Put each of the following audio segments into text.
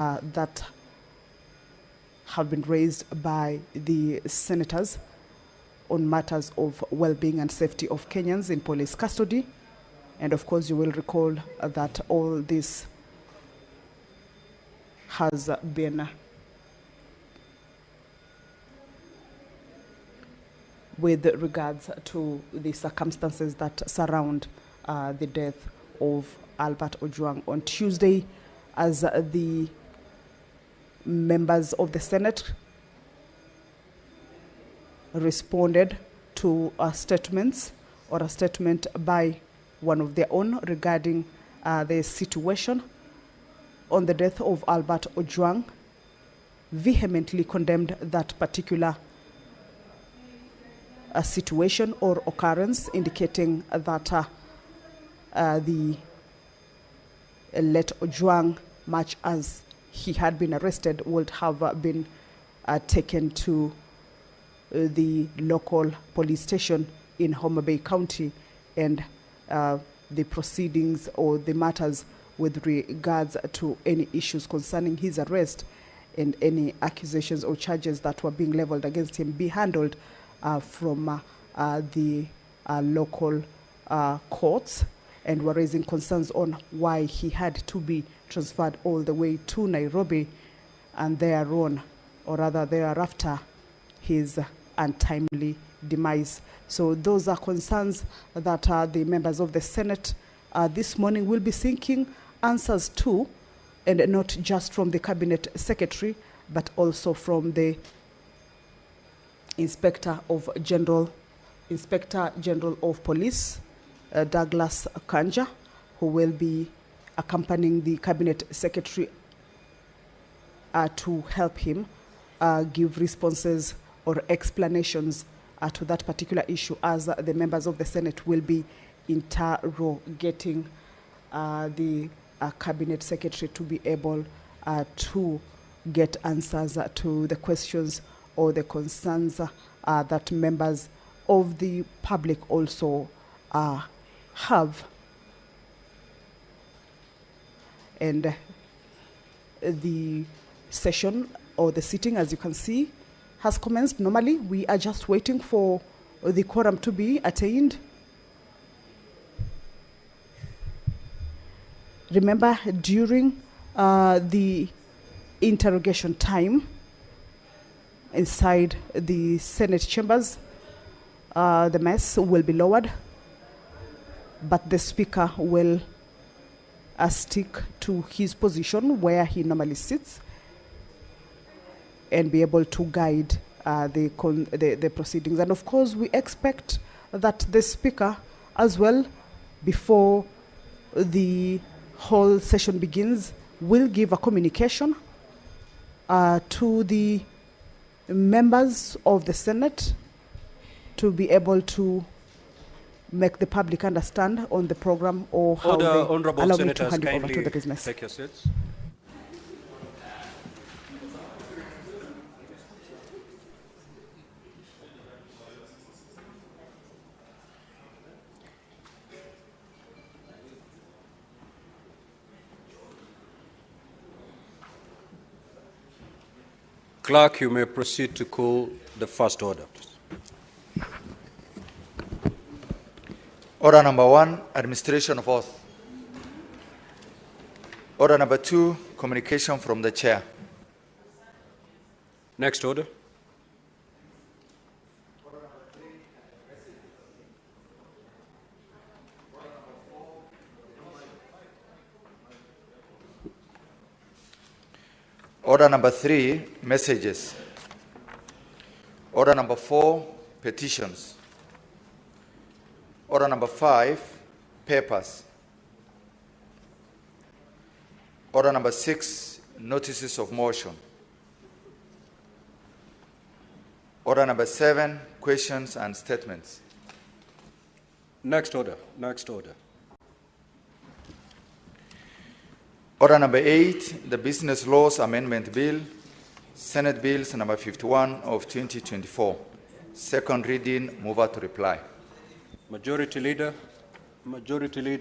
that have been raised by the senators on matters of well-being and safety of Kenyans in police custody. And of course, you will recall that all this has been with regards to the circumstances that surround the death of Albert Ojwang on Tuesday, as the members of the Senate responded to statements or a statement by one of their own regarding the situation on the death of Albert Ojwang, vehemently condemned that particular situation or occurrence, indicating that the late Ojwang, much as he had been arrested, would have been taken to the local police station in Homa Bay County, and the proceedings or the matters with regards to any issues concerning his arrest and any accusations or charges that were being leveled against him be handled from the local courts, and were raising concerns on why he had to be transferred all the way to Nairobi, and thereon, or rather thereafter, his untimely demise. So those are concerns that the members of the Senate this morning will be seeking answers to, and not just from the Cabinet Secretary, but also from the Inspector General of Police, Douglas Kanja, who will be accompanying the Cabinet Secretary to help him give responses or explanations to that particular issue, as the members of the Senate will be interrogating the Cabinet Secretary to be able to get answers to the questions or the concerns that members of the public also have. And the session or the sitting, as you can see, has commenced. Normally, we are just waiting for the quorum to be attained. Remember, during the interrogation time inside the Senate chambers, the mess will be lowered, but the Speaker will stick to his position where he normally sits and be able to guide the proceedings. And of course, we expect that the Speaker as well, before the whole session begins, will give a communication to the members of the Senate to be able to make the public understand on the program, or how Order, they honorable allow senators, me to hand it over to kindly the business. take your seats. Clerk, you may proceed to call the first order, please. Order number 1, administration of oath. Order number 2, communication from the chair. Next order. Order number 3, messages. Order number 4, petitions. Order number 5, papers. Order number 6, notices of motion. Order number 7, questions and statements. Next order. Next order. Order number 8, the Business Laws Amendment Bill, Senate Bills number 51 of 2024. Second reading, mover to reply. Majority Leader,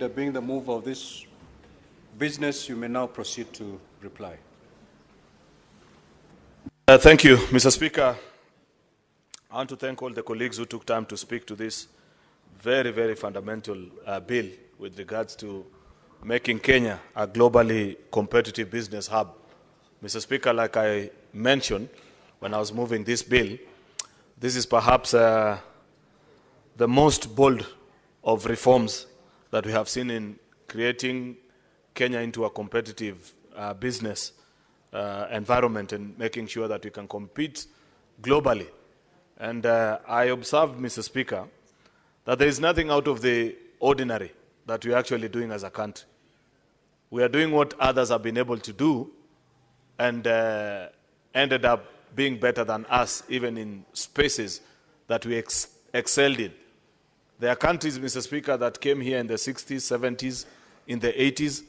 being the mover of this business, you may now proceed to reply. Thank you, Mr. Speaker. I want to thank all the colleagues who took time to speak to this very, very fundamental bill with regards to making Kenya a globally competitive business hub. Mr. Speaker, like I mentioned when I was moving this bill, this is perhaps the most bold of reforms that we have seen in creating Kenya into a competitive business environment and making sure that we can compete globally. And I observed, Mr. Speaker, that there is nothing out of the ordinary that we're actually doing as a country. We are doing what others have been able to do and ended up being better than us, even in spaces that we excelled in. There are countries, Mr. Speaker, that came here in the 60s, 70s, in the 80s,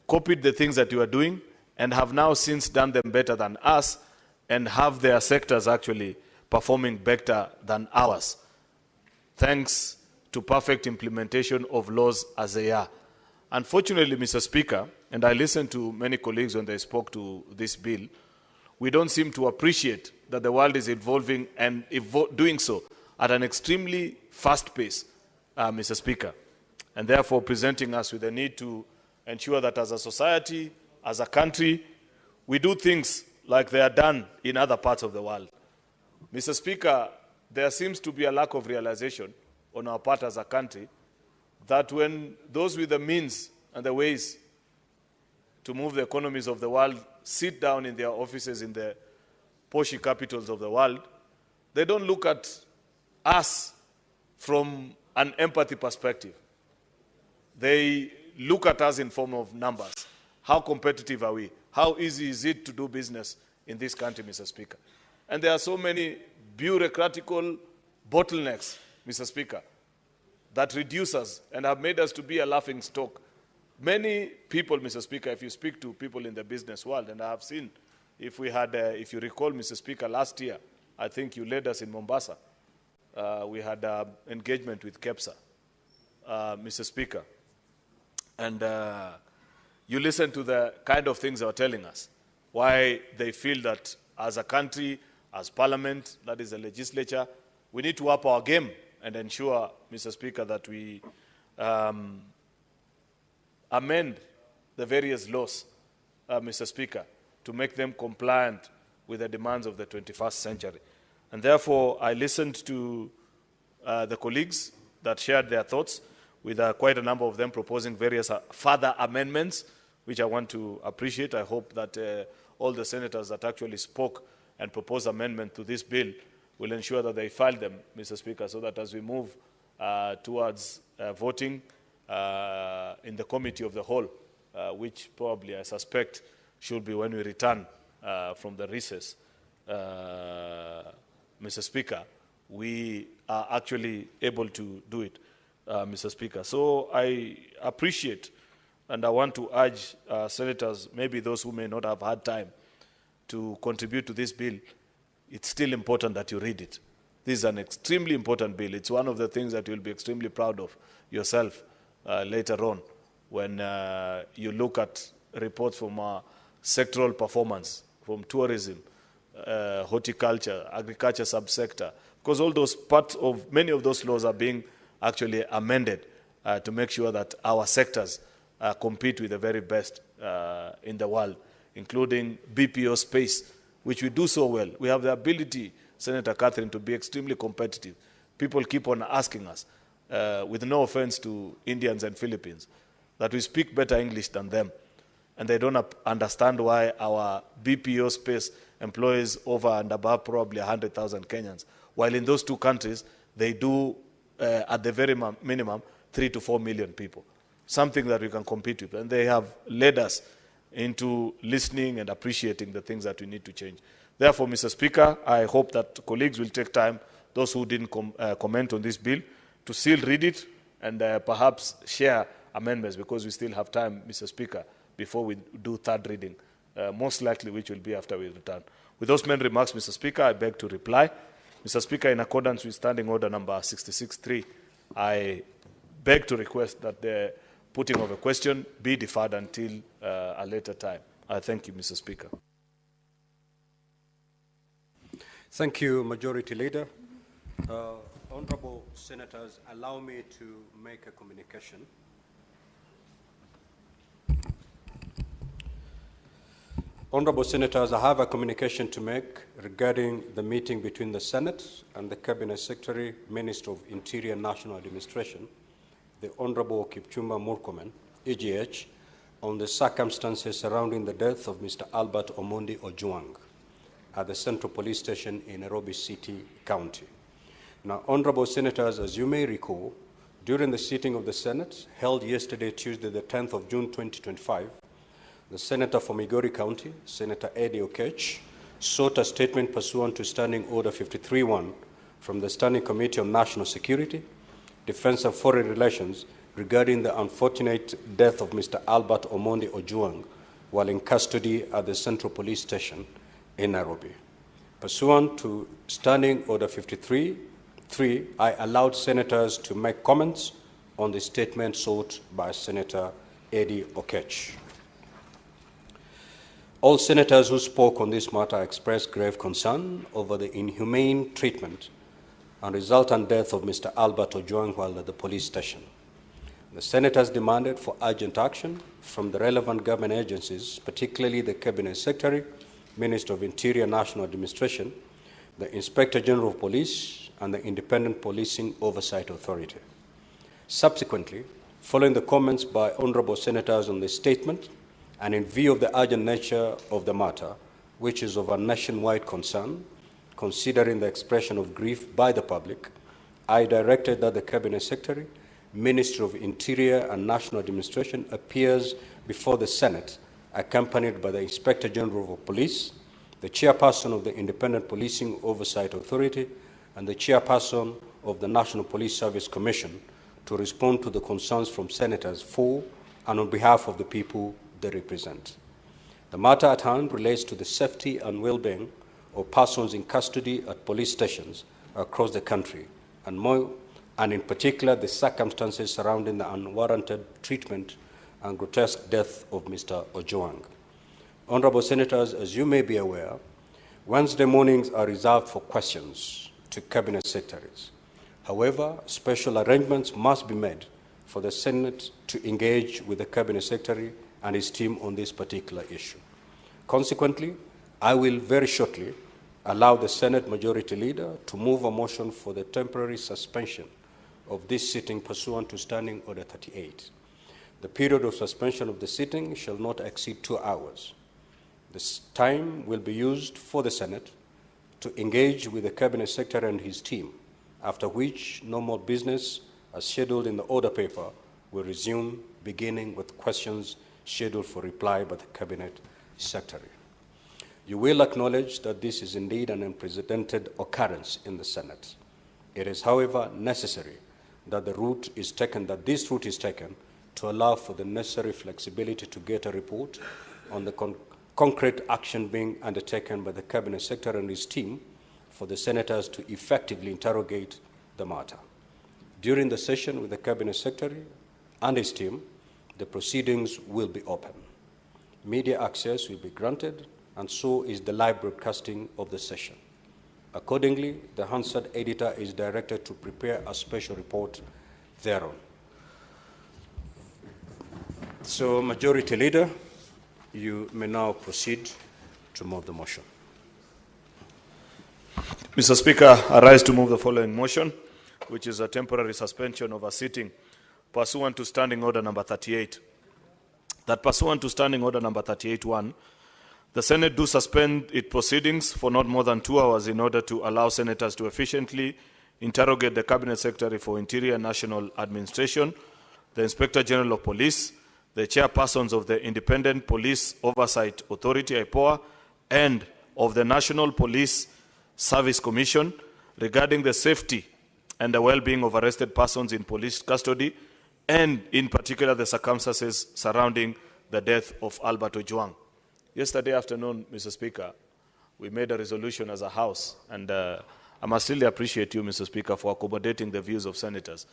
copied the things that you are doing, and have now since done them better than us, and have their sectors actually performing better than ours, thanks to perfect implementation of laws as they are. Unfortunately, Mr. Speaker, and I listened to many colleagues when they spoke to this bill, we don't seem to appreciate that the world is evolving and doing so at an extremely fast pace, Mr. Speaker, and therefore presenting us with the need to ensure that as a society, as a country, we do things like they are done in other parts of the world. Mr. Speaker, there seems to be a lack of realization on our part as a country that when those with the means and the ways to move the economies of the world sit down in their offices in the poshy capitals of the world, they don't look at us from an empathy perspective. They look at us in form of numbers. How competitive are we? How easy is it to do business in this country, Mr. Speaker? And there are so many bureaucratical bottlenecks, Mr. Speaker, that reduce us and have made us to be a laughing stock. Many people, Mr. Speaker, if you speak to people in the business world, and I have seen, if you recall, Mr. Speaker, last year, I think you led us in Mombasa. We had engagement with KEPSA, Mr. Speaker. And you listen to the kind of things they were telling us, why they feel that as a country, as parliament, that is the legislature, we need to up our game and ensure, Mr. Speaker, that we amend the various laws, Mr. Speaker, to make them compliant with the demands of the 21st century. And therefore, I listened to the colleagues that shared their thoughts, with quite a number of them proposing various further amendments, which I want to appreciate. I hope that all the senators that actually spoke and proposed amendment to this bill will ensure that they file them, Mr. Speaker, so that as we move towards voting in the committee of the whole, which probably I suspect should be when we return from the recess, Mr. Speaker, we are actually able to do it, Mr. Speaker. So I appreciate and I want to urge senators, maybe those who may not have had time to contribute to this bill, it's still important that you read it. This is an extremely important bill. It's one of the things that you'll be extremely proud of yourself later on when you look at reports from sectoral performance, from tourism, horticulture, agriculture subsector, because all those parts of, many of those laws are being actually amended to make sure that our sectors compete with the very best in the world, including BPO space, which we do so well. We have the ability, Senator Catherine, to be extremely competitive. People keep on asking us, with no offense to Indians and Philippines, that we speak better English than them. And they don't understand why our BPO space employs over and above probably 100,000 Kenyans, while in those two countries, they do, at the very minimum, 3 to 4 million people, something that we can compete with. And they have led us into listening and appreciating the things that we need to change. Therefore, Mr. Speaker, I hope that colleagues will take time, those who didn't comment on this bill, to still read it and perhaps share amendments, because we still have time, Mr. Speaker, before we do third reading, most likely which will be after we return. With those main remarks, Mr. Speaker, I beg to reply. Mr. Speaker, in accordance with Standing Order number 66.3, I beg to request that the putting of a question be deferred until a later time. I thank you, Mr. Speaker. Thank you, Majority Leader. Honorable Senators, allow me to make a communication. Honorable Senators, I have a communication to make regarding the meeting between the Senate and the Cabinet Secretary, Minister of Interior and National Administration, the Honorable Kipchumba Murkomen, EGH, on the circumstances surrounding the death of Mr. Albert Omondi Ojwang at the Central Police Station in Nairobi City County. Now, Honorable Senators, as you may recall, during the sitting of the Senate held yesterday, Tuesday, the 10th of June, 2025, the Senator from Migori County, Senator Eddie Okech, sought a statement pursuant to Standing Order 53-1 from the Standing Committee on National Security, Defense and Foreign Relations regarding the unfortunate death of Mr. Albert Omondi Ojwang while in custody at the Central Police Station in Nairobi. Pursuant to Standing Order 53-3, I allowed senators to make comments on the statement sought by Senator Eddie Okech. All senators who spoke on this matter expressed grave concern over the inhumane treatment and resultant death of Mr. Albert Ojwang while at the police station. The senators demanded for urgent action from the relevant government agencies, particularly the Cabinet Secretary, Minister of Interior and National Administration, the Inspector General of Police, and the Independent Policing Oversight Authority. Subsequently, following the comments by honorable senators on the statement, and in view of the urgent nature of the matter, which is of a nationwide concern, considering the expression of grief by the public, I directed that the Cabinet Secretary, Minister of Interior and National Administration appears before the Senate, accompanied by the Inspector General of Police, the Chairperson of the Independent Policing Oversight Authority, and the Chairperson of the National Police Service Commission to respond to the concerns from senators for and on behalf of the people they represent. The matter at hand relates to the safety and well-being of persons in custody at police stations across the country, and in particular the circumstances surrounding the unwarranted treatment and grotesque death of Mr. Ojwang. Honorable Senators, as you may be aware, Wednesday mornings are reserved for questions to Cabinet Secretaries. However, special arrangements must be made for the Senate to engage with the Cabinet Secretary and his team on this particular issue. Consequently, I will very shortly allow the Senate Majority Leader to move a motion for the temporary suspension of this sitting pursuant to Standing Order 38. The period of suspension of the sitting shall not exceed 2 hours. This time will be used for the Senate to engage with the Cabinet Secretary and his team, after which normal business, as scheduled in the order paper, will resume, beginning with questions scheduled for reply by the Cabinet Secretary. You will acknowledge that this is indeed an unprecedented occurrence in the Senate. It is, however, necessary that this route is taken to allow for the necessary flexibility to get a report on the concrete action being undertaken by the Cabinet Secretary and his team for the senators to effectively interrogate the matter. During the session with the Cabinet Secretary and his team, the proceedings will be open. Media access will be granted, and so is the live broadcasting of the session. Accordingly, the Hansard editor is directed to prepare a special report thereon. So, Majority Leader, you may now proceed to move the motion. Mr. Speaker, I rise to move the following motion, which is a temporary suspension of a sitting pursuant to Standing Order number 38. That pursuant to Standing Order number 38-1, the Senate do suspend its proceedings for not more than 2 hours in order to allow senators to efficiently interrogate the Cabinet Secretary for Interior and National Administration, the Inspector General of Police, the chairpersons of the Independent Police Oversight Authority, IPOA, and of the National Police Service Commission regarding the safety and the well-being of arrested persons in police custody, and in particular the circumstances surrounding the death of Albert Ojwang. Yesterday afternoon, Mr. Speaker, we made a resolution as a House, and I must really appreciate you, Mr. Speaker, for accommodating the views of senators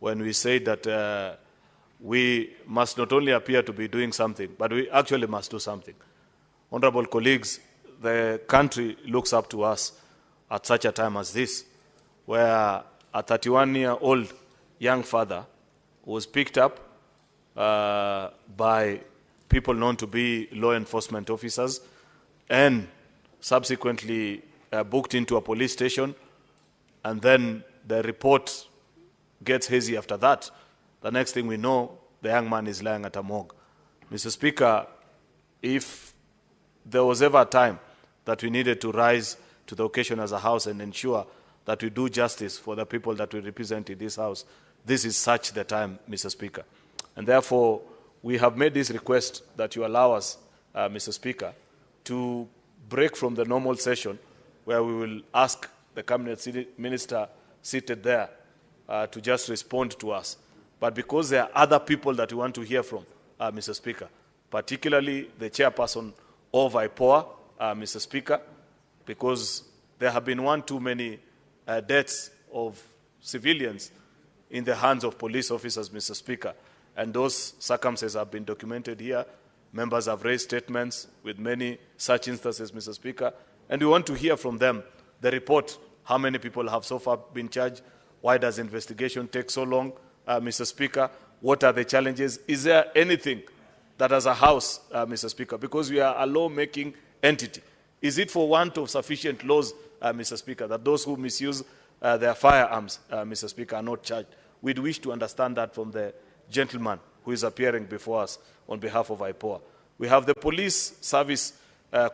when we say that we must not only appear to be doing something, but we actually must do something. Honorable colleagues, the country looks up to us, at such a time as this, where a 31-year-old young father was picked up by people known to be law enforcement officers and subsequently booked into a police station, and then the report gets hazy after that. The next thing we know, the young man is lying at a morgue. Mr. Speaker, if there was ever a time that we needed to rise to the occasion as a House and ensure that we do justice for the people that we represent in this House, this is such the time, Mr. Speaker. And therefore, we have made this request that you allow us, Mr. Speaker, to break from the normal session where we will ask the Cabinet Minister seated there to just respond to us. But because there are other people that we want to hear from, Mr. Speaker, particularly the chairperson of IPOA, Mr. Speaker, because there have been one too many deaths of civilians in the hands of police officers, Mr. Speaker. And those circumstances have been documented here. Members have raised statements with many such instances, Mr. Speaker. And we want to hear from them the report, how many people have so far been charged, why does investigation take so long, Mr. Speaker, what are the challenges, is there anything that as a House, Mr. Speaker, because we are a law-making entity, is it for want of sufficient laws, Mr. Speaker, that those who misuse their firearms, Mr. Speaker, are not charged? We'd wish to understand that from the gentleman who is appearing before us on behalf of IPOA. We have the Police Service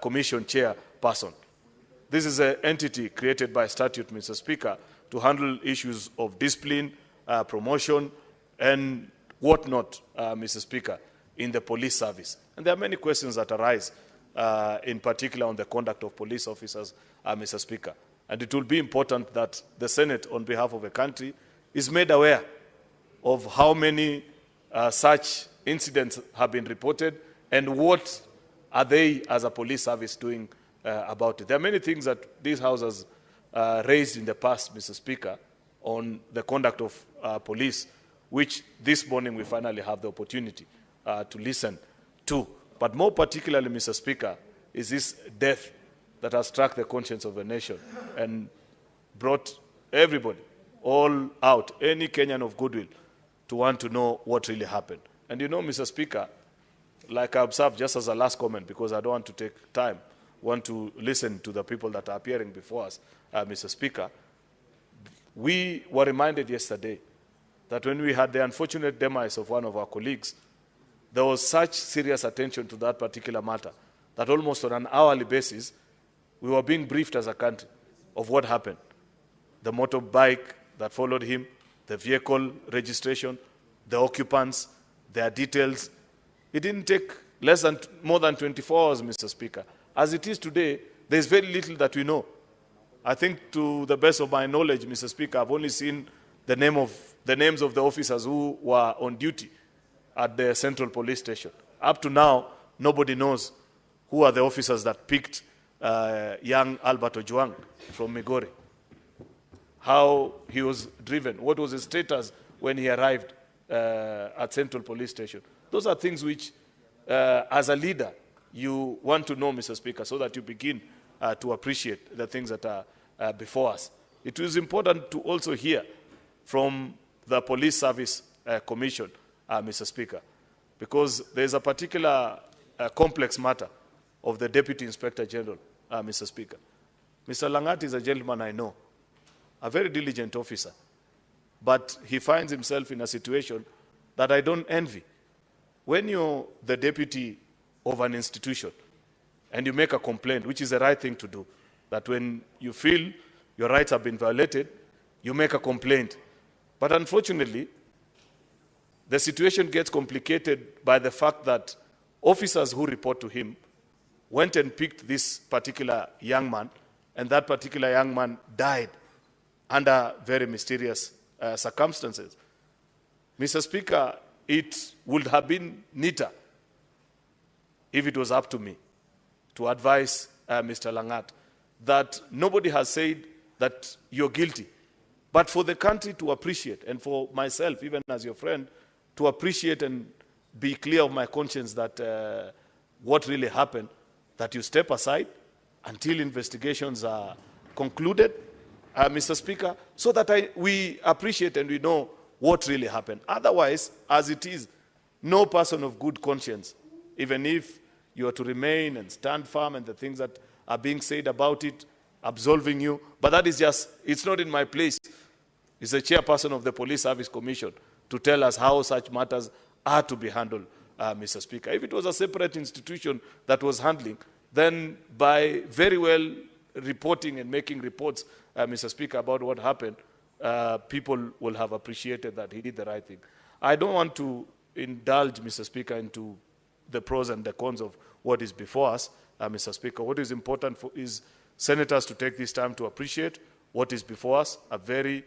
Commission chairperson. This is an entity created by statute, Mr. Speaker, to handle issues of discipline, promotion, and whatnot, Mr. Speaker, in the police service. And there are many questions that arise, in particular on the conduct of police officers, Mr. Speaker. And it will be important that the Senate, on behalf of the country, is made aware of how many such incidents have been reported and what are they as a police service doing about it. There are many things that this House has raised in the past, Mr. Speaker, on the conduct of police, which this morning we finally have the opportunity to listen to. But more particularly, Mr. Speaker, is this death that has struck the conscience of the nation and brought everybody, all out, any Kenyan of goodwill, to want to know what really happened. And you know, Mr. Speaker, like I observed just as a last comment, because I don't want to take time, want to listen to the people that are appearing before us, Mr. Speaker, we were reminded yesterday that when we had the unfortunate demise of one of our colleagues, there was such serious attention to that particular matter that almost on an hourly basis, we were being briefed as a country of what happened. The motorbike that followed him, the vehicle registration, the occupants, their details. It didn't take more than 24 hours, Mr. Speaker. As it is today, there's very little that we know. I think to the best of my knowledge, Mr. Speaker, I've only seen the names of the officers who were on duty at the Central Police Station. Up to now, nobody knows who are the officers that picked young Albert Ojwang from Migori, how he was driven, what was his status when he arrived at Central Police Station. Those are things which, as a leader, you want to know, Mr. Speaker, so that you begin to appreciate the things that are before us. It is important to also hear from the Police Service Commission, Mr. Speaker, because there's a particular complex matter of the Deputy Inspector General, Mr. Speaker. Mr. Langat is a gentleman I know, a very diligent officer, but he finds himself in a situation that I don't envy. When you're the deputy of an institution and you make a complaint, which is the right thing to do, that when you feel your rights have been violated, you make a complaint. But unfortunately, the situation gets complicated by the fact that officers who report to him went and picked this particular young man, and that particular young man died under very mysterious circumstances. Mr. Speaker, it would have been neater if it was up to me to advise Mr. Langat that nobody has said that you're guilty, but for the country to appreciate, and for myself, even as your friend, to appreciate and be clear of my conscience that what really happened, that you step aside until investigations are concluded, Mr. Speaker, so that we appreciate and we know what really happened. Otherwise, as it is, no person of good conscience, even if you are to remain and stand firm and the things that are being said about it, absolving you, but that is just, it's not in my place. It's the chairperson of the Police Service Commission to tell us how such matters are to be handled, Mr. Speaker. If it was a separate institution that was handling, then by very well reporting and making reports, Mr. Speaker, about what happened, people will have appreciated that he did the right thing. I don't want to indulge, Mr. Speaker, into the pros and the cons of what is before us, Mr. Speaker. What is important is senators to take this time to appreciate what is before us, a very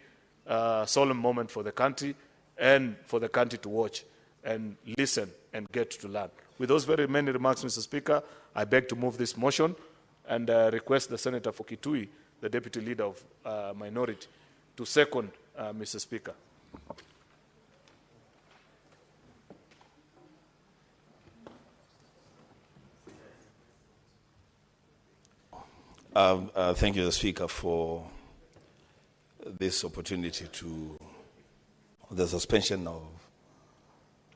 solemn moment for the country and for the country to watch and listen and get to learn. With those very many remarks, Mr. Speaker, I beg to move this motion and request the Senator for KISII, the Deputy Leader of Minority, to second, Mr. Speaker. Thank you, Speaker, for this opportunity to the suspension of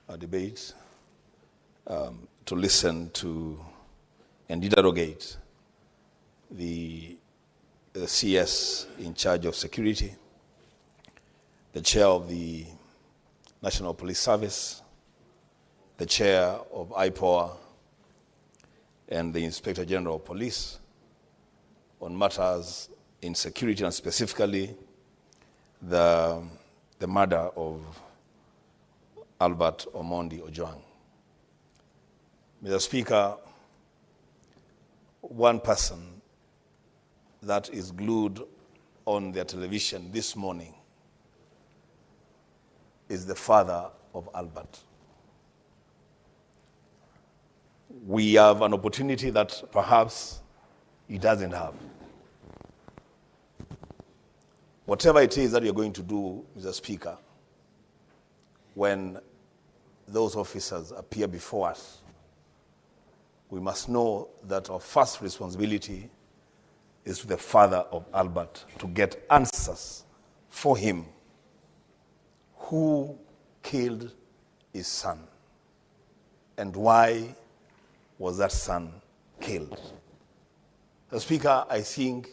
our debate, to listen to and interrogate the CS in charge of security, the chair of the National Police Service, the chair of IPOA, and the Inspector General of Police on matters in security, and specifically the murder of Albert Omondi Ojwang. Mr. Speaker, one person that is glued on their television this morning is the father of Albert. We have an opportunity that perhaps he doesn't have. Whatever it is that you're going to do, Mr. Speaker, when those officers appear before us, we must know that our first responsibility is to the father of Albert to get answers for him. Who killed his son? And why was that son killed? Mr. Speaker, I think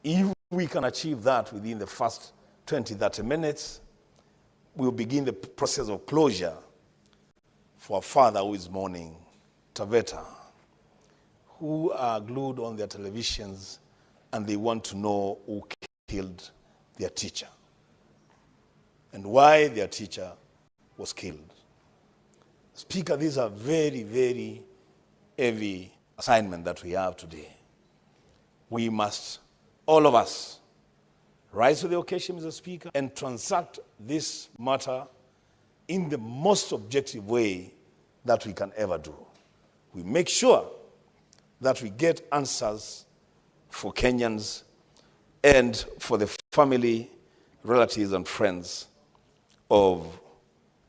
if we can achieve that within the first 20, 30 minutes, we'll begin the process of closure for a father who is mourning Taveta, who are glued on their televisions and they want to know who killed their teacher and why their teacher was killed. Speaker, these are very, very heavy assignment that we have today. We must, all of us, rise to the occasion, Mr. Speaker, and transact this matter in the most objective way that we can ever do. We make sure that we get answers for Kenyans and for the family, relatives, and friends of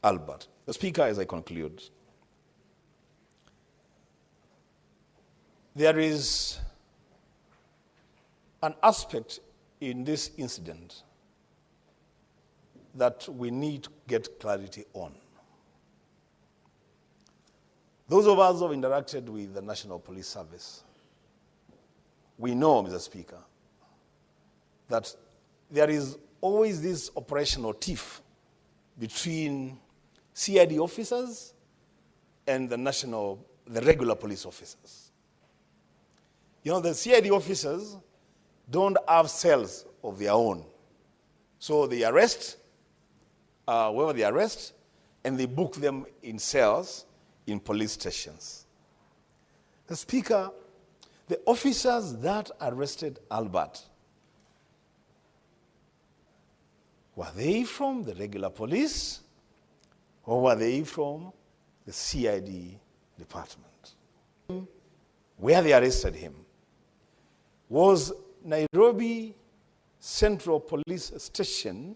Albert. The Speaker, as I conclude, there is an aspect in this incident that we need to get clarity on. Those of us who have interacted with the National Police Service, we know, Mr. Speaker, that there is always this operational tiff between CID officers and the regular police officers. You know, the CID officers don't have cells of their own. So they arrest whoever they arrest, and they book them in cells in police stations. The Speaker, the officers that arrested Albert, were they from the regular police or were they from the CID department? Where they arrested him was Nairobi Central Police Station,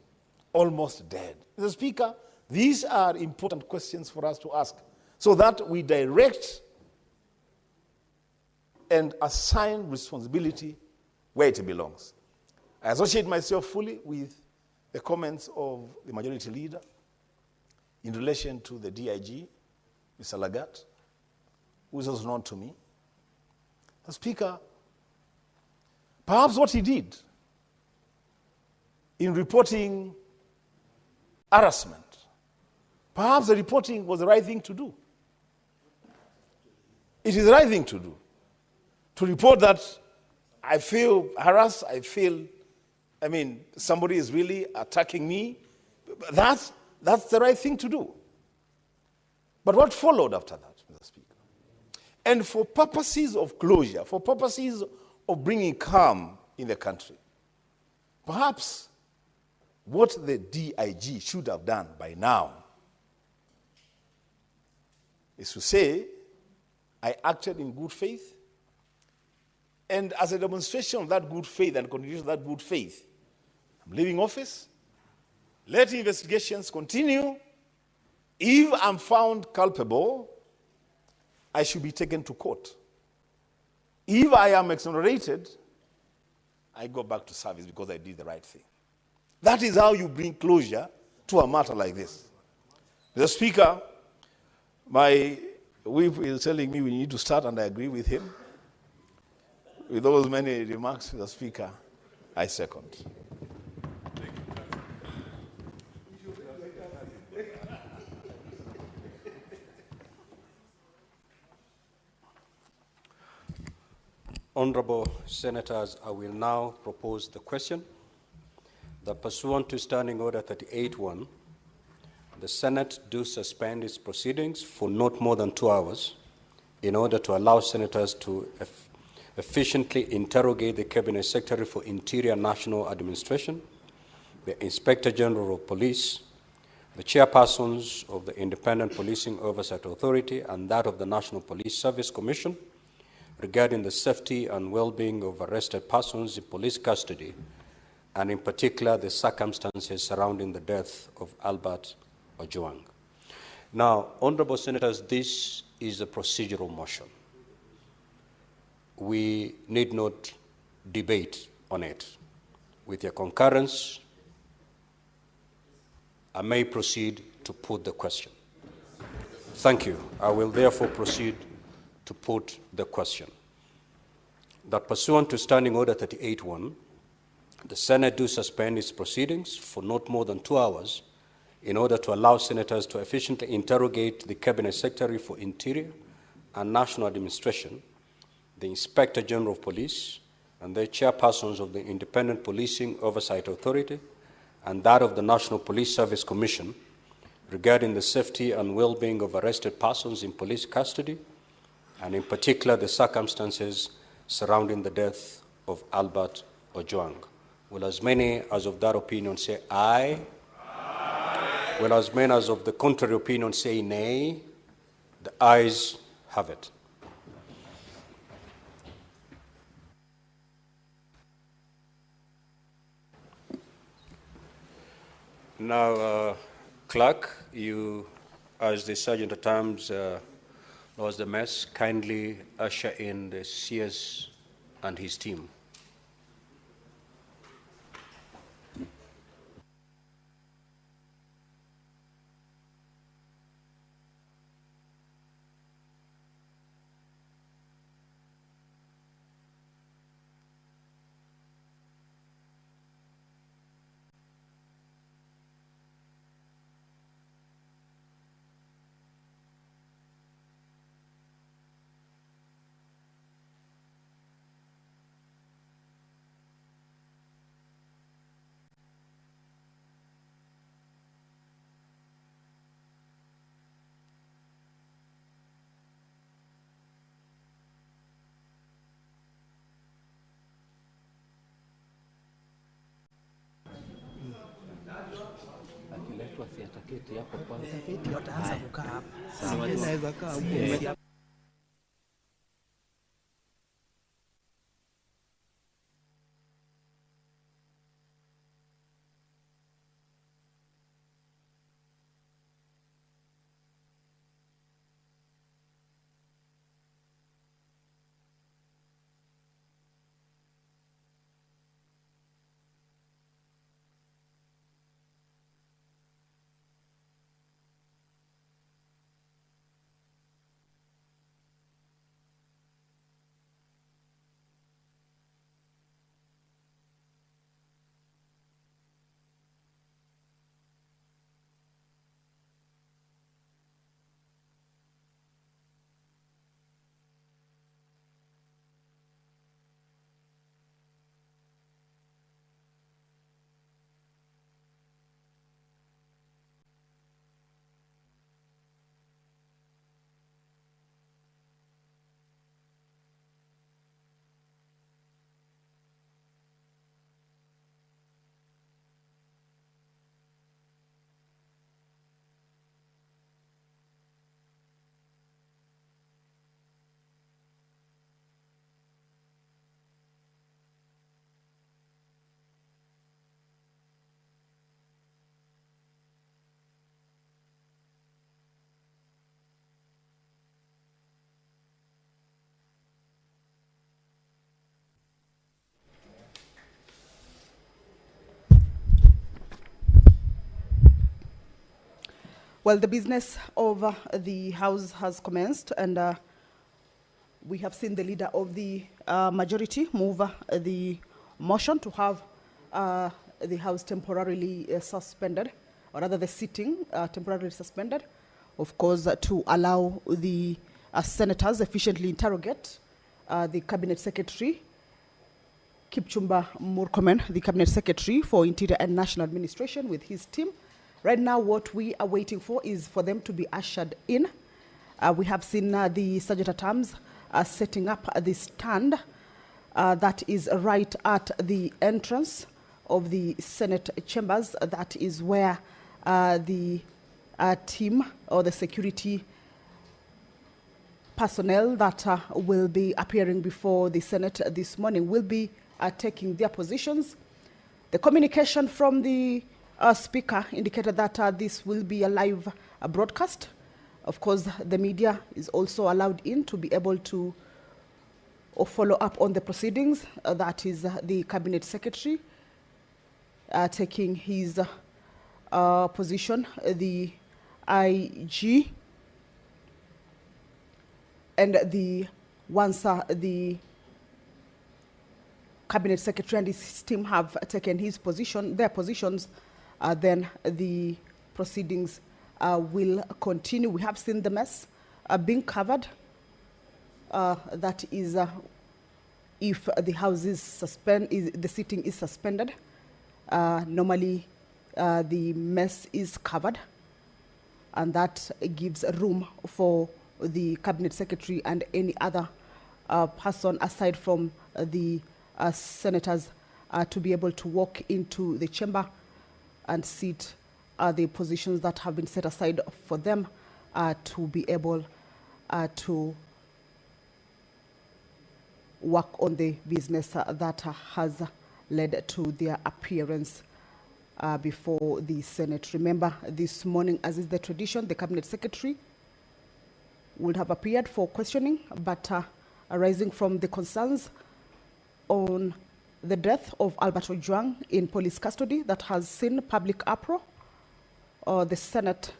almost dead. Mr. Speaker, these are important questions for us to ask so that we direct and assign responsibility where it belongs. I associate myself fully with the comments of the majority leader in relation to the DIG, Mr. Lagat, who is also known to me. The Speaker, perhaps what he did in reporting harassment, perhaps the reporting was the right thing to do. It is the right thing to do. To report that I feel harassed, somebody is really attacking me. That's the right thing to do. But what followed after that, Mr. Speaker? And for purposes of closure, for purposes of bringing calm in the country, perhaps what the DIG should have done by now is to say, I acted in good faith, and as a demonstration of that good faith and continuation of that good faith, I'm leaving office. Let investigations continue. If I'm found culpable, I should be taken to court. If I am exonerated, I go back to service because I did the right thing. That is how you bring closure to a matter like this. The Speaker, my whip is telling me we need to start, and I agree with him. With those many remarks, the Speaker, I second. Honorable Senators, I will now propose the question that pursuant to Standing Order 38.1, the Senate do suspend its proceedings for not more than 2 hours in order to allow senators to efficiently interrogate the Cabinet Secretary for Interior National Administration, the Inspector General of Police, the chairpersons of the Independent Policing Oversight Authority and that of the National Police Service Commission regarding the safety and well-being of arrested persons in police custody, and in particular the circumstances surrounding the death of Albert Ojwang. Now, Honorable Senators, this is a procedural motion. We need not debate on it. With your concurrence, I may proceed to put the question. Thank you. I will therefore proceed to put the question. That pursuant to Standing Order 38.1, the Senate do suspend its proceedings for not more than 2 hours in order to allow senators to efficiently interrogate the Cabinet Secretary for Interior and National Administration, the Inspector General of Police, and the chairpersons of the Independent Policing Oversight Authority and that of the National Police Service Commission regarding the safety and well-being of arrested persons in police custody, and in particular the circumstances surrounding the death of Albert Ojwang. Will as many as of that opinion say aye? Aye. Will as many as of the contrary opinion say nay? The ayes have it. Now, Clerk, you, as the Sergeant at Arms, Lord the Mess, kindly usher in the CS and his team. Wataanza kukaa hapa. Naweza kaa huko. Well, the business of the House has commenced, and we have seen the leader of the majority move the motion to have the House temporarily suspended, or rather the sitting temporarily suspended, of course, to allow the senators efficiently interrogate the Cabinet Secretary, Kipchumba Murkomen, the Cabinet Secretary for Interior and National Administration, with his team. Right now, what we are waiting for is for them to be ushered in. We have seen the Sergeant at Arms setting up the stand that is right at the entrance of the Senate chambers. That is where the team or the security personnel that will be appearing before the Senate this morning will be taking their positions. The communication from the Speaker indicated that this will be a live broadcast. Of course, the media is also allowed in to be able to follow up on the proceedings. That is the Cabinet Secretary taking his position, the IG, and once the Cabinet Secretary and his team have taken their positions, then the proceedings will continue. We have seen the mess being covered. That is, if the House is the sitting is suspended, normally the mess is covered, and that gives room for the Cabinet Secretary and any other person aside from the senators to be able to walk into the chamber and sit the positions that have been set aside for them to be able to work on the business that has led to their appearance before the Senate. Remember, this morning, as is the tradition, the Cabinet Secretary would have appeared for questioning, but arising from the concerns on the death of Albert Ojwang in police custody that has seen public uproar, the Senate,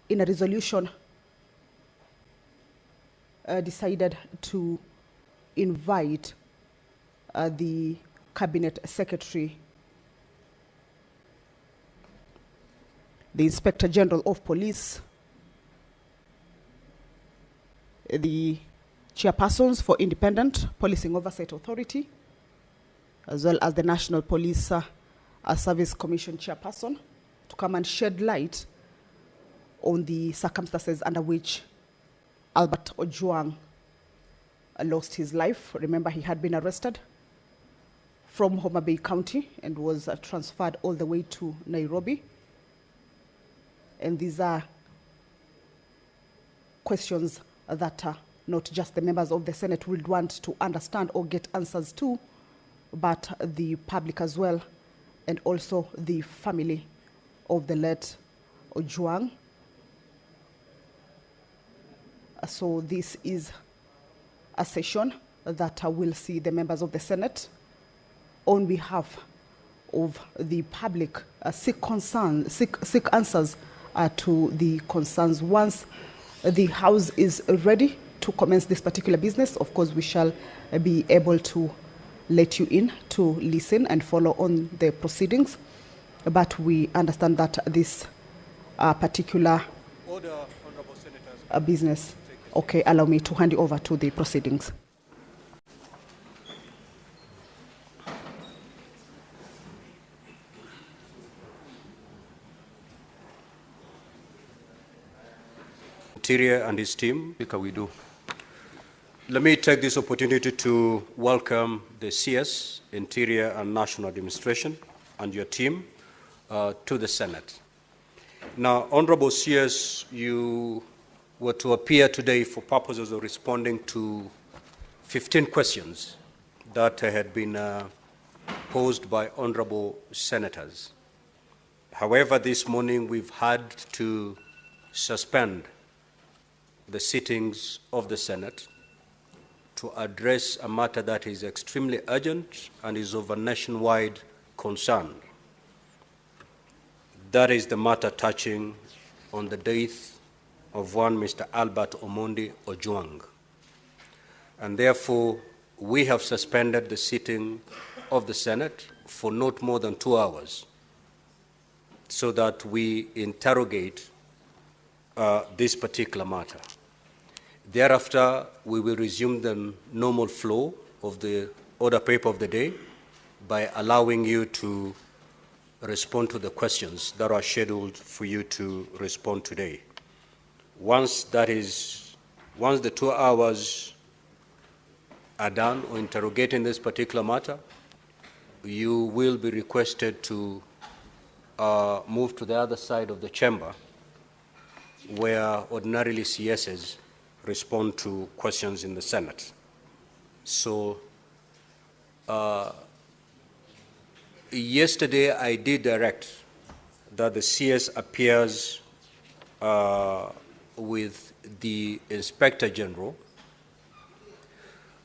in a resolution, decided to invite the Cabinet Secretary, the Inspector General of Police, the chairpersons for Independent Policing Oversight Authority, as well as the National Police Service Commission chairperson, to come and shed light on the circumstances under which Albert Ojwang lost his life. Remember, he had been arrested from Homa Bay County and was transferred all the way to Nairobi. And these are questions that not just the members of the Senate would want to understand or get answers to, but the public as well, and also the family of the late Ojwang. So this is a session that will see the members of the Senate, on behalf of the public, seek answers to the concerns. Once the House is ready to commence this particular business, of course, we shall be able to let you in to listen and follow on the proceedings. But we understand that this particular business. Okay, allow me to hand you over to the proceedings. Interior and his team. Speaker, we do. Let me take this opportunity to welcome the CS, Interior and National Administration, and your team to the Senate. Now, Honorable CS, you were to appear today for purposes of responding to 15 questions that had been posed by honorable senators. However, this morning we've had to suspend the sittings of the Senate to address a matter that is extremely urgent and is of a nationwide concern. That is the matter touching on the death of one Mr. Albert Omondi Ojwang. And therefore, we have suspended the sitting of the Senate for not more than 2 hours so that we interrogate this particular matter. Thereafter, we will resume the normal flow of the order paper of the day by allowing you to respond to the questions that are scheduled for you to respond today. Once the 2 hours are done on interrogating this particular matter, you will be requested to move to the other side of the chamber where ordinarily CSs respond to questions in the Senate. So yesterday I did direct that the CS appears with the Inspector General,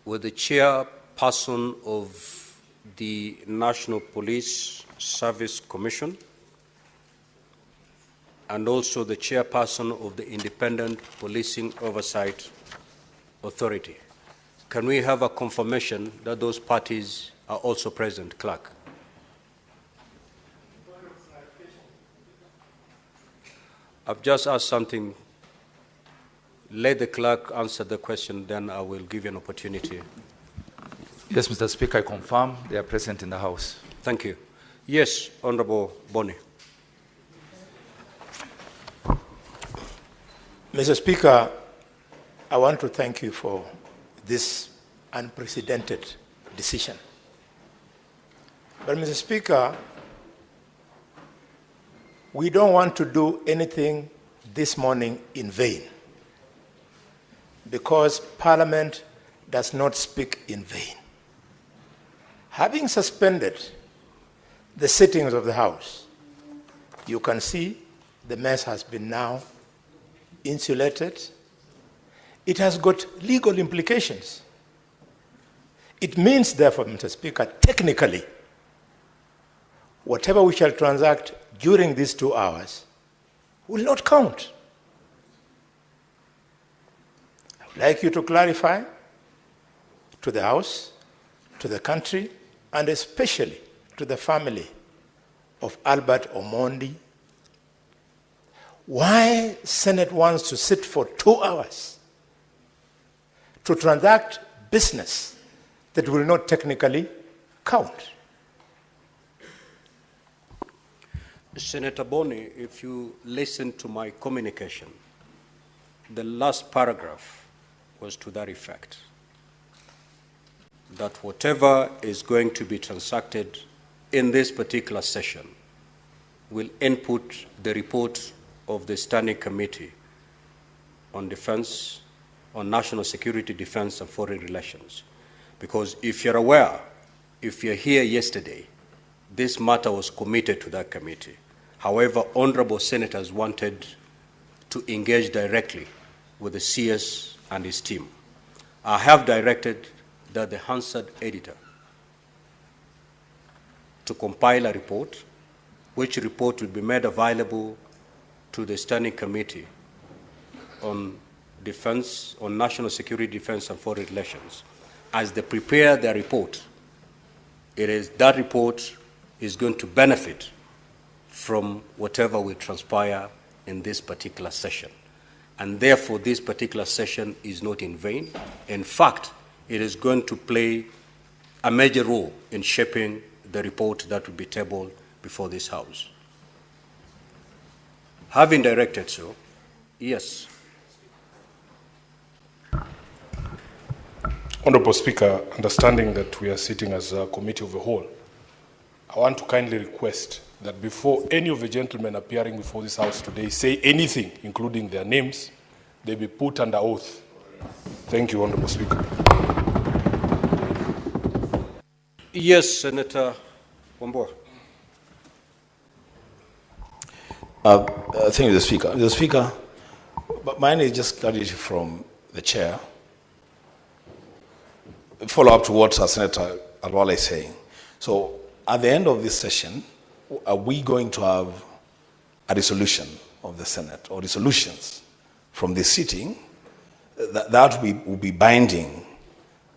with the chairperson of the National Police Service Commission, and also the chairperson of the Independent Policing Oversight Authority. Can we have a confirmation that those parties are also present, Clerk? I've just asked something. Let the clerk answer the question, then I will give you an opportunity. Yes, Mr. Speaker, I confirm they are present in the House. Thank you. Yes, Honorable Boni. Mr. Speaker, I want to thank you for this unprecedented decision. But, Mr. Speaker, we don't want to do anything this morning in vain, because Parliament does not speak in vain. Having suspended the sittings of the House, you can see the mess has been now insulated. It has got legal implications. It means, therefore, Mr. Speaker, technically, whatever we shall transact during these 2 hours will not count. I would like you to clarify to the House, to the country, and especially to the family of Albert Omondi, why Senate wants to sit for 2 hours to transact business that will not technically count. Senator Boni, if you listen to my communication, the last paragraph was to that effect, that whatever is going to be transacted in this particular session will input the report of the Standing Committee on Defense, on National Security, Defense, and Foreign Relations. Because if you're aware, if you're here yesterday, this matter was committed to that committee. However, honorable senators wanted to engage directly with the CS and his team. I have directed that the Hansard editor to compile a report, which report will be made available to the Standing Committee on Defense, on National Security, Defense, and Foreign Relations. As they prepare their report, that report is going to benefit from whatever will transpire in this particular session. And therefore, this particular session is not in vain. In fact, it is going to play a major role in shaping the report that will be tabled before this House. Having directed so, yes. Honorable Speaker, understanding that we are sitting as a committee of the whole, I want to kindly request that before any of the gentlemen appearing before this House today say anything, including their names, they be put under oath. Thank you, Honorable Speaker. Yes, Senator Wambua. Thank you, the Speaker. The Speaker, but mine is just clarity from the Chair. Follow up to what Senator Alwala is saying. So, at the end of this session, are we going to have a resolution of the Senate or resolutions from the sitting, that will be binding.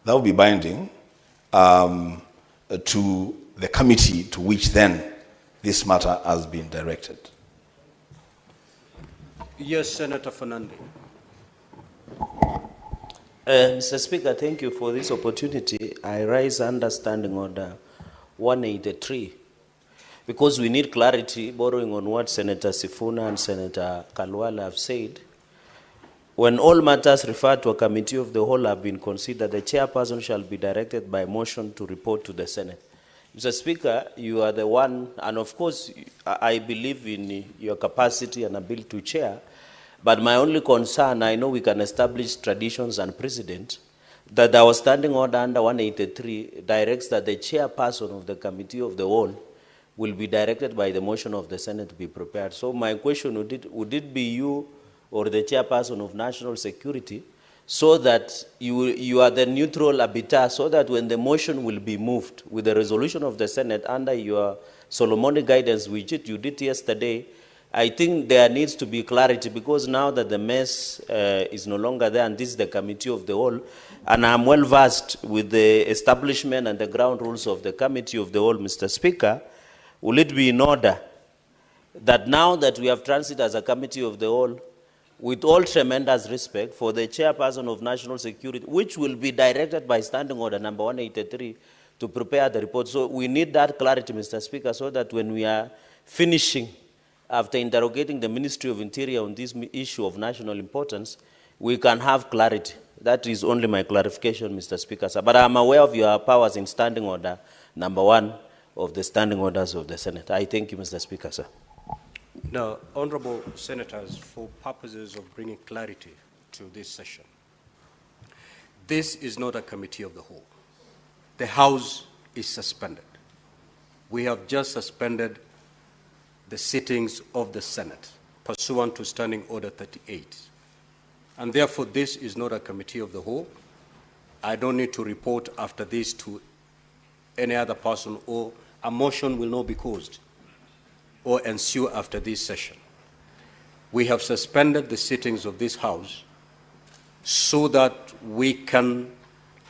That will be binding to the committee to which then this matter has been directed. Yes, Senator Fernandez. Mr. Speaker, thank you for this opportunity. I raise understanding order 183 because we need clarity, borrowing on what Senator Sifuna and Senator Kalwala have said. When all matters referred to a committee of the whole have been considered, the chairperson shall be directed by motion to report to the Senate. Mr. Speaker, you are the one, and of course, I believe in your capacity and ability to chair, but my only concern, I know we can establish traditions and precedent, that our standing order under 183 directs that the chairperson of the committee of the whole will be directed by the motion of the Senate to be prepared. So my question, would it be you or the chairperson of national security, so that you are the neutral arbiter, so that when the motion will be moved with the resolution of the Senate under your Solomonic guidance, which you did yesterday, I think there needs to be clarity, because now that the mess is no longer there, and this is the committee of the whole, and I'm well versed with the establishment and the ground rules of the committee of the whole, Mr. Speaker, will it be in order that now that we have transit as a committee of the whole, with all tremendous respect for the chairperson of national security, which will be directed by standing order number 183 to prepare the report. So we need that clarity, Mr. Speaker, so that when we are finishing, after interrogating the Ministry of Interior on this issue of national importance, we can have clarity. That is only my clarification, Mr. Speaker, sir. But I'm aware of your powers in standing order number 1 of the standing orders of the Senate. I thank you, Mr. Speaker, sir. Now, honorable senators, for purposes of bringing clarity to this session, this is not a committee of the whole. The House is suspended. We have just suspended the sittings of the Senate pursuant to Standing Order 38. And therefore, this is not a committee of the whole. I don't need to report after this to any other person, or a motion will not be caused or ensue after this session. We have suspended the sittings of this House so that we can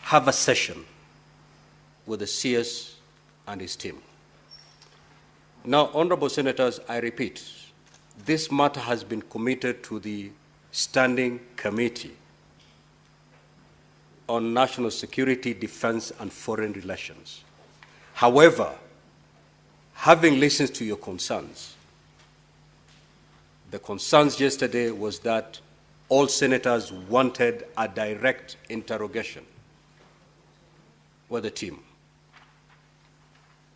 have a session with the CS and his team. Now, honorable senators, I repeat, this matter has been committed to the Standing Committee on National Security, Defense, and Foreign Relations. However, having listened to your concerns, the concerns yesterday was that all senators wanted a direct interrogation with the team.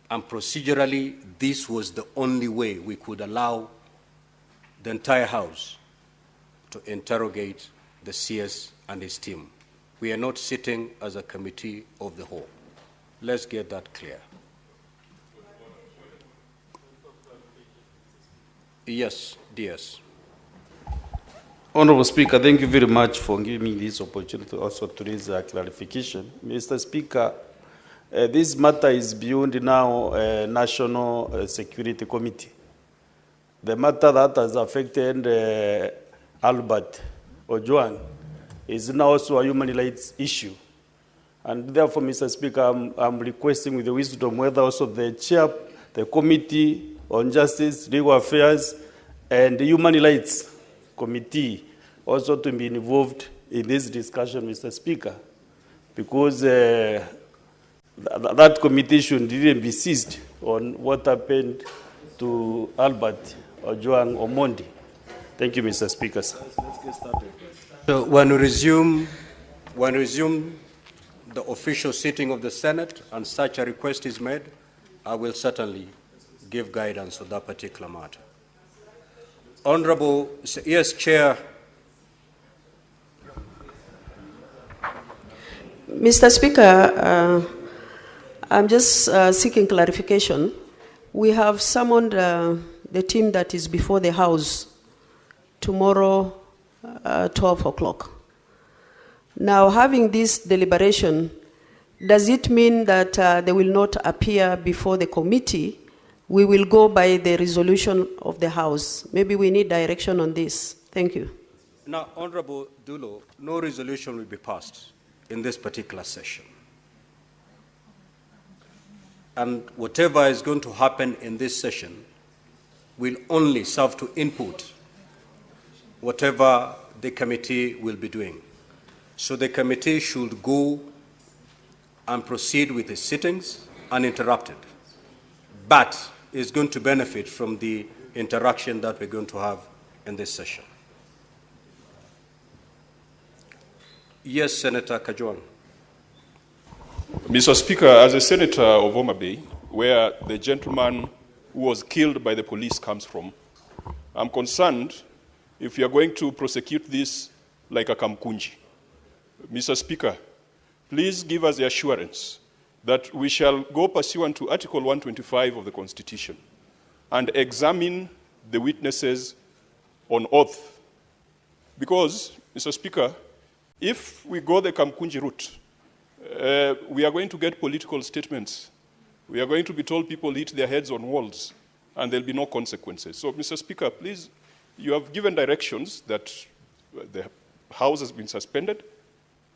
And procedurally, this was the only way we could allow the entire House to interrogate the CS and his team. We are not sitting as a committee of the whole. Let's get that clear. Yes, DS. Honorable Speaker, thank you very much for giving me this opportunity also to raise a clarification. Mr. Speaker, this matter is beyond now National Security Committee. The matter that has affected Albert Ojwang is now also a human rights issue. And therefore, Mr. Speaker, I'm requesting with the wisdom whether also the chair, the Committee on Justice, Legal Affairs, and the Human Rights Committee also to be involved in this discussion, Mr. Speaker, because that committee should really be seized on what happened to Albert Ojwang Omondi. Thank you, Mr. Speaker. Let's get started. So when we resume the official sitting of the Senate and such a request is made, I will certainly give guidance on that particular matter. Honorable, yes, Chair. Mr. Speaker, I'm just seeking clarification. We have summoned the team that is before the House tomorrow, 12 o'clock. Now, having this deliberation, does it mean that they will not appear before the committee we will go by the resolution of the House. Maybe we need direction on this. Thank you. Now, Honorable Dulo, no resolution will be passed in this particular session. And whatever is going to happen in this session will only serve to input whatever the committee will be doing. So the committee should go and proceed with its sittings uninterrupted, but is going to benefit from the interaction that we're going to have in this session. Yes, Senator Kajwang. Mr. Speaker, as a senator of Homa Bay, where the gentleman who was killed by the police comes from, I'm concerned if you are going to prosecute this like a Kamkunji. Mr. Speaker, please give us the assurance that we shall go pursuant to Article 125 of the Constitution and examine the witnesses on oath. Because, Mr. Speaker, if we go the Kamkunji route, we are going to get political statements. We are going to be told people hit their heads on walls, and there'll be no consequences. So, Mr. Speaker, please, you have given directions that the House has been suspended,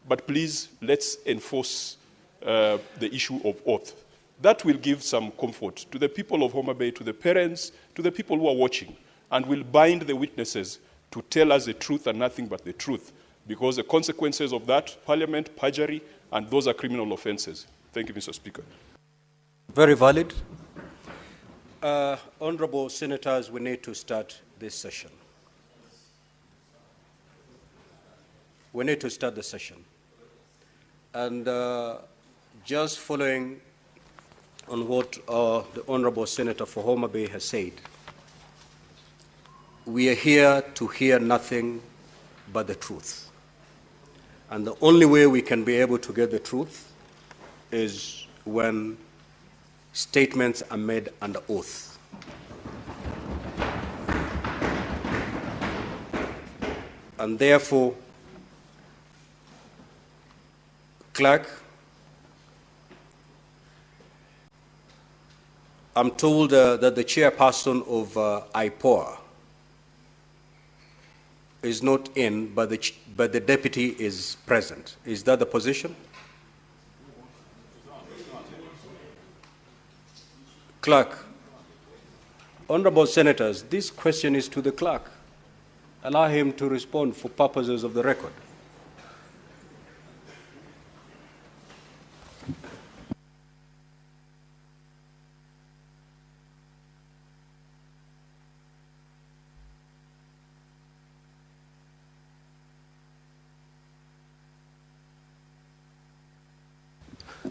but please, let's enforce the issue of oath. That will give some comfort to the people of Homa Bay, to the parents, to the people who are watching, and will bind the witnesses to tell us the truth and nothing but the truth, because the consequences of that, Parliament, perjury, and those are criminal offenses. Thank you, Mr. Speaker. Very valid. Honorable Senators, we need to start this session. We need to start the session. And just following on what the Honorable Senator for Homa Bay has said, we are here to hear nothing but the truth. And the only way we can be able to get the truth is when statements are made under oath. And therefore, Clerk, I'm told that the chairperson of IPOA is not in, but the deputy is present. Is that the position? Clerk, Honorable Senators, this question is to the clerk. Allow him to respond for purposes of the record.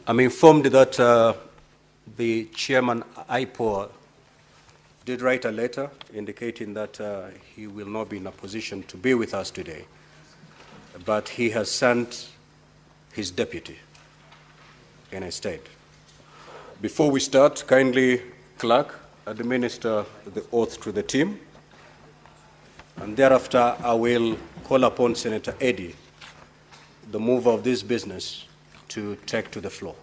I'm informed that the chairman IPOA did write a letter indicating that he will not be in a position to be with us today, but he has sent his deputy in his stead. Before we start, kindly, Clerk, administer the oath to the team, and thereafter I will call upon Senator Eddy, the mover of this business, to take to the floor.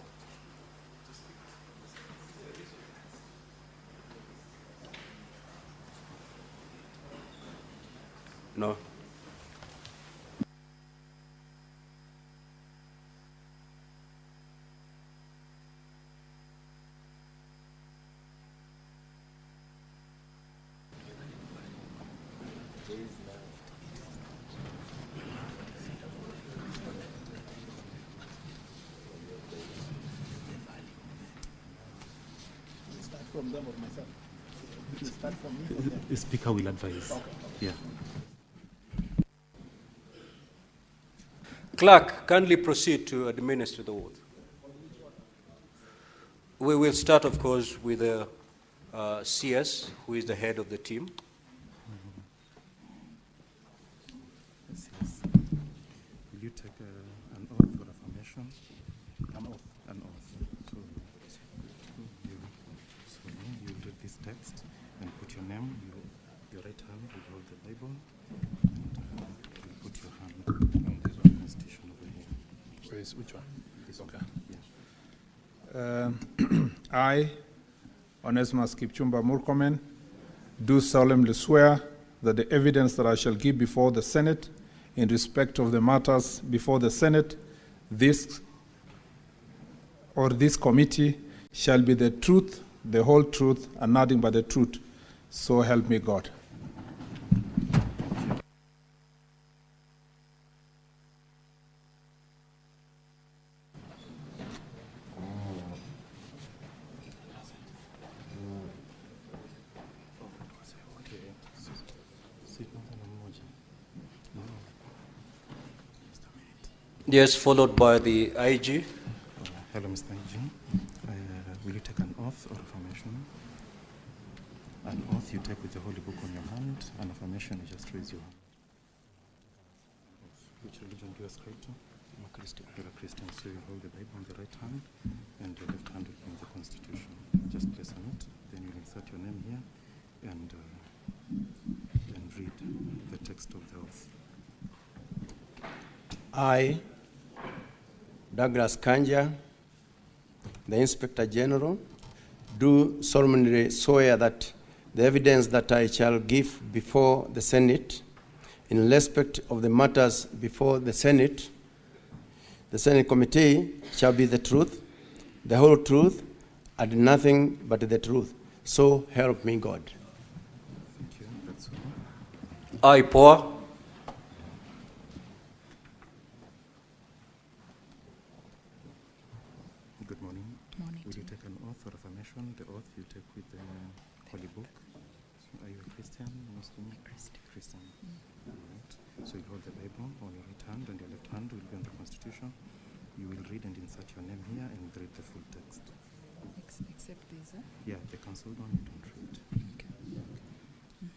No. From them or myself? Start from me or them? The Speaker will advise. Okay. Yeah. Clerk, kindly proceed to administer the oath. We will start, of course, with the CS, who is the head of the team. Yes. Will you take an oath or affirmation? An oath. So you read this text and put your name, your right hand will hold the Bible, and you put your hand on this one constitution over here. Which one? This okay. One. Yeah. I, Onesimus Kipchumba Murkomen, do solemnly swear that the evidence that I shall give before the Senate in respect of the matters before the Senate, this committee shall be the truth, the whole truth, and nothing but the truth. So help me God. Yes, followed by the IG. Hello, Mr. IG. Will you take an oath or affirmation? An oath you take with the Holy Book on your hand. An affirmation, you just raise your hand. Which religion do you ascribe to? I'm a Christian. You're a Christian, so you hold the Bible on the right hand, and your left hand will be on the Constitution. Just place on it, then you'll insert your name here, and read the text of the oath. I, Douglas Kanja, the Inspector General, do solemnly swear that the evidence that I shall give before the Senate in respect of the matters before the Senate Committee shall be the truth, the whole truth, and nothing but the truth. So help me God. Thank you. That's all. I, Paul. Good morning. Will you take an oath or affirmation? The oath you take with the Holy Book. Are you a Christian, Muslim? Christian. All right. So you hold the Bible on your right hand, and your left hand will be on the Constitution. You will read and insert your name here and read the full text. Except this, Yeah, the cancelled one you don't read. Okay.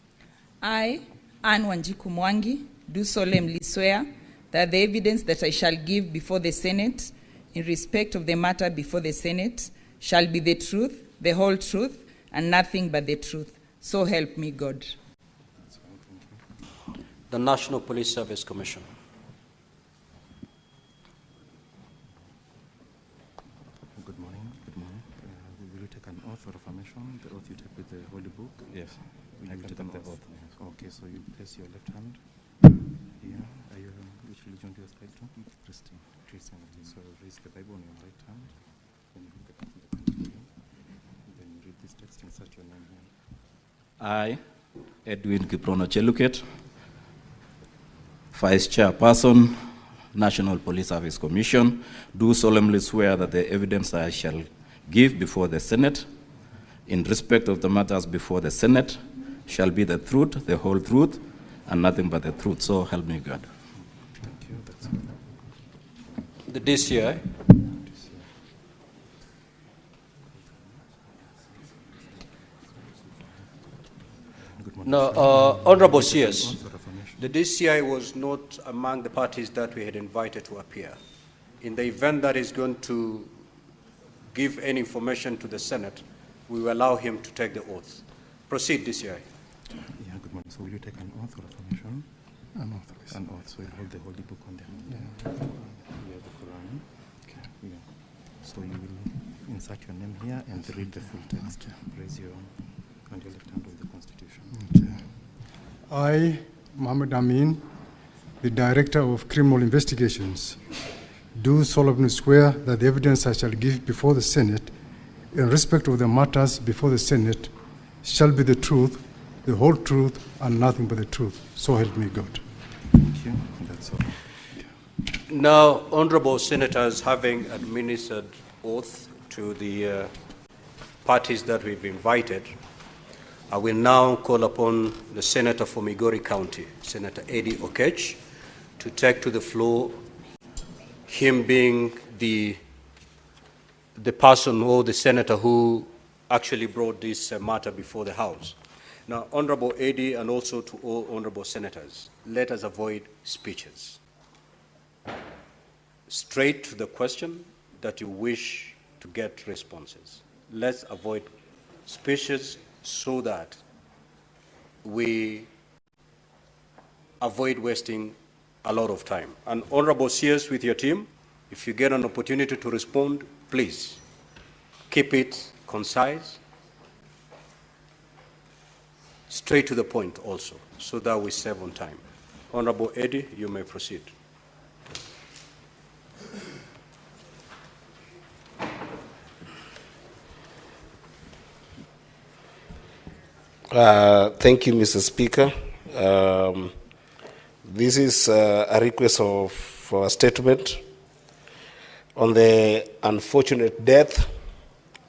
I, Anne Wanjiku Mwangi, do solemnly swear that the evidence that I shall give before the Senate in respect of the matter before the Senate shall be the truth, the whole truth, and nothing but the truth. So help me God. The National Police Service Commission. Good morning. Good morning. Will you take an oath or affirmation? The oath you take with the Holy Book? Yes. Will you take an oath? Okay, so you place your left hand here. Are you, which religion do you ascribe to? Christian. Christian. So raise the Bible on your right hand. Then you read the Constitution. Then you read this text, insert your name here. I, Edwin Kiprono Cheluket, Vice Chairperson, National Police Service Commission, do solemnly swear that the evidence I shall give before the Senate in respect of the matters before the Senate shall be the truth, the whole truth, and nothing but the truth. So help me God. Thank you. That's all. The DCI. No, Honorable CS, the DCI was not among the parties that we had invited to appear. In the event that he's going to give any information to the Senate, we will allow him to take the oath. Proceed, DCI. Yeah, good morning. So will you take an oath or affirmation? An oath, please. An oath. So you hold the Holy Book on the hand. Yeah. You have the Quran. Okay. Yeah. So you will insert your name here and read the full text. Okay. Raise your and your left hand with the Constitution. Okay. I, Mohammed Amin, the Director of Criminal Investigations, do solemnly swear that the evidence I shall give before the Senate in respect of the matters before the Senate shall be the truth, the whole truth, and nothing but the truth. So help me God. Thank you. That's all. Now, honorable senators, having administered oath to the parties that we've invited, I will now call upon the Senator for Migori County, Senator Eddie Okech, to take to the floor, him being the person or the senator who actually brought this matter before the House. Now, Honorable Eddie, and also to all honorable senators, let us avoid speeches. Straight to the question that you wish to get responses. Let's avoid speeches so that we avoid wasting a lot of time. And honorable CS with your team, if you get an opportunity to respond, please keep it concise straight to the point also, so that we save on time. Honorable Eddie, you may proceed. Thank you, Mr. Speaker. This is a request for a statement on the unfortunate death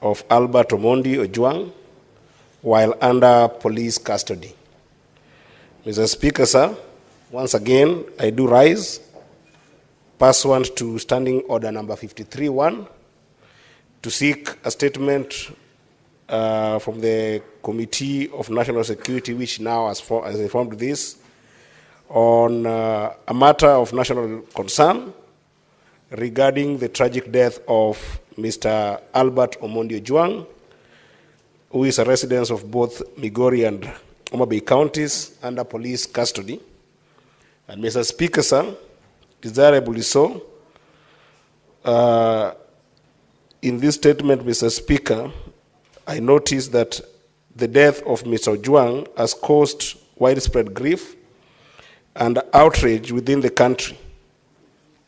of Albert Omondi Ojwang while under police custody. Mr. Speaker, sir, once again, I do rise pursuant to Standing Order number 53-1 to seek a statement from the Committee of National Security, which now has informed this, on a matter of national concern regarding the tragic death of Mr. Albert Omondi Ojwang, who is a resident of both Migori and Homa Bay counties under police custody. And Mr. Speaker, sir, desirably so, in this statement, Mr. Speaker, I noticed that the death of Mr. Ojwang has caused widespread grief and outrage within the country.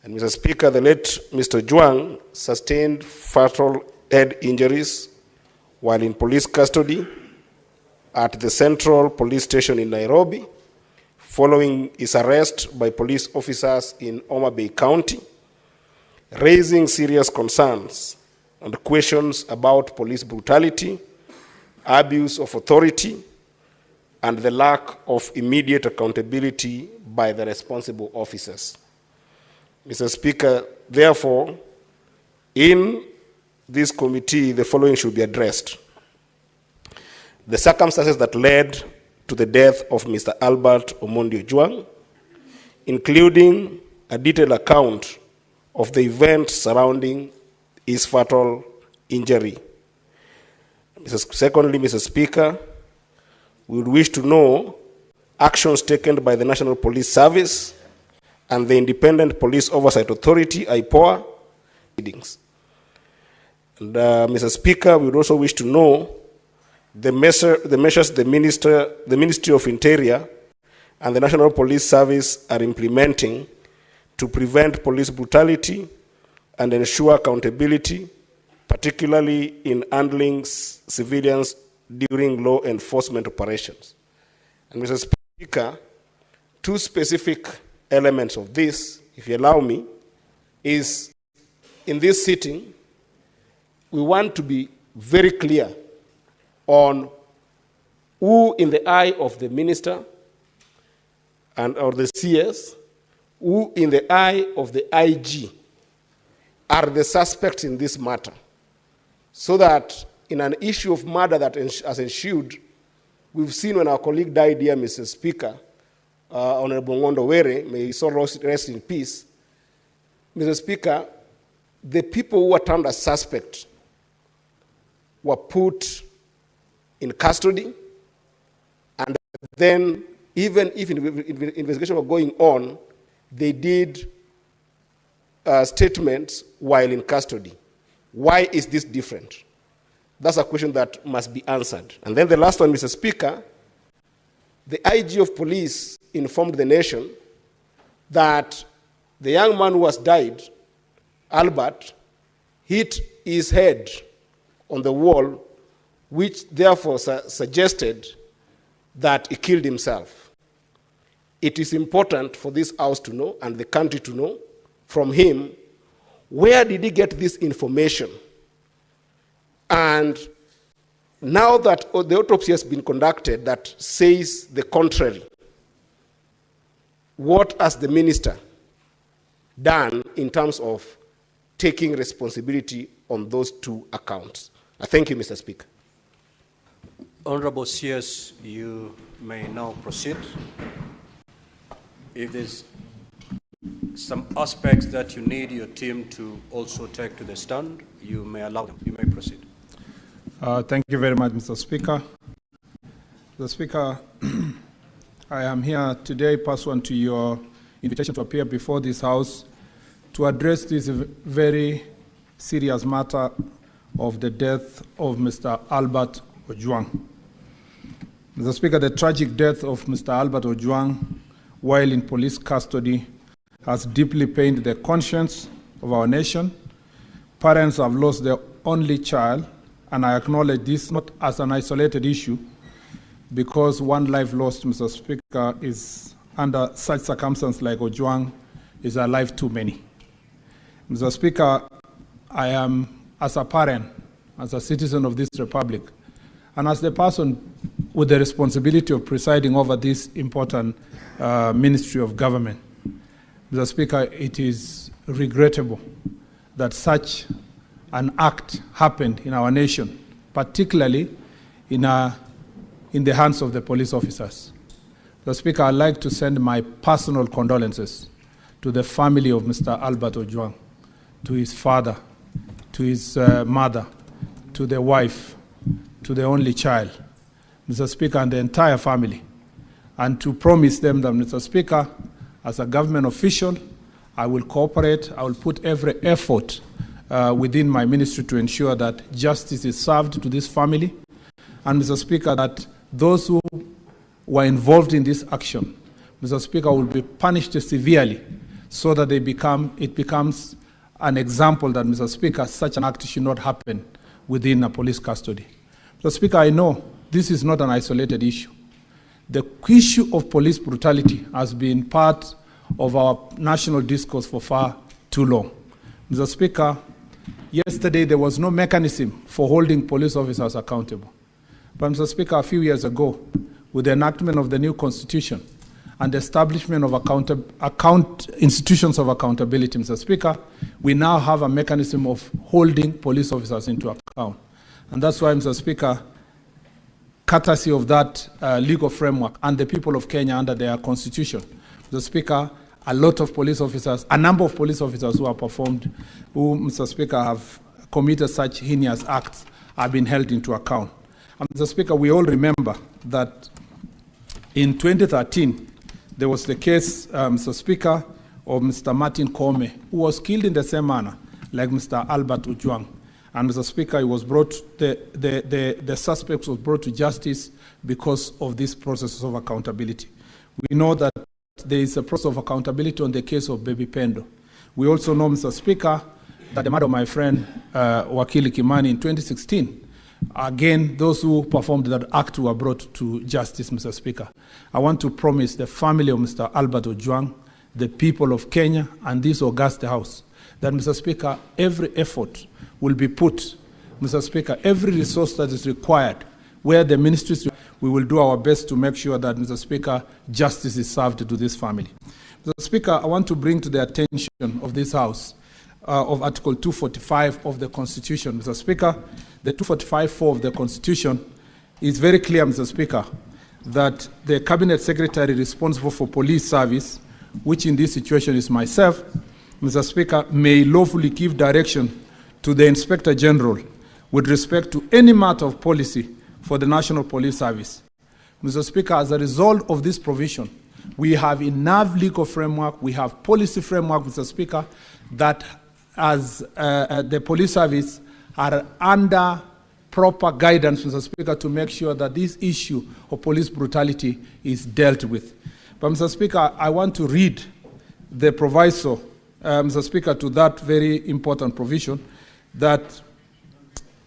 And Mr. Speaker, the late Mr. Ojwang sustained fatal head injuries while in police custody at the Central Police Station in Nairobi, following his arrest by police officers in Homa Bay County, raising serious concerns and questions about police brutality, abuse of authority, and the lack of immediate accountability by the responsible officers. Mr. Speaker, therefore, in this committee, the following should be addressed. The circumstances that led to the death of Mr. Albert Omondi Ojwang, including a detailed account of the events surrounding his fatal injury. Secondly, Mr. Speaker, we would wish to know actions taken by the National Police Service and the Independent Police Oversight Authority, IPOA, proceedings. And Mr. Speaker, we would also wish to know the measures the Ministry of Interior and the National Police Service are implementing to prevent police brutality and ensure accountability, particularly in handling civilians during law enforcement operations. And Mr. Speaker, two specific elements of this, if you allow me, is in this sitting, we want to be very clear on who in the eye of the minister and or the CS, who in the eye of the IG are the suspects in this matter, so that in an issue of murder that has ensued, we've seen when our colleague died here, Mr. Speaker, Honorable Ngondo Were, may his soul rest in peace. Mr. Speaker, the people who were termed as suspects were put in custody, and then even if investigation was going on, they did statements while in custody. Why is this different? That's a question that must be answered. And then the last one, Mr. Speaker, the IG of police informed the nation that the young man who has died, Albert, hit his head on the wall, which therefore suggested that he killed himself. It is important for this House to know and the country to know from him, where did he get this information? And now that the autopsy has been conducted that says the contrary, what has the minister done in terms of taking responsibility on those two accounts? I thank you, Mr. Speaker. Honorable CS, you may now proceed. If there's some aspects that you need your team to also take to the stand, you may allow them. You may proceed. Thank you very much, Mr. Speaker. Mr. Speaker, I am here today pursuant to your invitation to appear before this House to address this very serious matter of the death of Mr. Albert Ojwang. Mr. Speaker, the tragic death of Mr. Albert Ojwang while in police custody has deeply pained the conscience of our nation. Parents have lost their only child, and I acknowledge this not as an isolated issue, because one life lost, Mr. Speaker, is under such circumstances like Ojwang is a life too many. Mr. Speaker, I am, as a parent, as a citizen of this republic, and as the person with the responsibility of presiding over this important ministry of government, Mr. Speaker, it is regrettable that such an act happened in our nation, particularly in the hands of the police officers. Mr. Speaker, I'd like to send my personal condolences to the family of Mr. Albert Ojwang, to his father, to his mother, to the wife, to the only child, Mr. Speaker, and the entire family, and to promise them that, Mr. Speaker, as a government official, I will cooperate, I will put every effort within my ministry to ensure that justice is served to this family, and, Mr. Speaker, that those who were involved in this action, Mr. Speaker, will be punished severely so that it becomes an example that, Mr. Speaker, such an act should not happen within a police custody. Mr. Speaker, I know this is not an isolated issue. The issue of police brutality has been part of our national discourse for far too long. Mr. Speaker, yesterday there was no mechanism for holding police officers accountable. But, Mr. Speaker, a few years ago, with the enactment of the new constitution and the establishment of institutions of accountability, Mr. Speaker, we now have a mechanism of holding police officers into account. And that's why, Mr. Speaker, courtesy of that legal framework and the people of Kenya under their constitution, Mr. Speaker, a number of police officers who have performed, who, Mr. Speaker, have committed such heinous acts have been held into account. And, Mr. Speaker, we all remember that in 2013, there was the case, Mr. Speaker, of Mr. Martin Kome, who was killed in the same manner like Mr. Albert Ojwang. And, Mr. Speaker, he was the suspect was brought to justice because of this process of accountability. We know that there is a process of accountability on the case of Baby Pendo. We also know, Mr. Speaker, that the murder of my friend Wakili Kimani in 2016, again, those who performed that act were brought to justice, Mr. Speaker. I want to promise the family of Mr. Albert Ojwang, the people of Kenya, and this august House, that, Mr. Speaker, every effort will be put, Mr. Speaker, every resource that is required, where the ministries, we will do our best to make sure that, Mr. Speaker, justice is served to this family. Mr. Speaker, I want to bring to the attention of this House of Article 245 of the Constitution. Mr. Speaker, the 245(4) of the Constitution is very clear, Mr. Speaker, that the Cabinet Secretary responsible for police service, which in this situation is myself, Mr. Speaker, may lawfully give direction to the Inspector General with respect to any matter of policy for the National Police Service. Mr. Speaker, as a result of this provision, we have enough legal framework, we have policy framework, Mr. Speaker, that as the police service are under proper guidance, Mr. Speaker, to make sure that this issue of police brutality is dealt with. But, Mr. Speaker, I want to read the proviso, Mr. Speaker, to that very important provision, that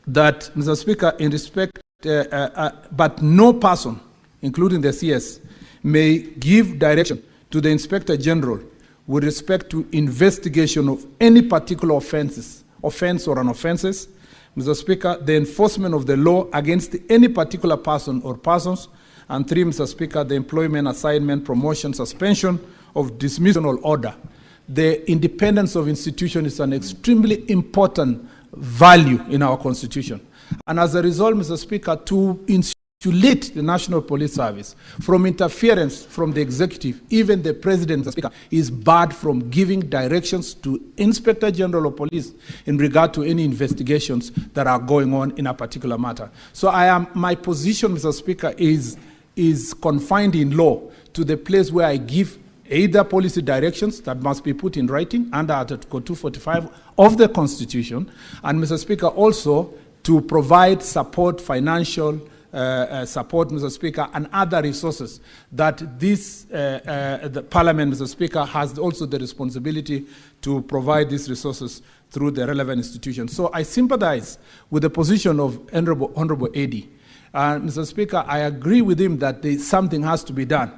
Mr. Speaker, in respect, but no person, including the CS, may give direction to the Inspector General with respect to investigation of any particular offense or offenses. Mr. Speaker, the enforcement of the law against any particular person or persons. And 3, Mr. Speaker, the employment, assignment, promotion, suspension of dismissal order. The independence of institution is an extremely important value in our Constitution. And as a result, Mr. Speaker, to insulate the National Police Service from interference from the executive, even the President, Mr. Speaker, is barred from giving directions to Inspector General of Police in regard to any investigations that are going on in a particular matter. So my position, Mr. Speaker, is confined in law to the place where I give either policy directions that must be put in writing under Article 245 of the Constitution, and, Mr. Speaker, also to provide support, financial, support, Mr. Speaker, and other resources that the Parliament, Mr. Speaker, has also the responsibility to provide these resources through the relevant institutions. So I sympathize with the position of Honorable Eddie. Mr. Speaker, I agree with him that something has to be done.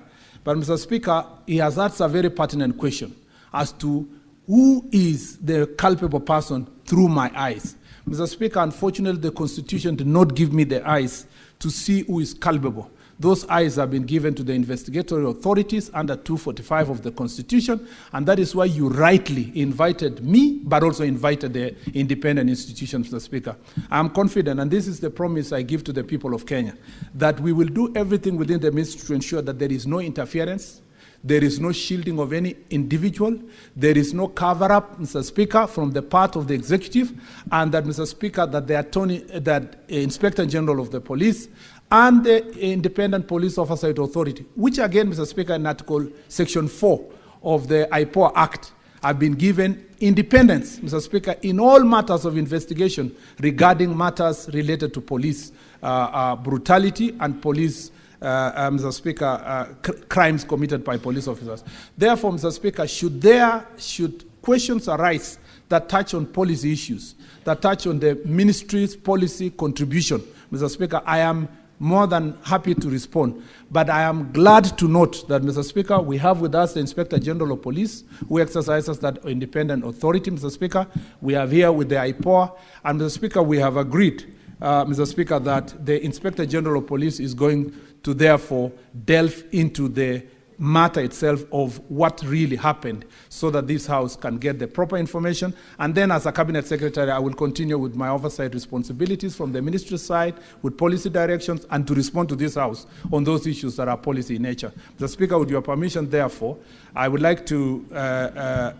But Mr. Speaker, he has asked a very pertinent question as to who is the culpable person through my eyes. Mr. Speaker, unfortunately, the Constitution did not give me the eyes to see who is culpable. Those eyes have been given to the investigatory authorities under 245 of the Constitution, and that is why you rightly invited me, but also invited the independent institutions, Mr. Speaker. I'm confident, and this is the promise I give to the people of Kenya, that we will do everything within the ministry to ensure that there is no interference, there is no shielding of any individual, there is no cover-up, Mr. Speaker, from the part of the executive, and that, Mr. Speaker, that the Inspector General of the Police and the Independent Police Oversight Authority, which again, Mr. Speaker, in Article Section 4 of the IPOA Act, have been given independence, Mr. Speaker, in all matters of investigation regarding matters related to police brutality and police, Mr. Speaker, crimes committed by police officers. Therefore, Mr. Speaker, should questions arise that touch on policy issues, that touch on the ministry's policy contribution, Mr. Speaker, I am more than happy to respond. But I am glad to note that, Mr. Speaker, we have with us the Inspector General of Police, who exercises that independent authority, Mr. Speaker. We have here with the IPOA, and Mr. Speaker, we have agreed, Mr. Speaker, that the Inspector General of Police is going to therefore delve into the matter itself of what really happened so that this House can get the proper information. And then as a Cabinet Secretary, I will continue with my oversight responsibilities from the ministry side with policy directions and to respond to this House on those issues that are policy in nature. Mr. Speaker, with your permission, therefore, I would like to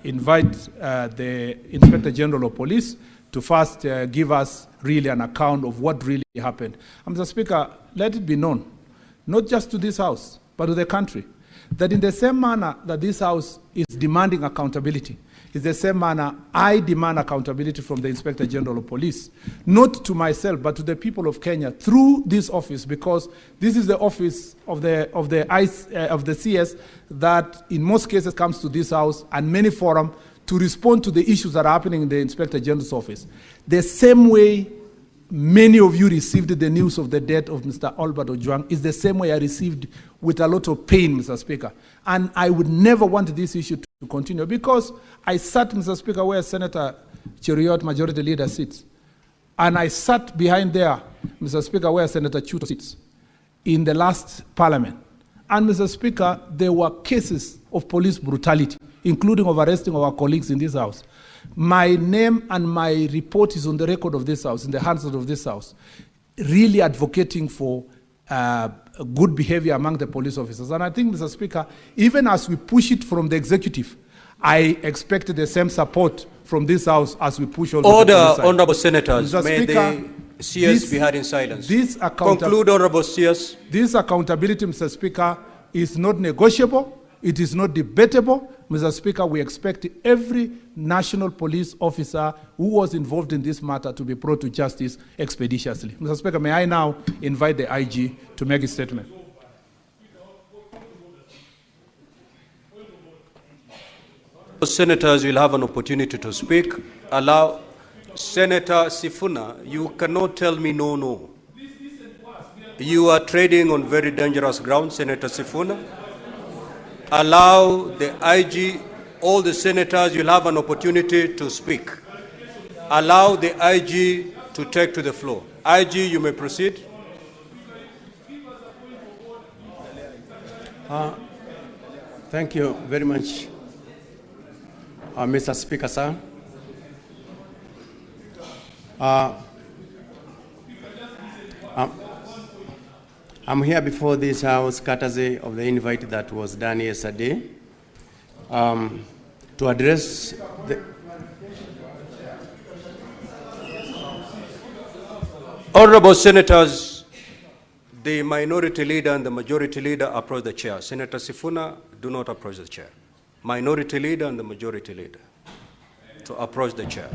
invite the Inspector General of Police to first give us really an account of what really happened. And Mr. Speaker, let it be known, not just to this House, but to the country, that in the same manner that this House is demanding accountability, is the same manner I demand accountability from the Inspector General of Police, not to myself, but to the people of Kenya through this office, because this is the office of the CS that in most cases comes to this House and many forums to respond to the issues that are happening in the Inspector General's office. The same way many of you received the news of the death of Mr. Albert Ojwang is the same way I received with a lot of pain, Mr. Speaker. And I would never want this issue to continue because I sat, Mr. Speaker, where Senator Cheriot, Majority Leader, sits. And I sat behind there, Mr. Speaker, where Senator Chuto sits in the last Parliament. And, Mr. Speaker, there were cases of police brutality, including of arresting our colleagues in this House. My name and my report is on the record of this House, in the hands of this House, really advocating for good behavior among the police officers. And I think, Mr. Speaker, even as we push it from the executive, I expect the same support from this House as we push also Order, the police side. Honourable Senators, Mr. may Speaker, the CS be heard in silence. Conclude, Honourable CS. This accountability, Mr. Speaker, is not negotiable. It is not debatable. Mr. Speaker, we expect every national police officer who was involved in this matter to be brought to justice expeditiously. Mr. Speaker, may I now invite the IG to make a statement. Senators will have an opportunity to speak. Allow Senator Sifuna, you cannot tell me no. You are trading on very dangerous ground, Senator Sifuna. Allow the IG, all the senators, you'll have an opportunity to speak. Allow the IG to take to the floor. IG, you may proceed. Thank you very much, Mr. Speaker, sir. I'm here before this House courtesy of the invite that was done yesterday to address the... Honorable Senators, the minority leader and the majority leader approach the chair. Senator Sifuna, do not approach the chair. Minority leader and the majority leader to approach the chair.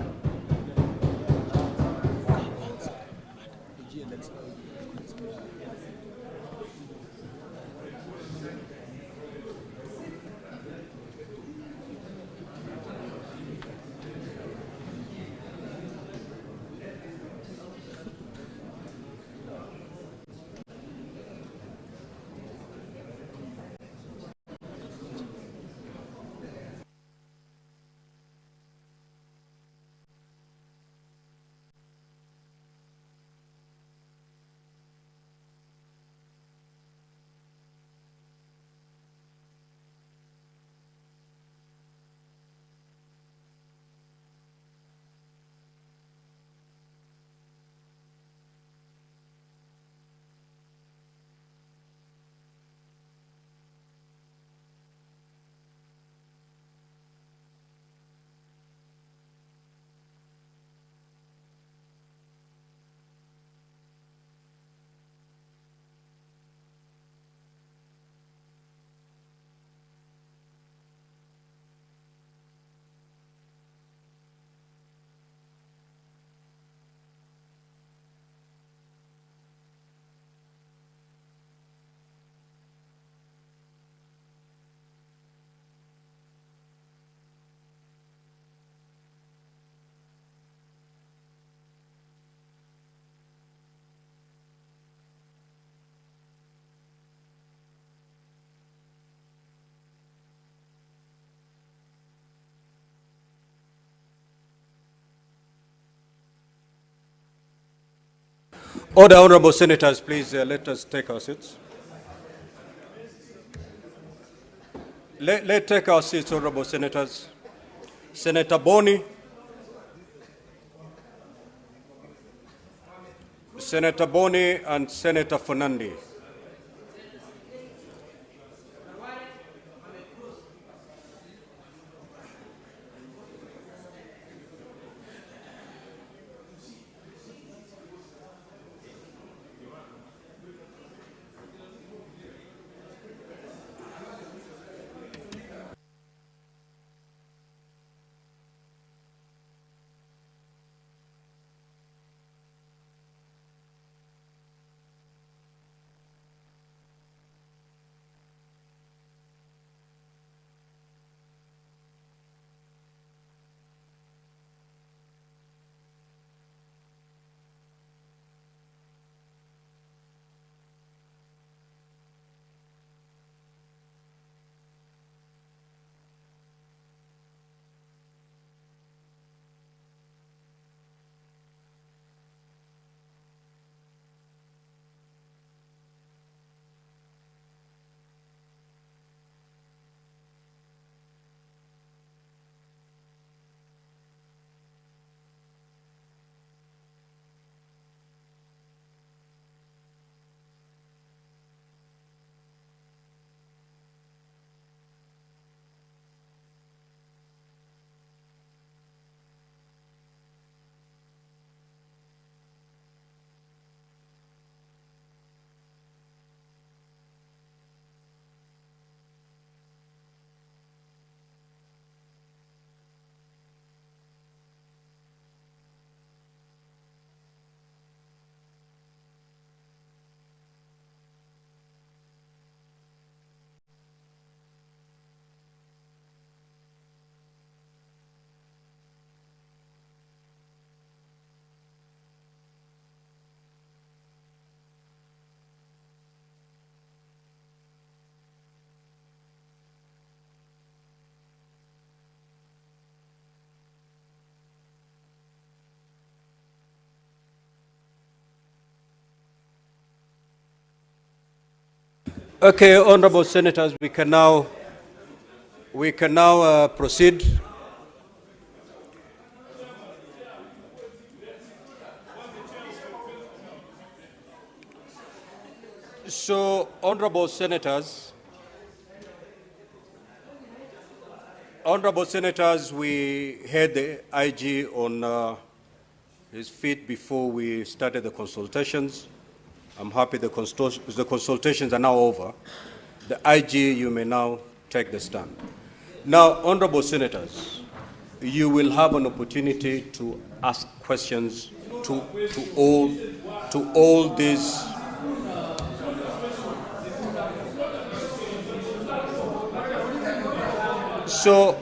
Order, honorable senators, please let us take our seats. Let's take our seats, honorable senators. Senator Boni, Senator Boni and Senator Fernandi. Okay, honorable senators, we can now proceed. So, honorable senators, we had the IG on his feet before we started the consultations. I'm happy the consultations are now over. The IG, you may now take the stand. Now, honorable senators, you will have an opportunity to ask questions to all these So,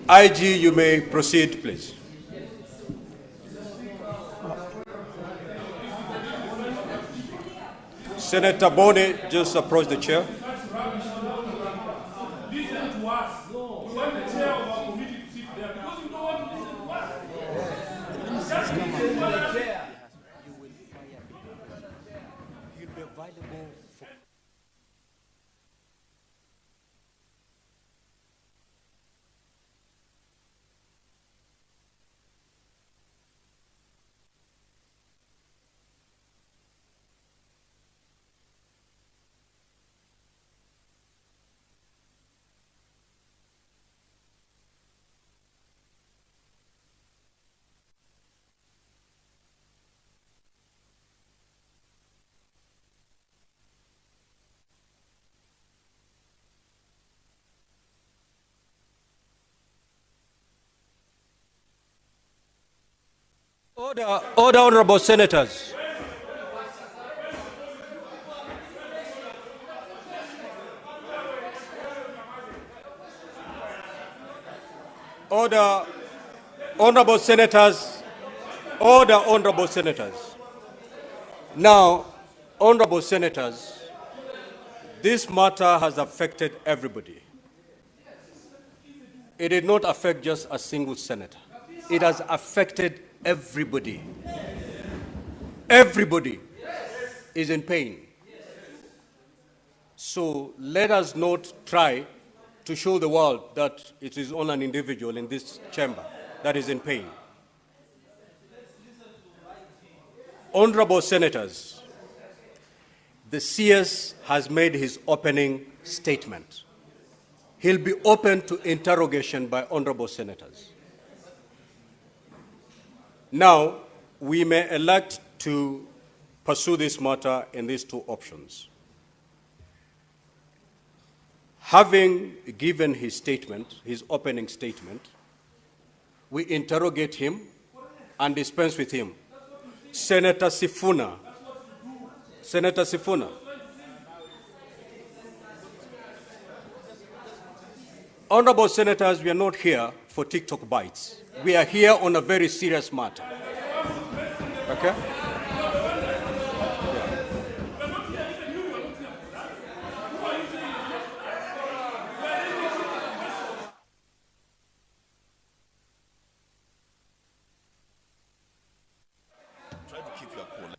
IG, you may proceed, please. Senator Boni, just approach the chair. Listen to us. We want the chair of our committee to sit there because you don't want to listen to us. Just listen to us. You'll be available for. Order, order, honorable senators. Order, honorable senators. Order, honorable senators. Now, honorable senators, this matter has affected everybody. It did not affect just a single senator. It has affected everybody. Everybody is in pain. So let us not try to show the world that it is only an individual in this chamber that is in pain. Honorable senators, the CS has made his opening statement. He'll be open to interrogation by honorable senators. Now, we may elect to pursue this matter in these two options. Having given his statement, his opening statement, we interrogate him and dispense with him. Senator Sifuna. Senator Sifuna. Honorable senators, we are not here for TikTok bites. We are here on a very serious matter. Okay? Try to keep your cool.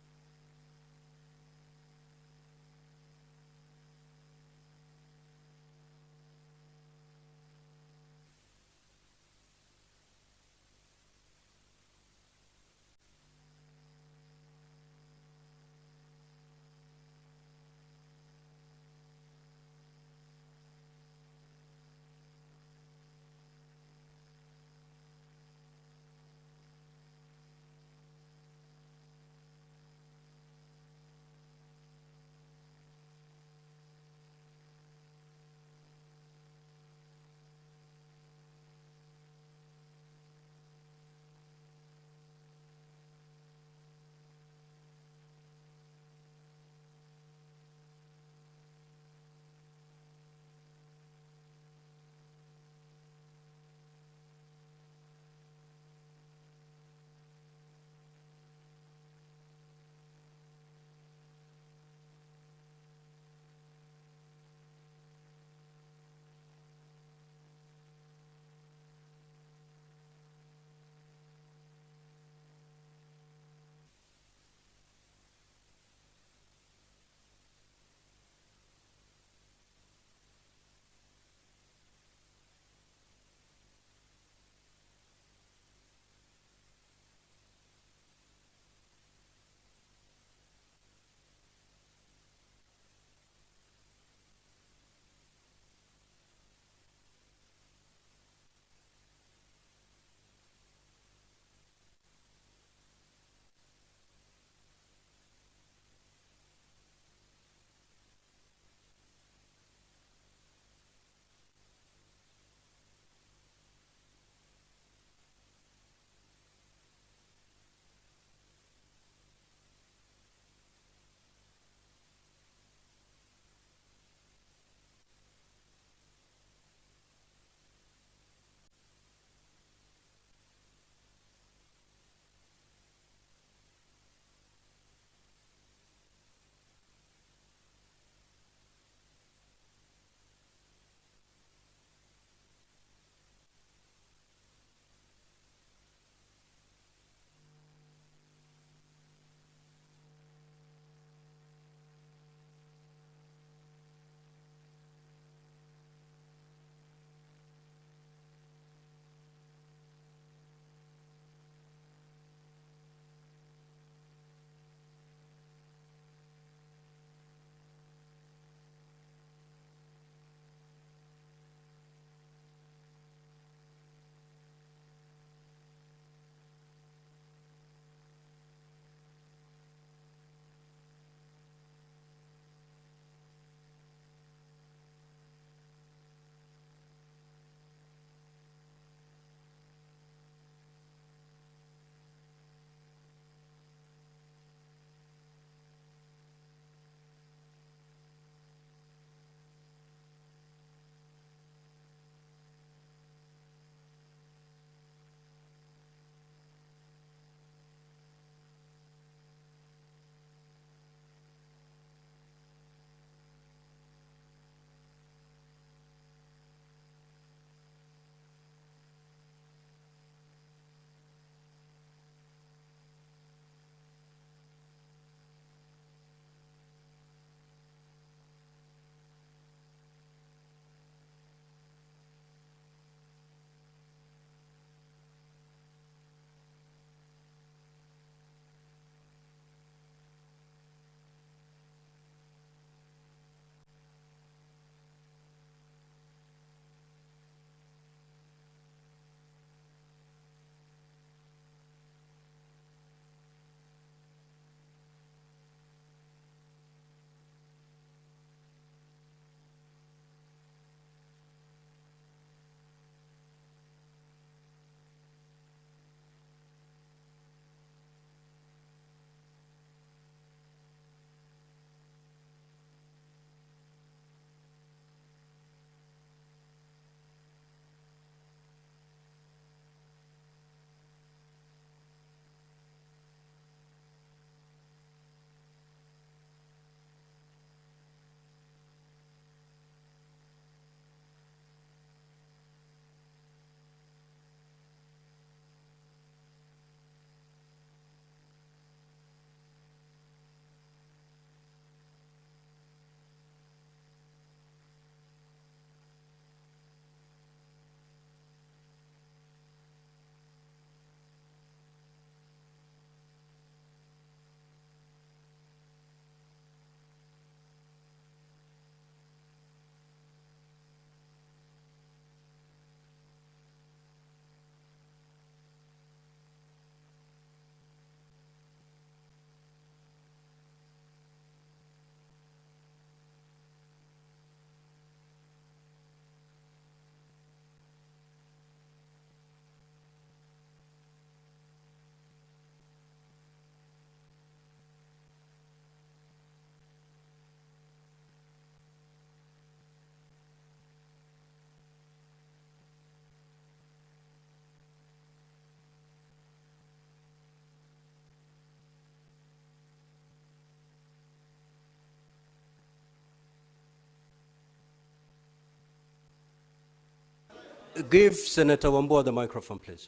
Give Senator Wambua the microphone, please.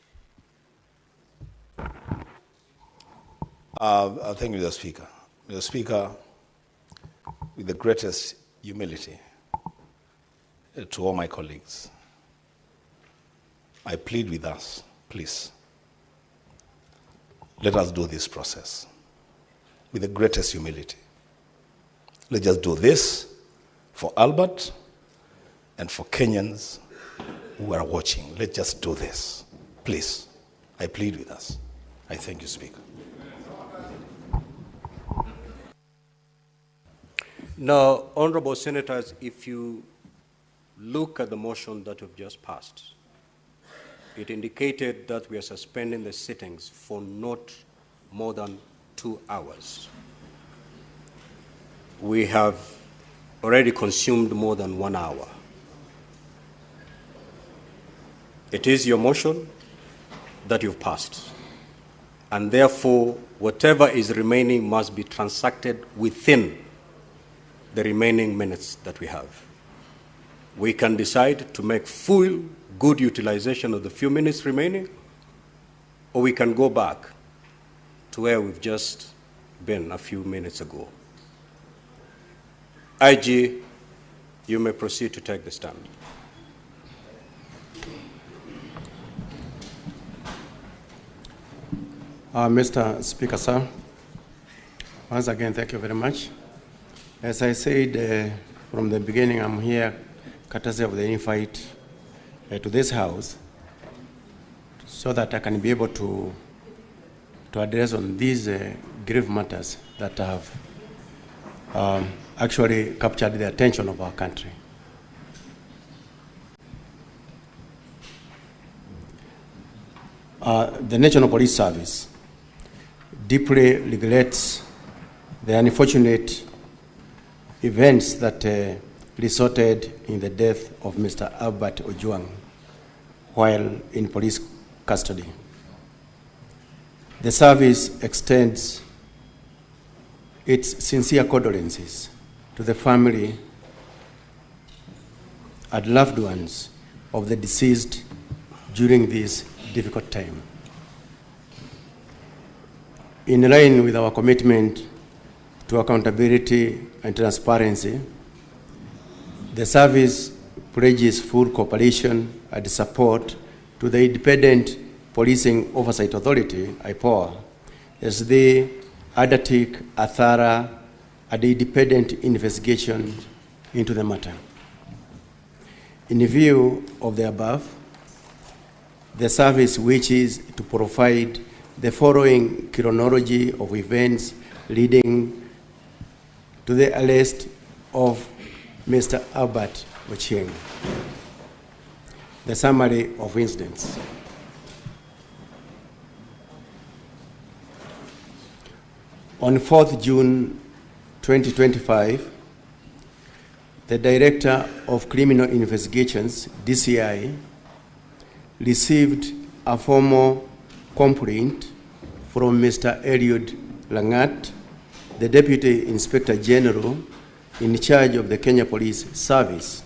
Thank you, Mr. Speaker. Mr. Speaker, with the greatest humility to all my colleagues, I plead with us, please, let us do this process with the greatest humility. Let's just do this for Albert and for Kenyans who are watching. Let's just do this. Please, I plead with us. I thank you, Speaker. Now, honorable senators, if you look at the motion that we've just passed, it indicated that we are suspending the sittings for not more than 2 hours. We have already consumed more than 1 hour. It is your motion that you've passed, and therefore whatever is remaining must be transacted within the remaining minutes that we have. We can decide to make full, good utilization of the few minutes remaining, or we can go back to where we've just been a few minutes ago. IG, you may proceed to take the stand. Mr. Speaker, sir, once again, thank you very much. As I said from the beginning, I'm here courtesy of the invite to this House so that I can be able to address on these grave matters that have actually captured the attention of our country. The National Police Service deeply regrets the unfortunate events that resulted in the death of Mr. Albert Ojwang while in police custody. The service extends its sincere condolences to the family and loved ones of the deceased during this difficult time. In line with our commitment to accountability and transparency, the service pledges full cooperation and support to the Independent Policing Oversight Authority, IPOA, as they undertake a thorough and independent investigation into the matter. In view of the above, the service wishes to provide the following chronology of events leading to the arrest of Mr. Albert Ojwang. The summary of incidents. On 4th June 2025, the Director of Criminal Investigations, DCI, received a formal complaint from Mr. Eliud Langat, the Deputy Inspector General in charge of the Kenya Police Service.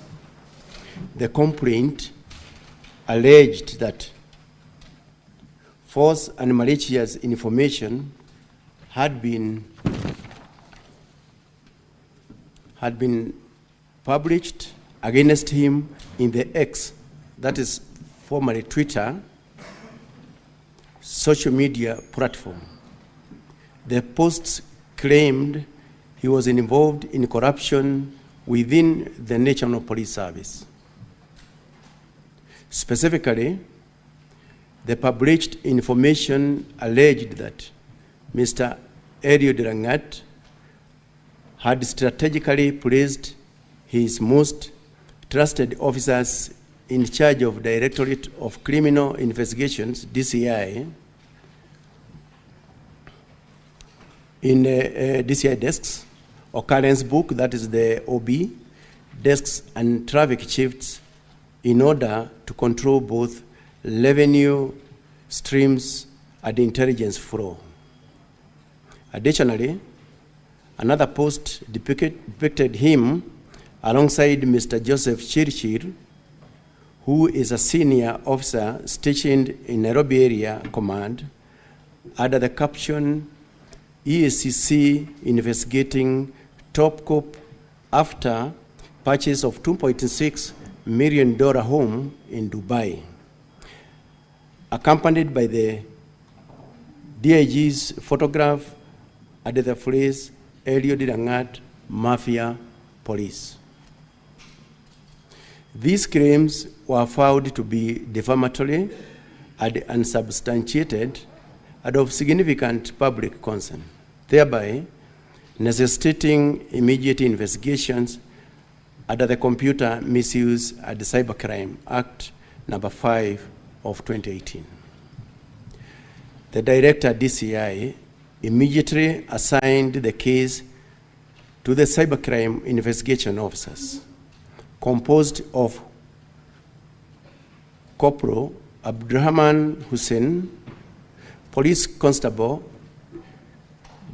The complaint alleged that false and malicious information had been published against him in the X, that is formerly Twitter, social media platform. The posts claimed he was involved in corruption within the National Police Service. Specifically, the published information alleged that Mr. Eliud Langat had strategically placed his most trusted officers in charge of Directorate of Criminal Investigations, DCI, in DCI desks, occurrence book, that is the OB, desks and traffic chiefs in order to control both revenue streams and intelligence flow. Additionally, another post depicted him alongside Mr. Joseph Chirchir, who is a senior officer stationed in Nairobi Area Command, under the caption, EACC investigating top cop after purchase of $2.6 million home in Dubai, accompanied by the DIG's photograph at the phrase, Eliud Langat Mafia Police. These claims were found to be defamatory and unsubstantiated and of significant public concern, thereby necessitating immediate investigations under the Computer Misuse and Cybercrime Act number 5 of 2018. The Director DCI immediately assigned the case to the cybercrime investigation officers, composed of Corporal Abdurrahman Hussein, Police Constable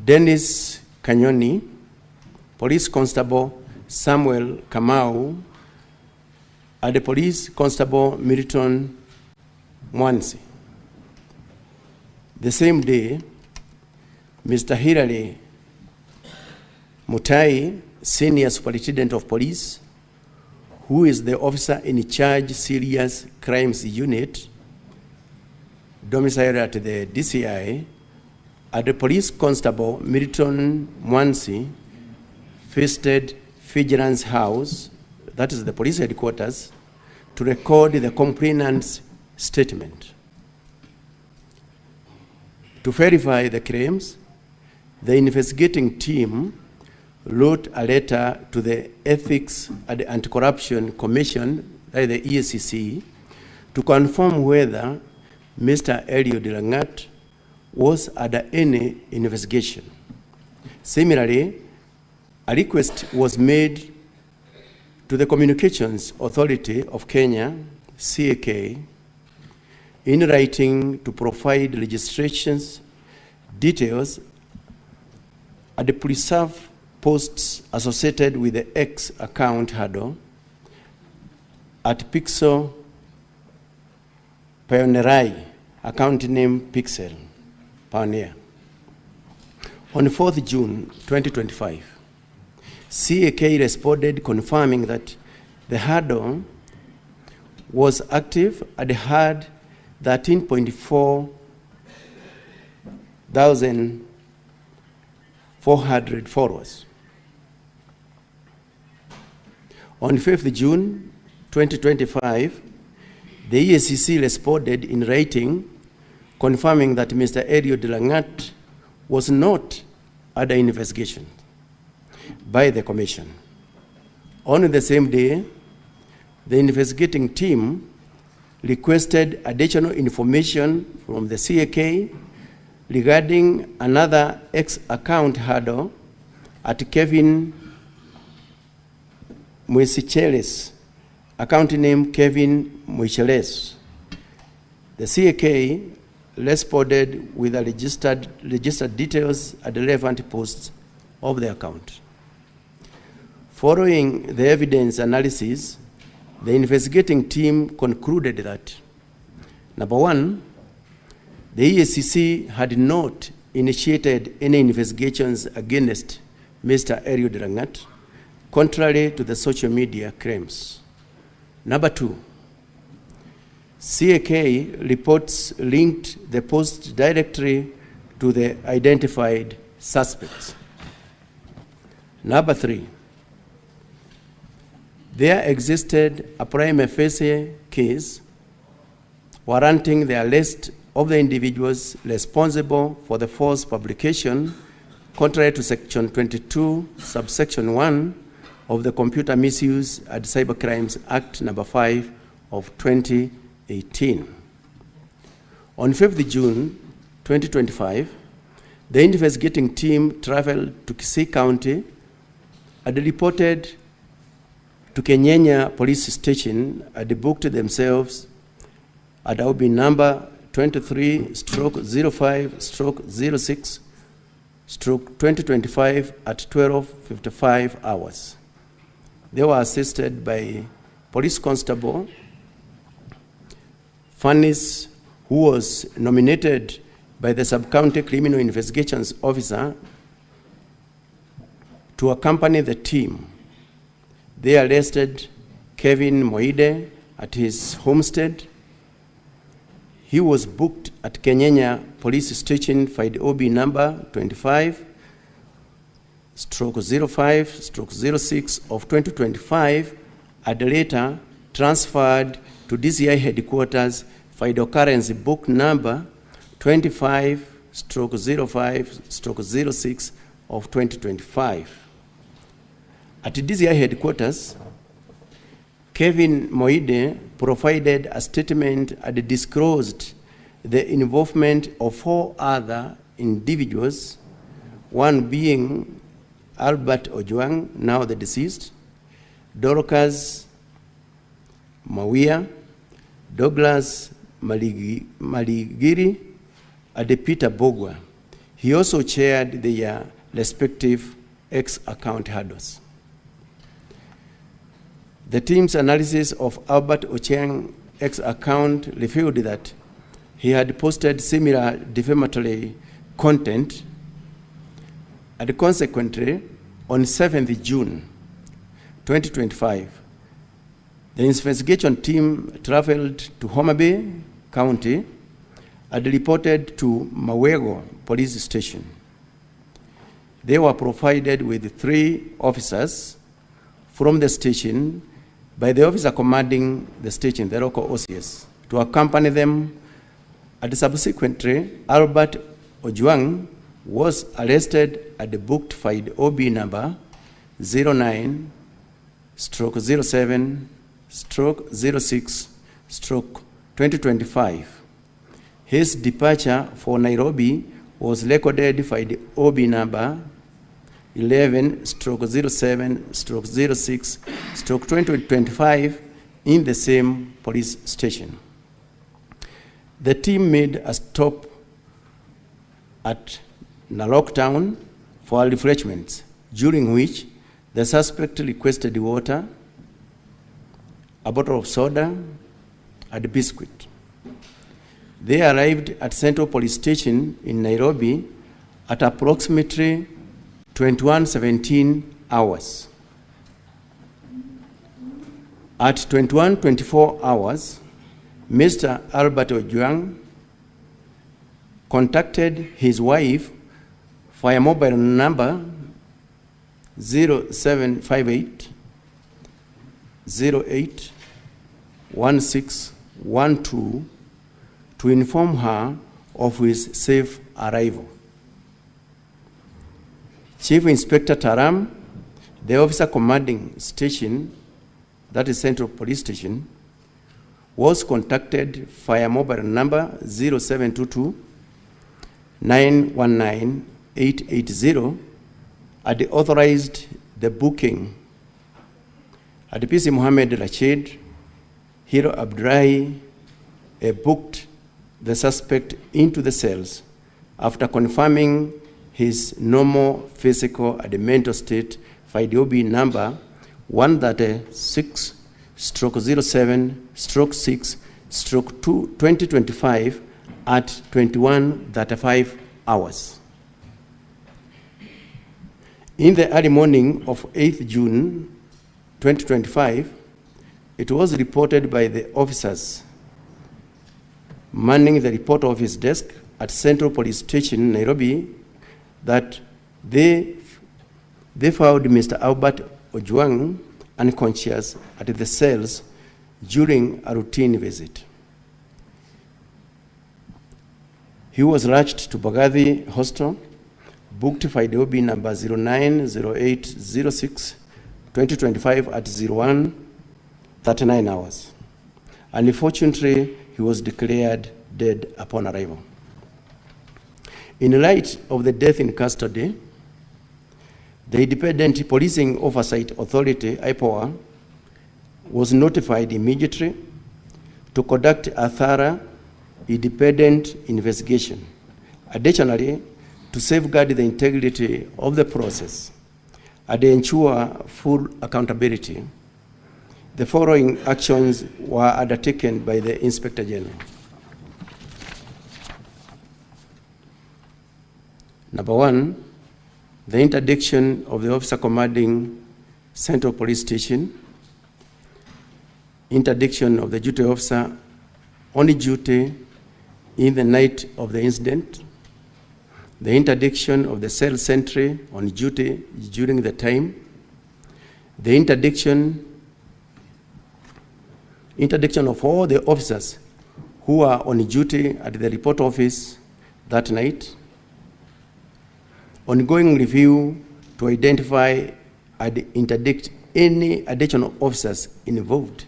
Dennis Kanyoni, Police Constable Samuel Kamau, and the Police Constable Milton Mwansi. The same day, Mr. Hilary Mutai, Senior Superintendent of Police, who is the officer in charge Serious Crimes Unit, domiciled at the DCI, and the Police Constable Milton Mwansi visited Vigilance House, that is the police headquarters, to record the complainant's statement. To verify the claims, the investigating team wrote a letter to the Ethics and Anti-Corruption Commission, that is the EACC, to confirm whether Mr. Eliud Langat was under any investigation. Similarly, a request was made to the Communications Authority of Kenya, CAK, in writing to provide registrations, details, and preserve posts associated with the X account handle at Pixel Pioneerai, account name Pixel Pioneer. On 4th June 2025, CAK responded confirming that the handle was active and had 13,400 followers. On 5th June 2025, the EACC responded in writing confirming that Mr. Eliud Langat was not under investigation by the Commission. On the same day, the investigating team requested additional information from the CAK regarding another X account handle at Kevin Mwisicheles, account name Kevin Mwicheles. The CAK responded with the registered details at the relevant posts of the account. Following the evidence analysis, the investigating team concluded that, number one, the EACC had not initiated any investigations against Mr. Eliud Langat, contrary to the social media claims. Number two, CAK reports linked the post directly to the identified suspects. Number three, there existed a prima facie case warranting the arrest of the individuals responsible for the false publication, contrary to Section 22, subsection 1 of the Computer Misuse and Cybercrimes Act number 5 of 2018. On 5th June 2025, the investigating team traveled to KISII County and reported to Kenyanya Police Station and booked themselves at OB number 23/05/06/2025 at 12:55 hours. They were assisted by Police Constable Furnace, who was nominated by the Sub-County Criminal Investigations Officer to accompany the team. They arrested Kevin Moide at his homestead. He was booked at Kenyanya Police Station, file OB number 25/05/06 of 2025, and later transferred to DCI headquarters, file occurrence book number 25/05/06 of 2025. At DCI headquarters, Kevin Moide provided a statement and disclosed the involvement of 4 other individuals, one being Albert Ojwang, now the deceased, Dorcas Mawia, Douglas Maligiri, and Peter Bogwa. He also chaired their respective X-account handles. The team's analysis of Albert Ochieng's X-account revealed that he had posted similar defamatory content, and consequently, on 7th June 2025, the investigation team traveled to Homa Bay County and reported to Mawego Police Station. They were provided with 3 officers from the station by the officer commanding the station, the local OCS, to accompany them, and subsequently, Albert Ojwang was arrested at the booked file OB number 09/07/06/2025. His departure for Nairobi was recorded by the OB number 11/07/06/2025 in the same police station. The team made a stop at Narok Town for refreshments, during which the suspect requested water, a bottle of soda, and a biscuit. They arrived at Central Police Station in Nairobi at approximately 21:17 hours. At 21:24 hours, Mr. Albert Ojwang contacted his wife via mobile number 0758 08 1612 to inform her of his safe arrival. Chief Inspector Taram, the officer commanding station, that is Central Police Station, was contacted via mobile number 0722 919 880 and authorized the booking. At PC Mohammed Rashid, Hero Abdullahi booked the suspect into the cells after confirming his normal physical and mental state by the OB number 136/07/6/2025 at 21:35 hours. In the early morning of 8th June 2025, it was reported by the officers manning the report office desk at Central Police Station, Nairobi, that they found Mr. Albert Ojwang unconscious at the cells during a routine visit. He was rushed to Bagathi Hostel, booked by the OB number 09/08/06/2025 at 01:39 hours. Unfortunately, he was declared dead upon arrival. In light of the death in custody, the Independent Policing Oversight Authority, IPOA, was notified immediately to conduct a thorough, independent investigation. Additionally, to safeguard the integrity of the process and ensure full accountability, the following actions were undertaken by the Inspector General. Number one, the interdiction of the officer commanding Central Police Station, interdiction of the duty officer on duty in the night of the incident, the interdiction of the cell sentry on duty during the time, the interdiction of all the officers who are on duty at the report office that night, ongoing review to identify and interdict any additional officers involved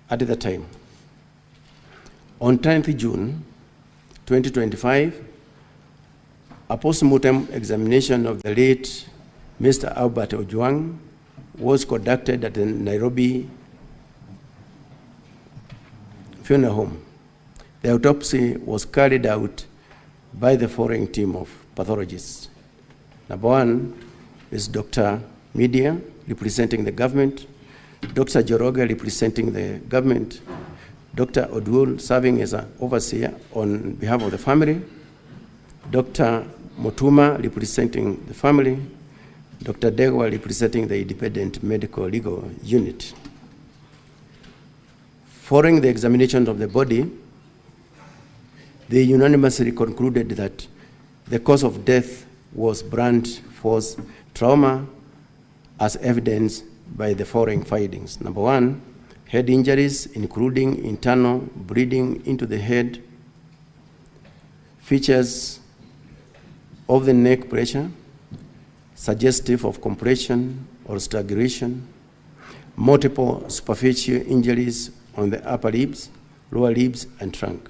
at the time. On 10th June 2025, a post-mortem examination of the late Mr. Albert Ojwang was conducted at the Nairobi funeral home. The autopsy was carried out by the following team of pathologists. Number one is Dr. Media, representing the government, Dr. Joroga, representing the government, Dr. Odul, serving as an overseer on behalf of the family, Dr. Motuma, representing the family, Dr. Degwa, representing the independent medical legal unit. Following the examination of the body, they unanimously concluded that the cause of death was blunt force trauma, as evidenced by the following findings. Number one, head injuries, including internal bleeding into the head, features of the neck pressure, suggestive of compression or strangulation, multiple superficial injuries on the upper lips, lower lips, and trunk.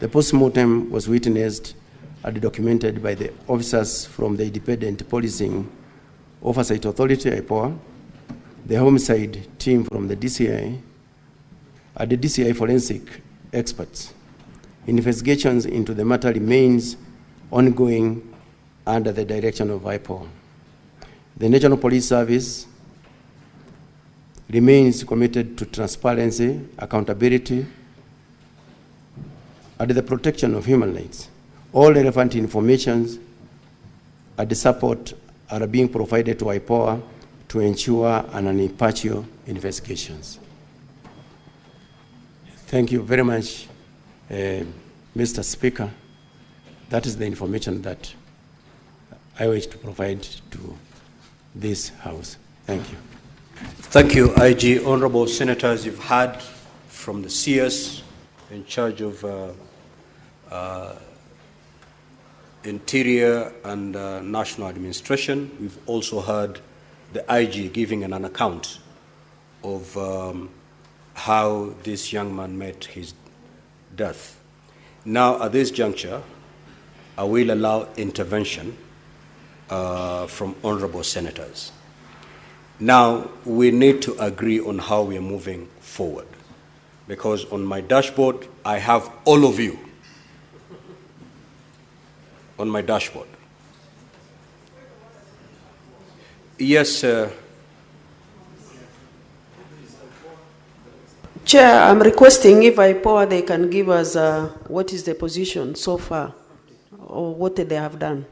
The postmortem was witnessed and documented by the officers from the Independent Policing Oversight Authority, IPOA, the homicide team from the DCI, and the DCI forensic experts. Investigations into the matter remains ongoing under the direction of IPOA. The National Police Service remains committed to transparency, accountability, and the protection of human rights. All relevant information and the support are being provided to IPOA to ensure an impartial investigations. Thank you very much, Mr. Speaker. That is the information that I wish to provide to this House. Thank you. Thank you, IG. Honorable Senators, you've heard from the CS in charge of Interior and National Administration. We've also heard the IG giving an account of how this young man met his death. Now, at this juncture, I will allow intervention from honorable senators. Now, we need to agree on how we are moving forward, because on my dashboard, I have all of you on my dashboard. Yes, sir. Chair, I'm requesting if IPOA they can give us what is the position so far, or what they have done.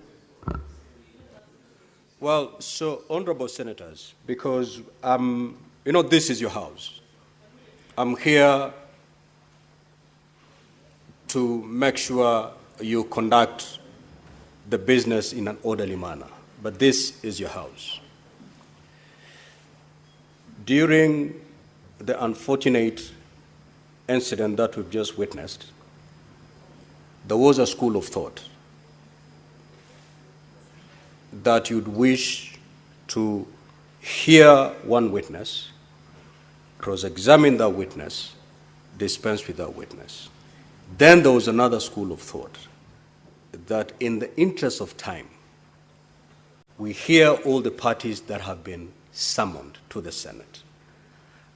Well, so honorable senators, because this is your house. I'm here to make sure you conduct the business in an orderly manner, but this is your house. During the unfortunate incident that we've just witnessed, there was a school of thought that you'd wish to hear one witness, cross-examine that witness, dispense with that witness. Then there was another school of thought that in the interest of time, we hear all the parties that have been summoned to the Senate.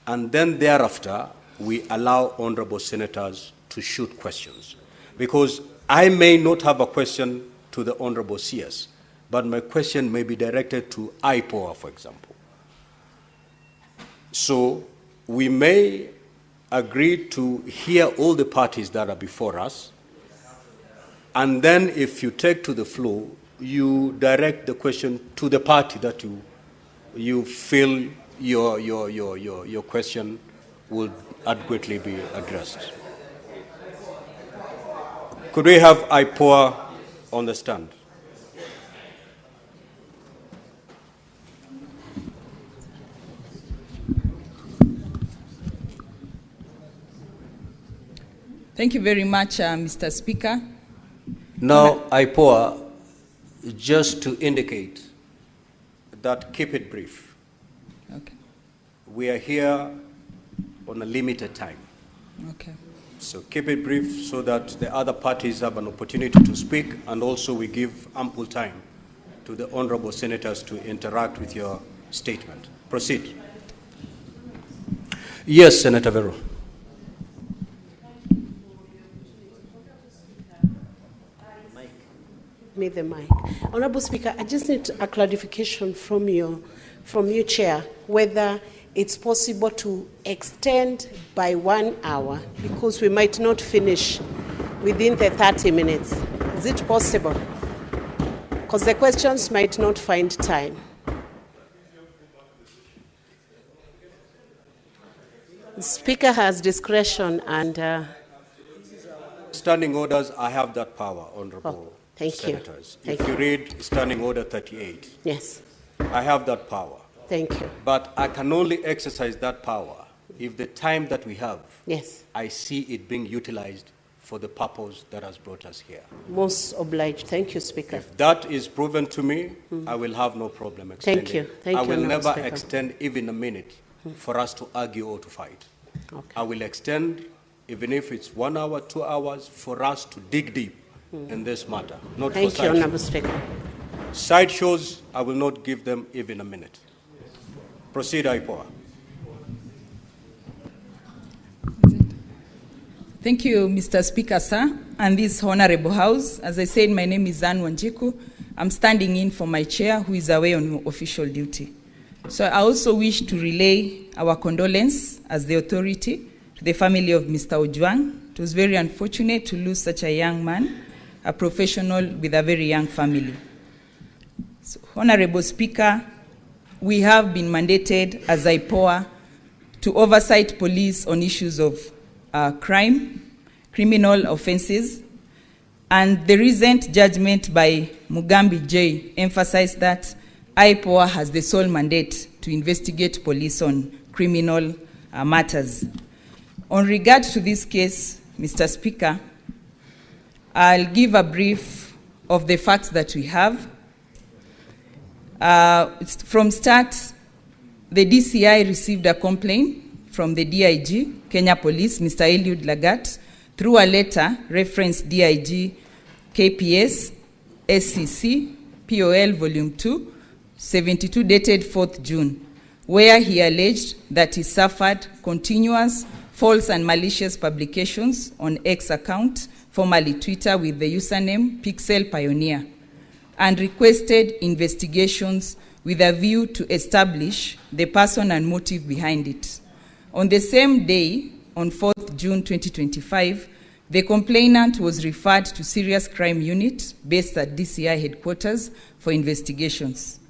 And then thereafter, we allow honorable senators to shoot questions. Because I may not have a question to the honorable CS, but my question may be directed to IPOA, for example. So we may agree to hear all the parties that are before us. And then if you take to the floor, you direct the question to the party that you feel your question would adequately be addressed. Could we have IPOA on the stand? Thank you very much, Mr. Speaker. Now, IPOA, just to indicate that keep it brief. Okay. We are here on a limited time. Okay. So keep it brief so that the other parties have an opportunity to speak, and also we give ample time to the honorable senators to interact with your statement. Proceed. Yes, Senator Vero. Me the mic. Honorable Speaker, I just need a clarification from you, Chair, whether it's possible to extend by 1 hour because we might not finish within the 30 minutes. Is it possible? Because the questions might not find time. The Speaker has discretion and... Standing orders, I have that power, Honorable Senators. Thank you read Standing Order 38, yes, I have that power. Thank you. But I can only exercise that power if the time that we have, I see it being utilized for the purpose that has brought us here. Most obliged. Thank you, Speaker. If that is proven to me, I will have no problem extending. Thank you. Thank I you, will Honourable never Speaker. extend even a minute for us to argue or to fight. I will extend, even if it's 1 hour, 2 hours, for us to dig deep in this matter. Not Thank for you, side Honourable shows. Speaker. Side shows, I will not give them even a minute. Proceed, IPOA. Thank you, Mr. Speaker, sir, and this honorable House. As I said, my name is Anne Wanjiku. I'm standing in for my chair, who is away on official duty. So I also wish to relay our condolence as the authority to the family of Mr. Ojwang. It was very unfortunate to lose such a young man, a professional with a very young family. So, Honorable Speaker, we have been mandated as IPOA to oversight police on issues of criminal offenses, and the recent judgment by Mugambi J emphasized that IPOA has the sole mandate to investigate police on criminal matters. On regard to this case, Mr. Speaker, I'll give a brief of the facts that we have. From start, the DCI received a complaint from the DIG, Kenya Police, Mr. Eliud Lagat, through a letter referenced DIG KPS SCC POL Volume 2, 72, dated 4th June, where he alleged that he suffered continuous false and malicious publications on X account, formerly Twitter, with the username Pixel Pioneer, and requested investigations with a view to establish the person and motive behind it. On the same day, on 4th June 2025, the complainant was referred to Serious Crime Unit based at DCI headquarters for investigations.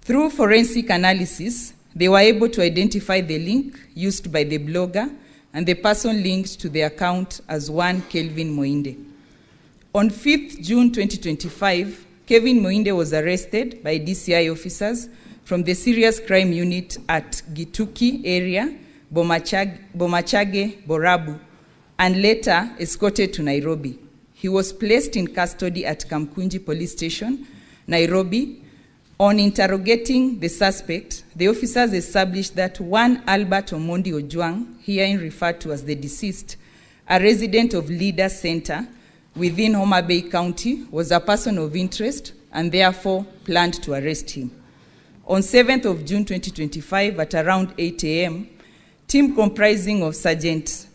Through forensic analysis, they were able to identify the link used by the blogger and the person linked to the account as one Kelvin Moinde. On 5th June 2025, Kevin Moinde was arrested by DCI officers from the Serious Crime Unit at Gituki area, Bomachage, Borabu, and later escorted to Nairobi. He was placed in custody at Kamkunji Police Station, Nairobi. On interrogating the suspect, the officers established that one Albert Omondi Ojwang, herein referred to as the deceased, a resident of Leader Center within Homa Bay County, was a person of interest and therefore planned to arrest him. On 7th of June 2025, at around 8 a.m., team comprising of Sergeant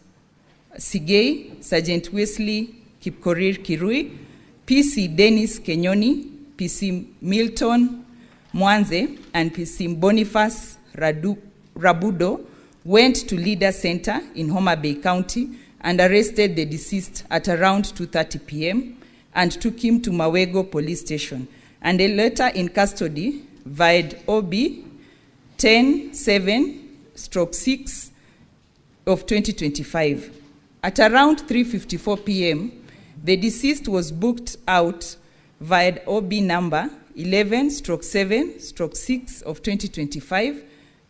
Sigei, Sergeant Wesley Kipkorir Kirui, PC Dennis Kenyoni, PC Milton Mwanze, and PC Boniface Rabudo went to Leader Center in Homa Bay County and arrested the deceased at around 2:30 p.m. and took him to Mawego police station, and a letter in custody via OB 10/7/6 of 2025. At around 3:54 p.m., the deceased was booked out via OB number 11/7/6 of 2025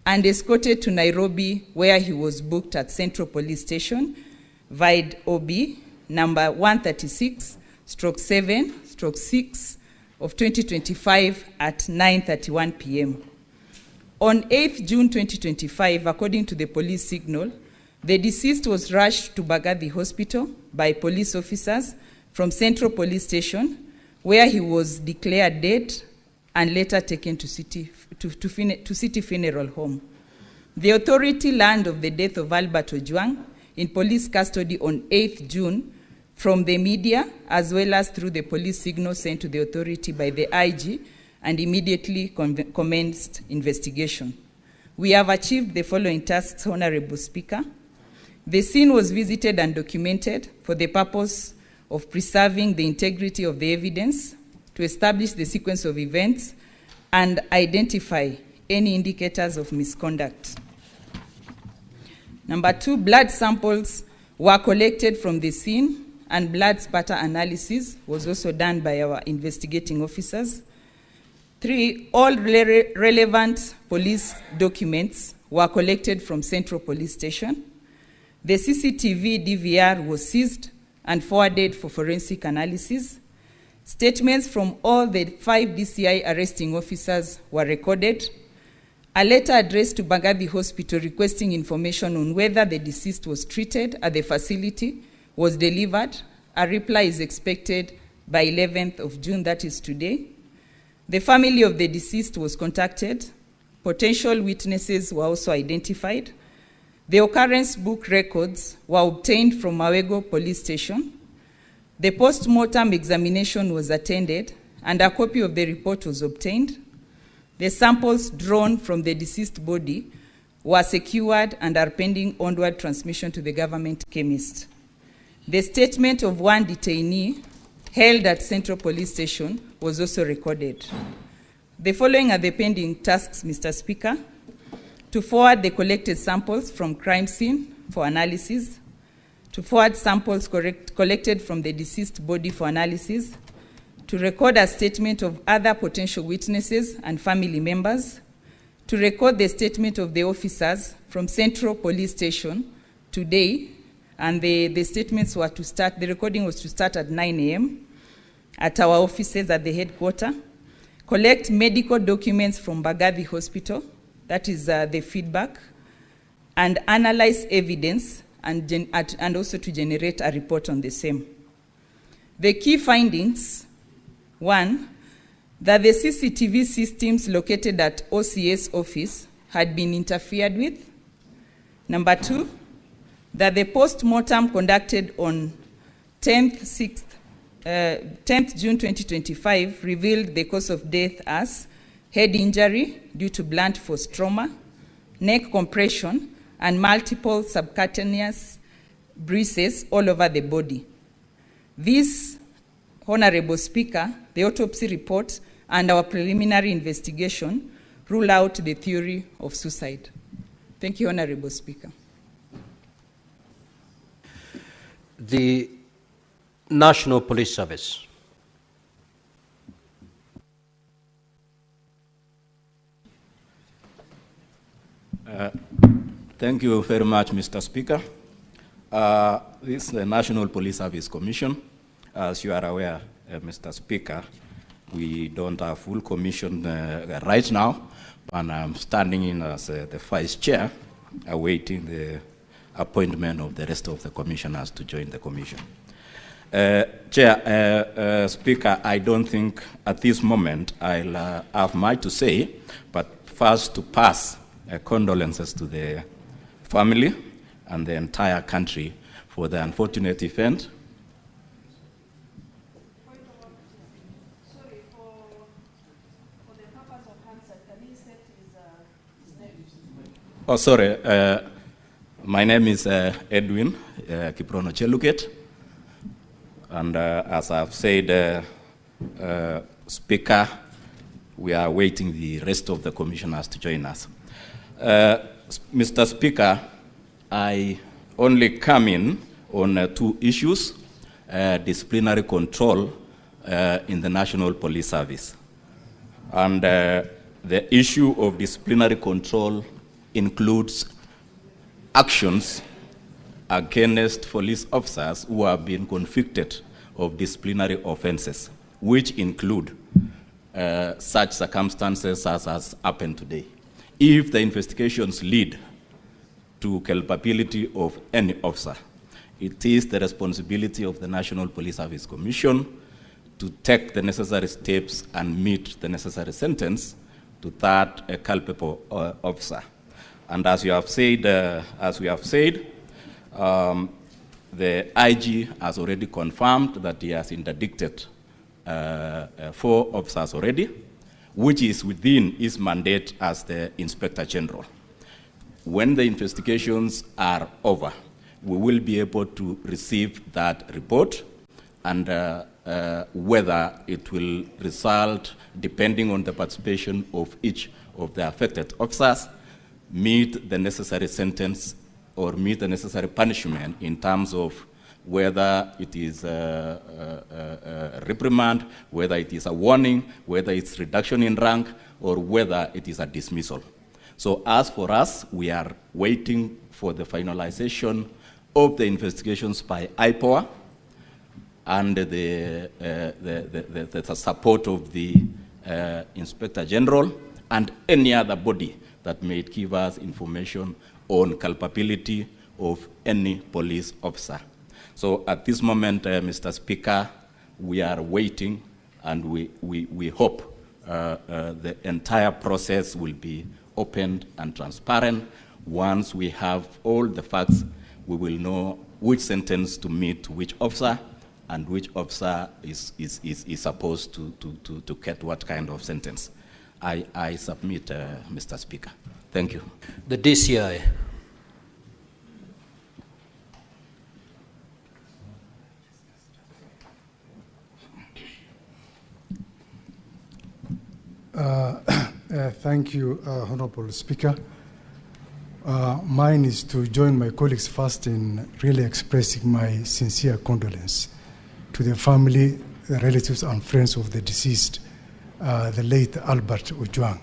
and escorted to Nairobi, where he was booked at Central Police Station via OB number 136/7/6 of 2025 at 9:31 p.m. On 8th June 2025, according to the police signal, the deceased was rushed to Bagathi Hospital by police officers from Central Police Station, where he was declared dead and later taken to City Funeral Home. The authority learned of the death of Albert Ojwang in police custody on 8th June from the media, as well as through the police signal sent to the authority by the IG, and immediately commenced investigation. We have achieved the following tasks, Honorable Speaker. The scene was visited and documented for the purpose of preserving the integrity of the evidence, to establish the sequence of events, and identify any indicators of misconduct. Number 2, blood samples were collected from the scene, and blood spatter analysis was also done by our investigating officers. 3, all relevant police documents were collected from Central Police Station. The CCTV DVR was seized and forwarded for forensic analysis. Statements from all the 5 DCI arresting officers were recorded. A letter addressed to Bagathi Hospital requesting information on whether the deceased was treated at the facility was delivered. A reply is expected by 11th of June, that is today. The family of the deceased was contacted. Potential witnesses were also identified. The occurrence book records were obtained from Mawego Police Station. The post-mortem examination was attended, and a copy of the report was obtained. The samples drawn from the deceased body were secured and are pending onward transmission to the government chemist. The statement of one detainee held at Central Police Station was also recorded. The following are the pending tasks, Mr. Speaker: to forward the collected samples from crime scene for analysis, to forward samples collected from the deceased body for analysis, to record a statement of other potential witnesses and family members, to record the statement of the officers from Central Police Station today, and the statements were to start, the recording was to start at 9 a.m. at our offices at the headquarters, collect medical documents from Bagathi Hospital, that is the feedback, and analyze evidence and also to generate a report on the same. The key findings: 1, that the CCTV systems located at OCS office had been interfered with. Number 2, that the post-mortem conducted on 10th June 2025 revealed the cause of death as head injury due to blunt force trauma, neck compression, and multiple subcutaneous bruises all over the body. This, Honorable Speaker, the autopsy report and our preliminary investigation rule out the theory of suicide. Thank you, Honorable Speaker. The National Police Service. Thank you very much, Mr. Speaker. This is the National Police Service Commission. As you are aware, Mr. Speaker, we don't have full commission right now, and I'm standing in as the vice chair, awaiting the appointment of the rest of the commissioners to join the commission. Speaker, I don't think at this moment I'll have much to say, but first to pass condolences to the family and the entire country for the unfortunate event. Oh, sorry. My name is Edwin Kiprono Cheluket. And as I've said, Speaker, we are waiting the rest of the commissioners to join us. Mr. Speaker, I only come in on two issues, disciplinary control in the National Police Service. And the issue of disciplinary control includes actions against police officers who have been convicted of disciplinary offenses, which include such circumstances as has happened today. If the investigations lead to culpability of any officer, it is the responsibility of the National Police Service Commission to take the necessary steps and meet the necessary sentence to that culpable officer. And as you have said, the IG has already confirmed that he has interdicted 4 officers already, which is within his mandate as the Inspector General. When the investigations are over, we will be able to receive that report, and whether it will result, depending on the participation of each of the affected officers, meet the necessary sentence or meet the necessary punishment in terms of whether it is a reprimand, whether it is a warning, whether it's reduction in rank, or whether it is a dismissal. So as for us, we are waiting for the finalization of the investigations by IPOA and the support of the Inspector General and any other body that may give us information on culpability of any police officer. So at this moment, Mr. Speaker, we are waiting, and we hope the entire process will be open and transparent. Once we have all the facts, we will know which sentence to meet to which officer, and which officer is supposed to get what kind of sentence. I submit, Mr. Speaker. Thank you. The DCI. Thank you, Honorable Speaker. Mine is to join my colleagues first in really expressing my sincere condolence to the family, the relatives and friends of the deceased, the late Albert Ojwang.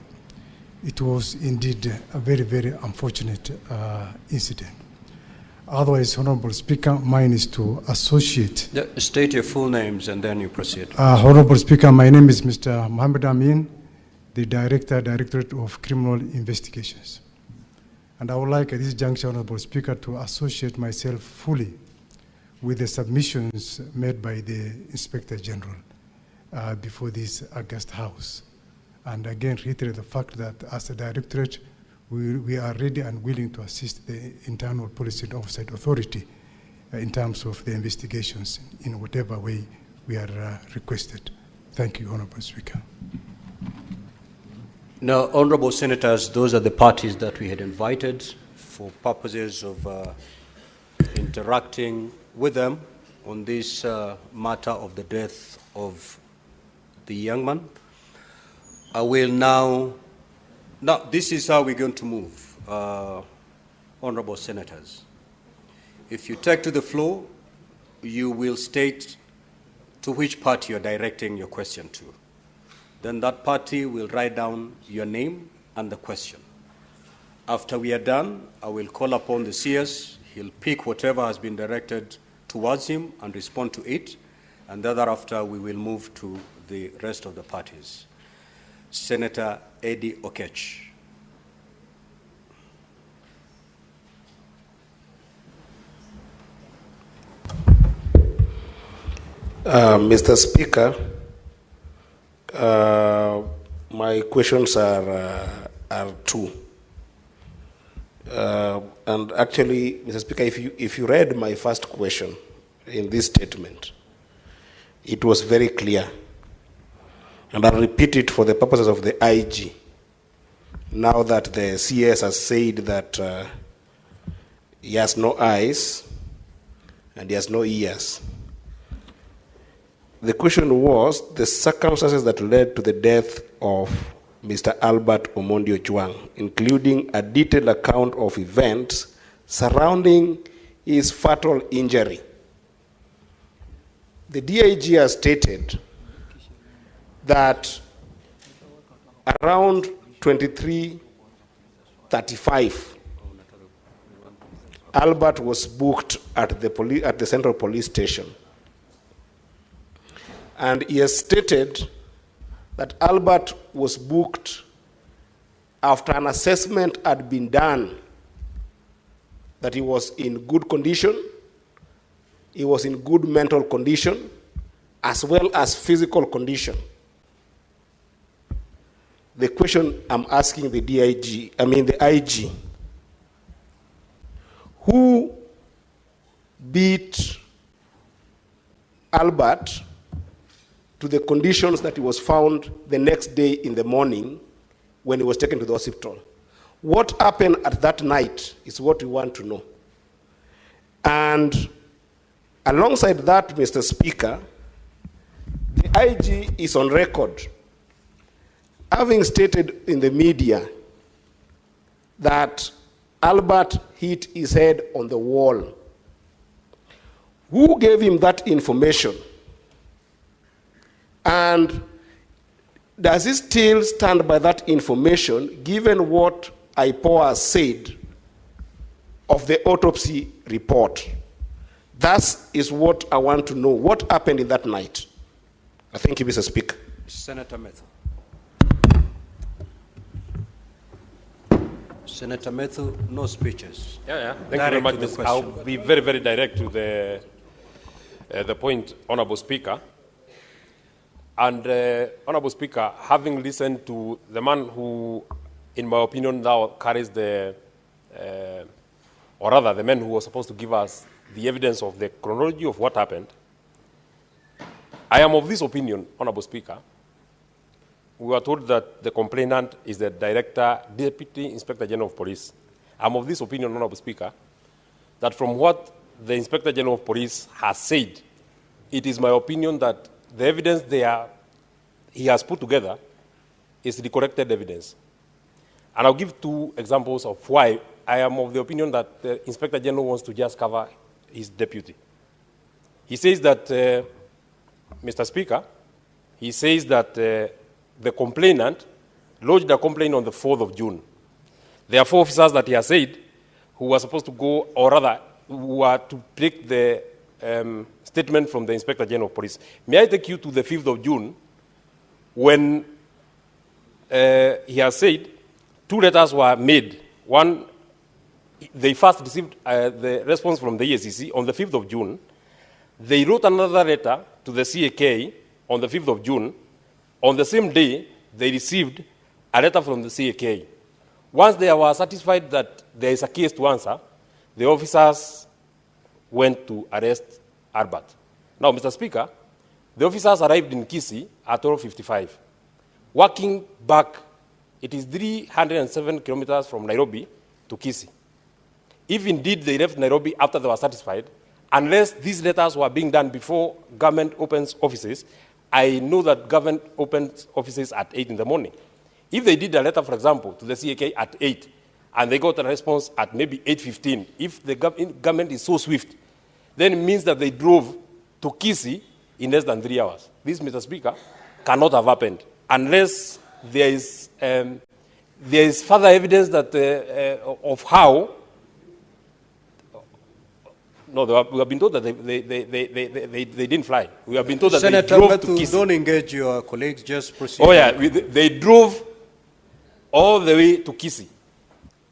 It was indeed a very, very unfortunate incident. Otherwise, Honorable Speaker, mine is to associate. State your full names and then you proceed. Honorable Speaker, my name is Mr. Mohammed Amin, the Directorate of Criminal Investigations. And I would like at this juncture, Honorable Speaker, to associate myself fully with the submissions made by the Inspector General before this August House. And again, reiterate the fact that as a Directorate, we are ready and willing to assist the Internal Policy and Oversight Authority in terms of the investigations in whatever way we are requested. Thank you, Honorable Speaker. Now, Honorable Senators, those are the parties that we had invited for purposes of interacting with them on this matter of the death of the young man. I will now, this is how we're going to move, Honorable Senators. If you take to the floor, you will state to which party you're directing your question to. Then that party will write down your name and the question. After we are done, I will call upon the CS. He'll pick whatever has been directed towards him and respond to it. And thereafter, we will move to the rest of the parties. Senator Eddie Okech. Mr. Speaker, my questions are two. And actually, Mr. Speaker, if you read my first question in this statement, it was very clear. And I'll repeat it for the purposes of the IG. Now that the CS has said that he has no eyes and he has no ears. The question was the circumstances that led to the death of Mr. Albert Omondi Ojwang, including a detailed account of events surrounding his fatal injury. The DIG has stated that around 23:35, Albert was booked at the Central Police Station. And he has stated that Albert was booked after an assessment had been done that he was in good condition, he was in good mental condition, as well as physical condition. The question I'm asking the the IG, who beat Albert to the conditions that he was found the next day in the morning when he was taken to the hospital? What happened at that night is what we want to know. And alongside that, Mr. Speaker, the IG is on record having stated in the media that Albert hit his head on the wall. Who gave him that information? And does he still stand by that information given what IPOA said of the autopsy report? That is what I want to know. What happened in that night? Thank you, Mr. Speaker. Senator Methu. Senator Methu, no speeches. Thank you very much. I'll be very, very direct to the point, Honorable Speaker. And Honorable Speaker, having listened to the man who, in my opinion, now carries the man who was supposed to give us the evidence of the chronology of what happened, I am of this opinion, Honorable Speaker. We were told that the complainant is the Deputy Inspector General of Police. I'm of this opinion, Honorable Speaker, that from what the Inspector General of Police has said, it is my opinion that the evidence he has put together is the corrected evidence. And I'll give two examples of why I am of the opinion that the Inspector General wants to just cover his deputy. He says that, Mr. Speaker, he says that the complainant lodged a complaint on the 4th of June. There are 4 officers that he has said who were supposed to go, or rather, who were to take the statement from the Inspector General of Police. May I take you to the 5th of June when he has said 2 letters were made. One, they first received the response from the EACC on the 5th of June. They wrote another letter to the CAK on the 5th of June. On the same day, they received a letter from the CAK. Once they were satisfied that there is a case to answer, the officers went to arrest Albert. Now, Mr. Speaker, the officers arrived in KISII at 12:55. Walking back, it is 307 kilometers from Nairobi to KISII. If indeed they left Nairobi after they were satisfied, unless these letters were being done before government opens offices, I know that government opens offices at 8 in the morning. If they did a letter, for example, to the CAK at 8, and they got a response at maybe 8:15, if the government is so swift, then it means that they drove to KISII in less than 3 hours. This, Mr. Speaker, cannot have happened unless there is further evidence that of how. No, we have been told that they didn't fly. We have been told that Senator they drove Methu, to KISII. don't engage your colleagues, just proceed. Oh yeah, they drove all the way to KISII.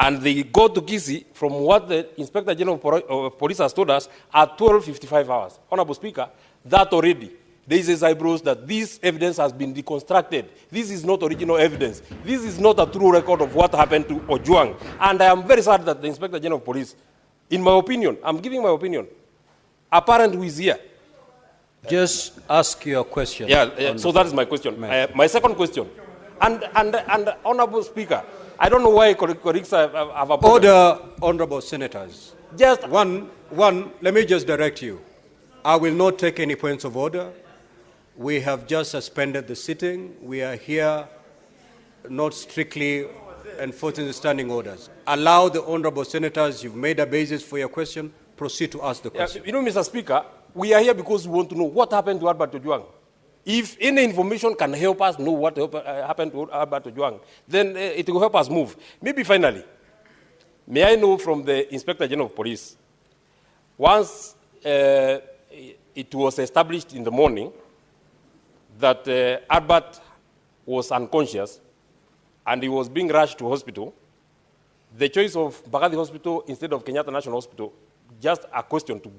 And they got to KISII from what the Inspector General of Police has told us at 12:55 hours. Honorable Speaker, that already raises eyebrows that this evidence has been reconstructed. This is not original evidence. This is not a true record of what happened to Ojwang. And I am very sad that the Inspector General of Police, in my opinion, I'm giving my opinion, a parent who is here. Just ask your question. So that is my question. My second question. And Honorable Speaker, I don't know why colleagues have a problem. Order, honorable senators. Just one, let me just direct you. I will not take any points of order. We have just suspended the sitting. We are here not strictly enforcing the standing orders. Allow the honorable senators, you've made a basis for your question, proceed to ask the question. You know, Mr. Speaker, we are here because we want to know what happened to Albert Ojwang. If any information can help us know what happened to Albert Ojwang, then it will help us move. Maybe finally, may I know from the Inspector General of Police, once it was established in the morning that Albert was unconscious and he was being rushed to hospital, the choice of Mbagathi Hospital instead of Kenyatta National Hospital, just a question to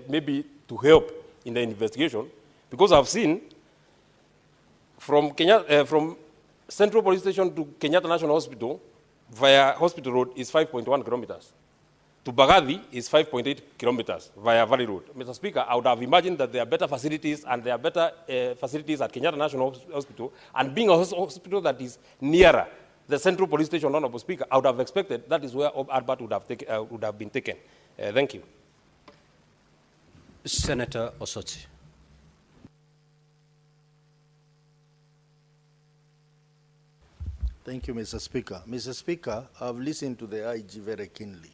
maybe to help in the investigation, because I've seen from Central Police Station to Kenyatta National Hospital via Hospital Road is 5.1 kilometers. To Mbagathi is 5.8 kilometers via Valley Road. Mr. Speaker, I would have imagined that there are better facilities and there are better facilities at Kenyatta National Hospital, and being a hospital that is nearer the Central Police Station, Honorable Speaker, I would have expected that is where Albert would have been taken. Thank you. Senator Osotsi. Thank you, Mr. Speaker. Mr. Speaker, I've listened to the IG very keenly,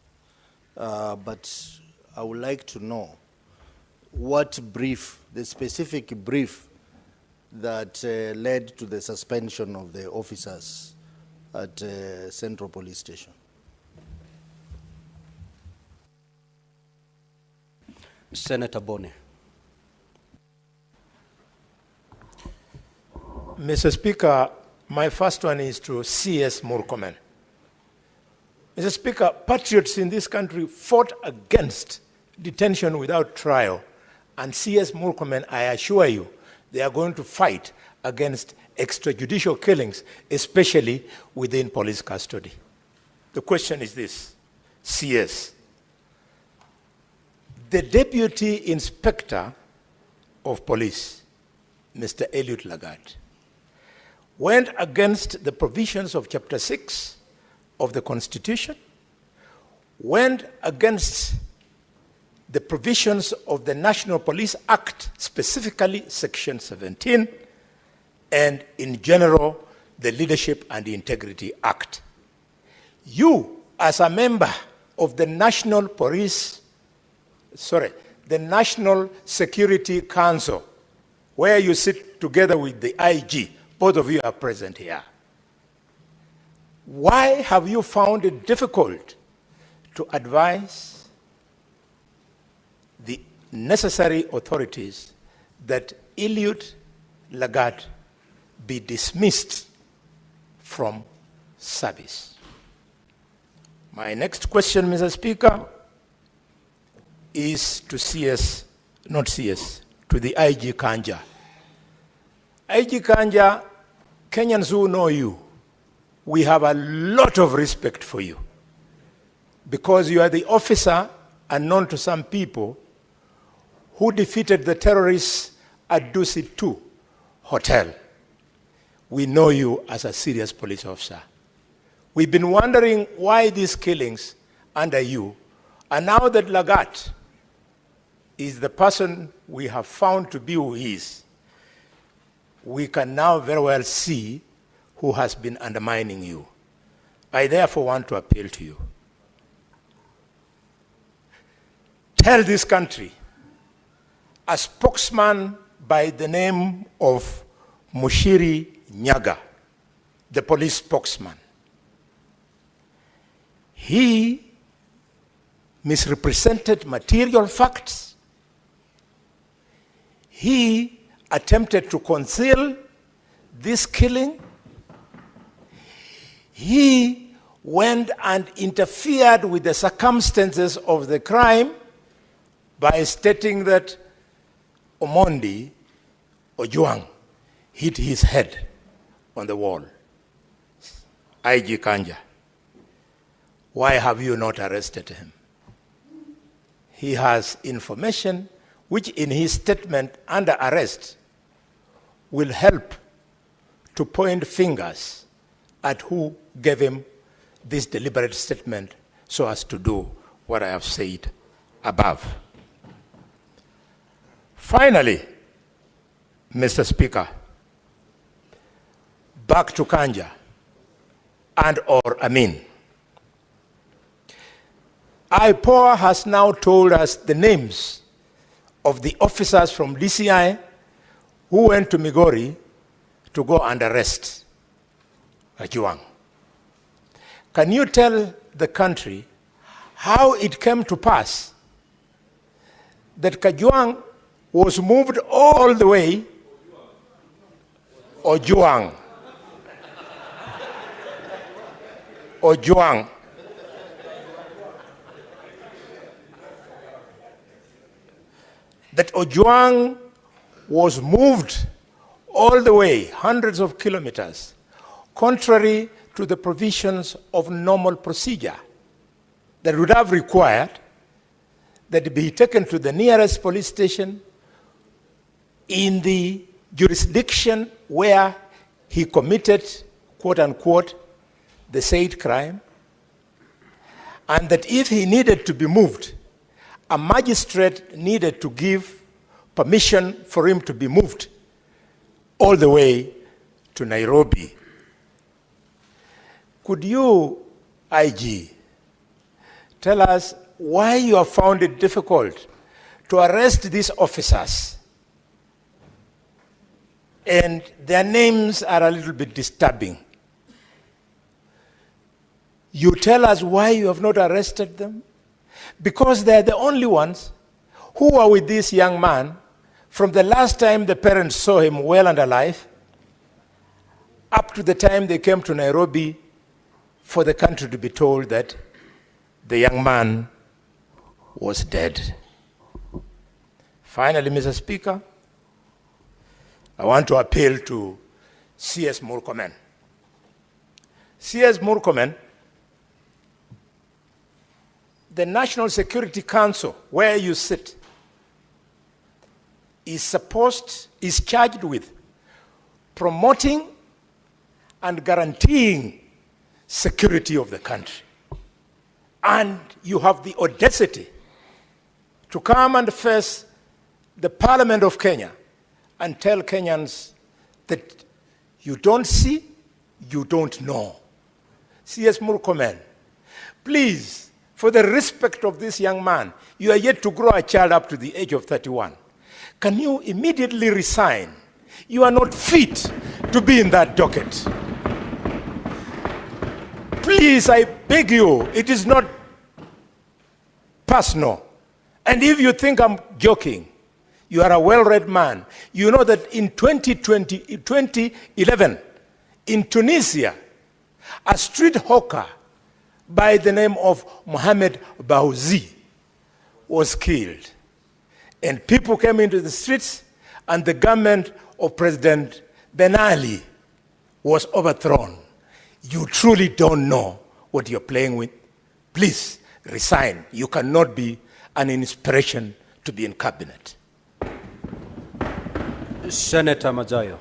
but I would like to know what brief, the specific brief that led to the suspension of the officers at Central Police Station. Senator Bone. Mr. Speaker, my first one is to CS Murkomen. Mr. Speaker, patriots in this country fought against detention without trial, and CS Murkomen, I assure you, they are going to fight against extrajudicial killings, especially within police custody. The question is this, CS. The Deputy Inspector of Police, Mr. Eliud Lagat, went against the provisions of Chapter 6 of the Constitution, went against the provisions of the National Police Act, specifically Section 17, and in general, the Leadership and Integrity Act. You, as a member of the National Security Council, where you sit together with the IG, both of you are present here. Why have you found it difficult to advise the necessary authorities that Eliud Lagat be dismissed from service? My next question, Mr. Speaker, is to to the IG Kanja. IG Kanja, Kenyans who know you, we have a lot of respect for you because you are the officer, unknown to some people, who defeated the terrorists at Dusit 2 Hotel. We know you as a serious police officer. We've been wondering why these killings under you, and now that Lagat is the person we have found to be who he is, we can now very well see who has been undermining you. I therefore want to appeal to you. Tell this country, a spokesman by the name of Mushiri Nyaga, the police spokesman, he misrepresented material facts. He attempted to conceal this killing. He went and interfered with the circumstances of the crime by stating that Omondi Ojwang hit his head on the wall. IG Kanja, why have you not arrested him? He has information which in his statement under arrest will help to point fingers at who gave him this deliberate statement so as to do what I have said above. Finally, Mr. Speaker, back to Kanja and or Amin. IPOA has now told us the names of the officers from DCI who went to Migori to go and arrest Ojwang. Can you tell the country how it came to pass that Ojwang was moved all the way, Ojwang, that Ojwang was moved all the way, hundreds of kilometers, contrary to the provisions of normal procedure that would have required that he be taken to the nearest police station in the jurisdiction where he committed, quote unquote, the said crime, and that if he needed to be moved, a magistrate needed to give permission for him to be moved all the way to Nairobi. Could you, IG, tell us why you have found it difficult to arrest these officers? And their names are a little bit disturbing. You tell us why you have not arrested them? Because they're the only ones who were with this young man from the last time the parents saw him well and alive up to the time they came to Nairobi for the country to be told that the young man was dead. Finally, Mr. Speaker, I want to appeal to CS Murkomen. CS Murkomen, the National Security Council, where you sit, is charged with promoting and guaranteeing security of the country. And you have the audacity to come and face the Parliament of Kenya and tell Kenyans that you don't see, you don't know. CS Murkomen, please, for the respect of this young man, you are yet to grow a child up to the age of 31. Can you immediately resign? You are not fit to be in that docket. Please, I beg you, it is not personal. And if you think I'm joking, you are a well-read man. You know that in 2011, in Tunisia, a street hawker by the name of Mohamed Baouzi was killed. And people came into the streets, and the government of President Ben Ali was overthrown. You truly don't know what you're playing with. Please resign. You cannot be an inspiration to be in cabinet. Senator Mazayo.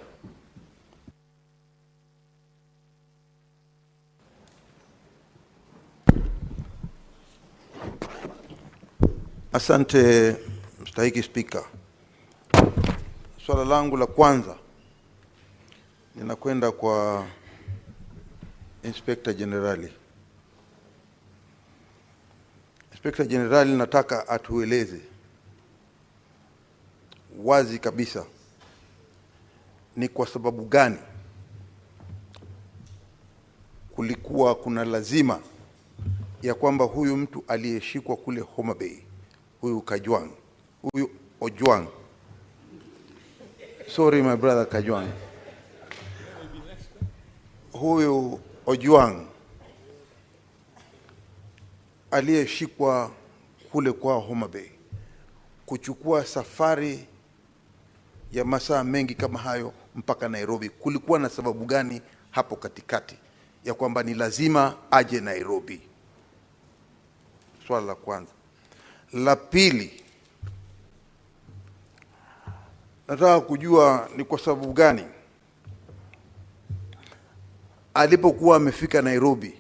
Asante mstahiki Spika. Swala langu la kwanza linakwenda kwa Inspector Generali. Inspector Generali, nataka atueleze wazi kabisa ni kwa sababu gani kulikuwa kuna lazima ya kwamba huyu mtu aliyeshikwa kule Homa Bay, huyu Ojwang, sorry my brother Kajwang, huyu Ojwang aliyeshikwa kule kwa Homa Bay kuchukua safari ya masaa mengi kama hayo mpaka Nairobi, kulikuwa na sababu gani hapo katikati ya kwamba ni lazima aje Nairobi? Swala la kwanza. La pili, nataka kujua ni kwa sababu gani alipokuwa amefika Nairobi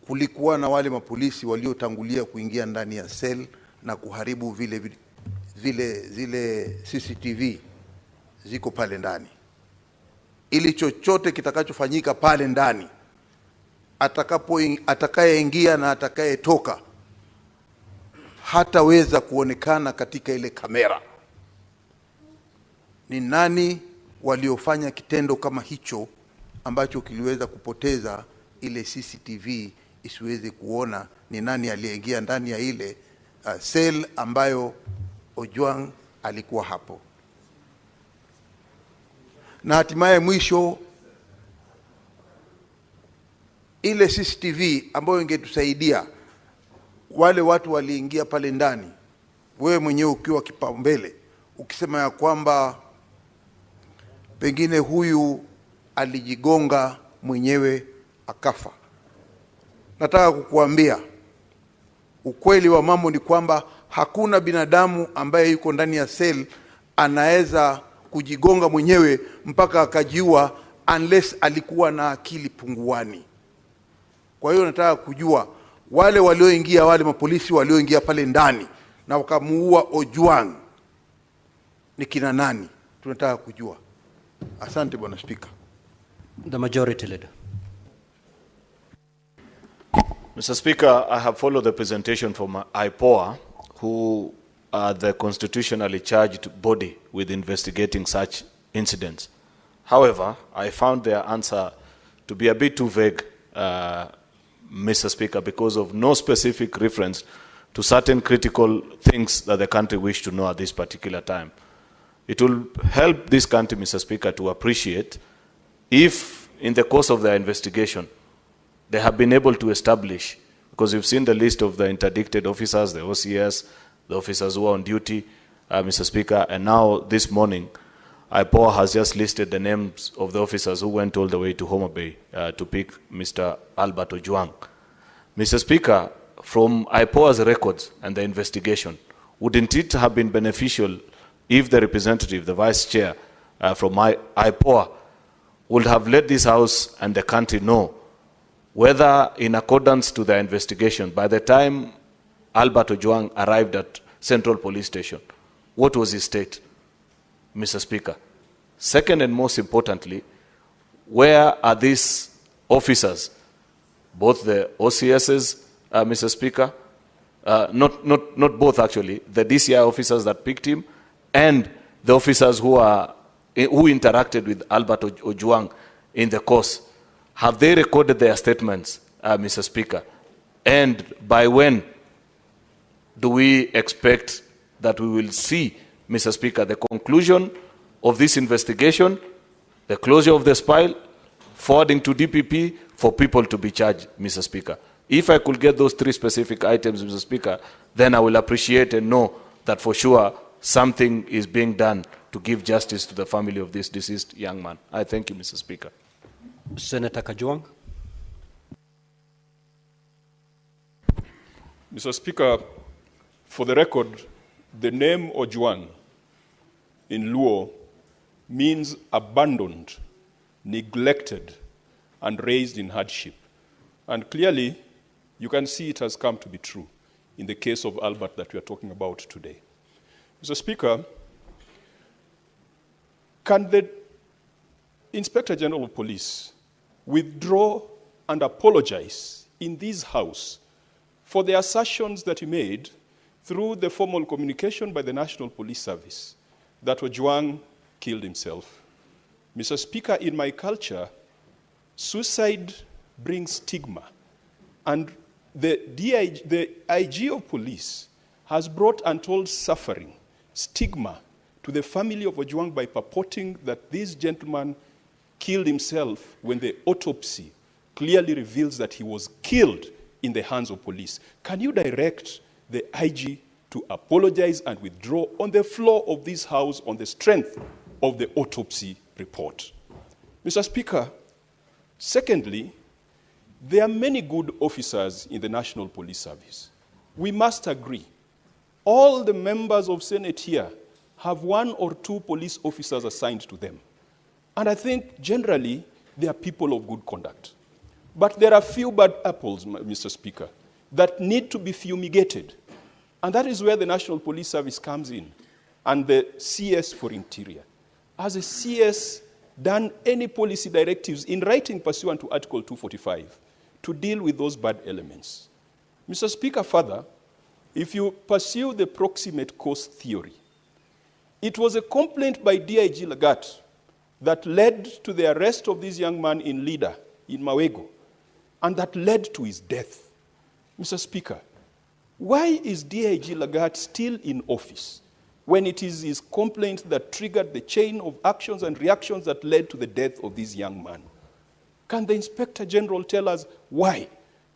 kulikuwa na wale mapolisi waliotangulia kuingia ndani ya cell na kuharibu zile CCTV ziko pale ndani, ili chochote kitakachofanyika pale ndani, atakayeingia na atakayetoka hataweza kuonekana katika ile kamera. Ni nani waliofanya kitendo kama hicho ambacho kiliweza kupoteza ile CCTV isiweze kuona ni nani aliyeingia ndani ya ile cell ambayo Ojwang alikuwa hapo. Na hatimaye mwisho, ile CCTV ambayo ingetusaidia wale watu waliingia pale ndani, wewe mwenyewe ukiwa kipaumbele, ukisema ya kwamba pengine huyu alijigonga mwenyewe akafa. Nataka kukuambia ukweli wa mambo ni kwamba hakuna binadamu ambaye yuko ndani ya cell anaweza kujigonga mwenyewe mpaka akajiua unless alikuwa na akili punguani. Kwa hiyo nataka kujua wale walioingia, wale mapolisi walioingia pale ndani na wakamuua Ojwang ni kina nani? Tunataka kujua. Asante Bwana Speaker. The Majority Leader. Mr. Speaker, I have followed the presentation from IPOA, who are the constitutionally charged body with investigating such incidents. However, I found their answer to be a bit too vague, Mr. Speaker, because of no specific reference to certain critical things that the country wished to know at this particular time. It will help this country, Mr. Speaker, to appreciate if in the course of their investigation they have been able to establish, because you've seen the list of the interdicted officers, the OCS, the officers who are on duty, Mr. Speaker, and now this morning, IPOA has just listed the names of the officers who went all the way to Homa Bay to pick Mr. Albert Ojwang. Mr. Speaker, from IPOA's records and the investigation, wouldn't it have been beneficial if the representative, the vice chair from IPOA, would have let this House and the country know whether, in accordance to the investigation, by the time Albert Ojwang arrived at Central Police Station, what was his state, Mr. Speaker? Second and most importantly, where are these officers, both the OCSs, Mr. Speaker, not both actually, the DCI officers that picked him and the officers who interacted with Albert Ojwang in the course? Have they recorded their statements, Mr. Speaker? And by when do we expect that we will see, Mr. Speaker, the conclusion of this investigation, the closure of the file, forwarding to DPP for people to be charged, Mr. Speaker? If I could get those three specific items, Mr. Speaker, then I will appreciate and know that for sure something is being done to give justice to the family of this deceased young man. I thank you, Mr. Speaker. Senator Kajwang. Mr. Speaker, for the record, the name Ojwang in Luo means abandoned, neglected, and raised in hardship. And clearly, you can see it has come to be true in the case of Albert that we are talking about today. Mr. Speaker, can the Inspector General of Police withdraw and apologize in this House for the assertions that he made through the formal communication by the National Police Service that Ojwang killed himself? Mr. Speaker, in my culture, suicide brings stigma, and the IG of police has brought untold suffering, stigma, to the family of Ojwang by purporting that this gentleman killed himself when the autopsy clearly reveals that he was killed in the hands of police. Can you direct the IG to apologize and withdraw on the floor of this House on the strength of the autopsy report? Mr. Speaker, secondly, there are many good officers in the National Police Service. We must agree. All the members of Senate here have one or two police officers assigned to them. And I think generally they are people of good conduct. But there are few bad apples, Mr. Speaker, that need to be fumigated. And that is where the National Police Service comes in, and the CS for Interior. has a CS done any policy directives in writing pursuant to Article 245 to deal with those bad elements? Mr. Speaker, further, if you pursue the proximate cause theory, it was a complaint by DIG Lagat that led to the arrest of this young man in Lida, in Mawego, and that led to his death. Mr. Speaker, why is DIG Lagat still in office when it is his complaint that triggered the chain of actions and reactions that led to the death of this young man? Can the Inspector General tell us why?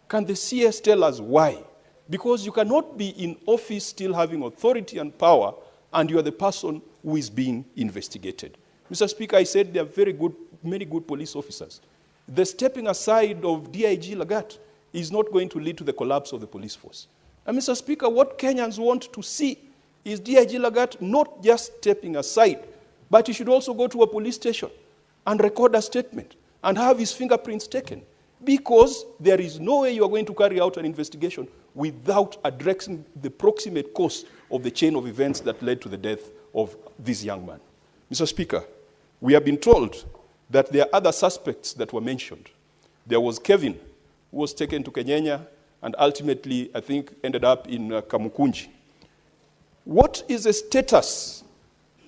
Can the CS tell us why? Because you cannot be in office still having authority and power, and you are the person who is being investigated. Mr. Speaker, I said there are many good police officers. The stepping aside of DIG Lagat is not going to lead to the collapse of the police force. And Mr. Speaker, what Kenyans want to see is DIG Lagat not just stepping aside, but he should also go to a police station and record a statement and have his fingerprints taken, because there is no way you are going to carry out an investigation without addressing the proximate cause of the chain of events that led to the death of this young man. Mr. Speaker, we have been told that there are other suspects that were mentioned. There was Kevin, who was taken to Kenyanya and ultimately, I think, ended up in Kamukunji. What is the status?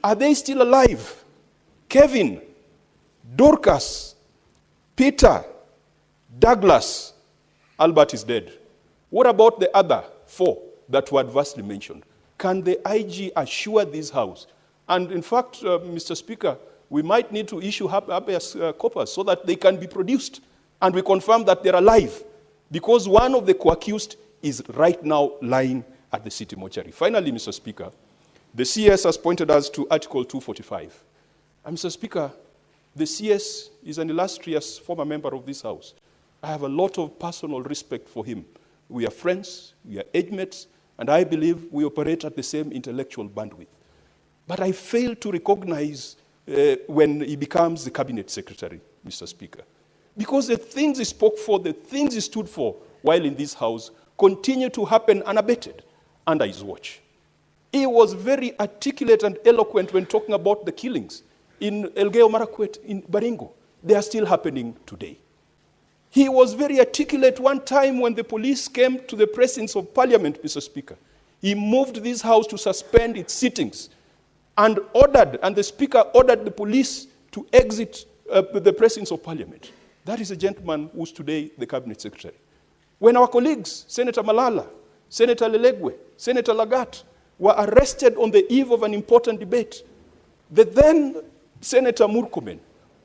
Are they still alive? Kevin, Dorcas, Peter, Douglas, Albert is dead. What about the other 4 that were adversely mentioned? Can the IG assure this House? And in fact, Mr. Speaker, we might need to issue habeas corpus so that they can be produced and we confirm that they're alive, because one of the co-accused is right now lying at the city mortuary. Finally, Mr. Speaker, the CS has pointed us to Article 245. And Mr. Speaker, the CS is an illustrious former member of this House. I have a lot of personal respect for him. We are friends, we are age mates, and I believe we operate at the same intellectual bandwidth. But I fail to recognize when he becomes the cabinet secretary, Mr. Speaker. Because the things he spoke for, the things he stood for while in this House continue to happen unabated under his watch. He was very articulate and eloquent when talking about the killings in Elgeyo Marakwet, in Baringo. They are still happening today. He was very articulate one time when the police came to the presence of Parliament, Mr. Speaker. He moved this House to suspend its sittings and the Speaker ordered the police to exit the presence of Parliament. That is a gentleman who's today the Cabinet Secretary. When our colleagues, Senator Malala, Senator Lelegwe, Senator Lagat, were arrested on the eve of an important debate, the then Senator Murkomen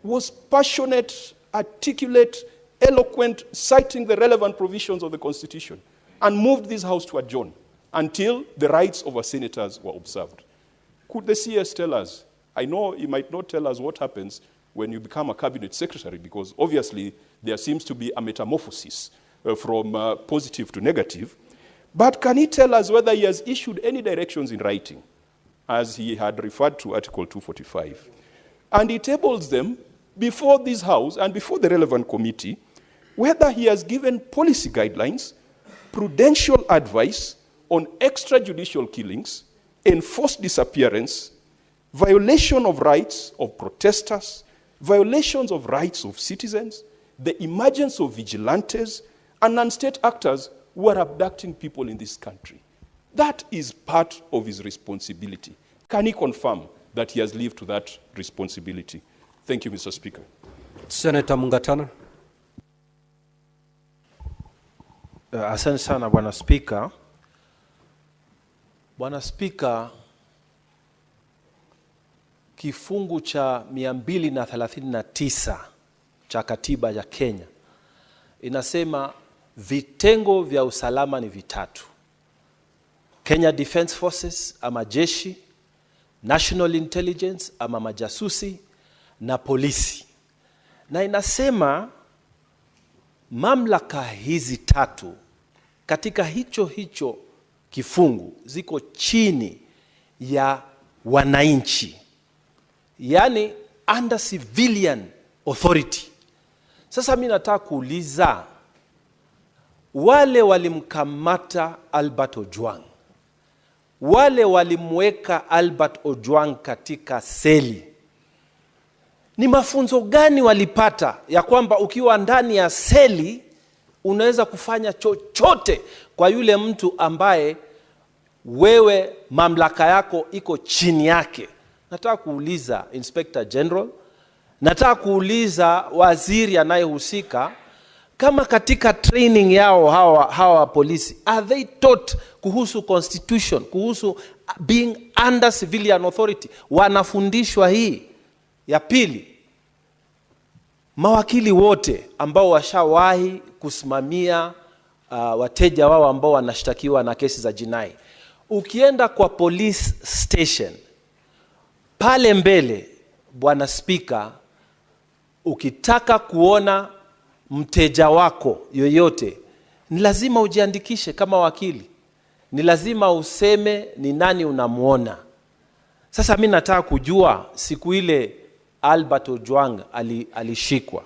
was passionate, articulate, eloquent, citing the relevant provisions of the Constitution, and moved this House to adjourn until the rights of our senators were observed. Could the CS tell us? I know he might not tell us what happens when you become a cabinet secretary, because obviously there seems to be a metamorphosis from positive to negative. But can he tell us whether he has issued any directions in writing, as he had referred to Article 245? And he tables them before this House and before the relevant committee, whether he has given policy guidelines, prudential advice on extrajudicial killings, enforced disappearance, violation of rights of protesters, violations of rights of citizens, the emergence of vigilantes, and non-state actors who are abducting people in this country. That is part of his responsibility. Can he confirm that he has lived to that responsibility? Thank you, Mr. Speaker. Senator Mungatana. Asante sana Bwana Spika. Bwana Spika, kifungu cha 239 cha katiba ya Kenya inasema vitengo vya usalama ni vitatu: Kenya Defence Forces ama jeshi, National Intelligence ama majasusi, na polisi. Na inasema mamlaka hizi tatu katika hicho kifungu ziko chini ya wananchi, yani under civilian authority. Sasa mimi nataka kuuliza, wale walimkamata Albert Ojwang, wale walimweka Albert Ojwang katika seli, Ni mafunzo gani walipata ya kwamba ukiwa ndani ya seli unaweza kufanya chochote kwa yule mtu ambaye wewe mamlaka yako iko chini yake? Nataka kuuliza Inspector General, nataka kuuliza waziri anayehusika, kama katika training yao hawa polisi, are they taught kuhusu constitution, kuhusu being under civilian authority? Wanafundishwa hii? Ya pili, mawakili wote ambao washawahi kusimamia wateja wao ambao wanashtakiwa na kesi za jinai, ukienda kwa police station pale mbele, Bwana Speaker, ukitaka kuona mteja wako yoyote, ni lazima ujiandikishe kama wakili. Ni lazima useme ni nani unamuona. Sasa mimi nataka kujua, siku ile Albert Ojwang alishikwa,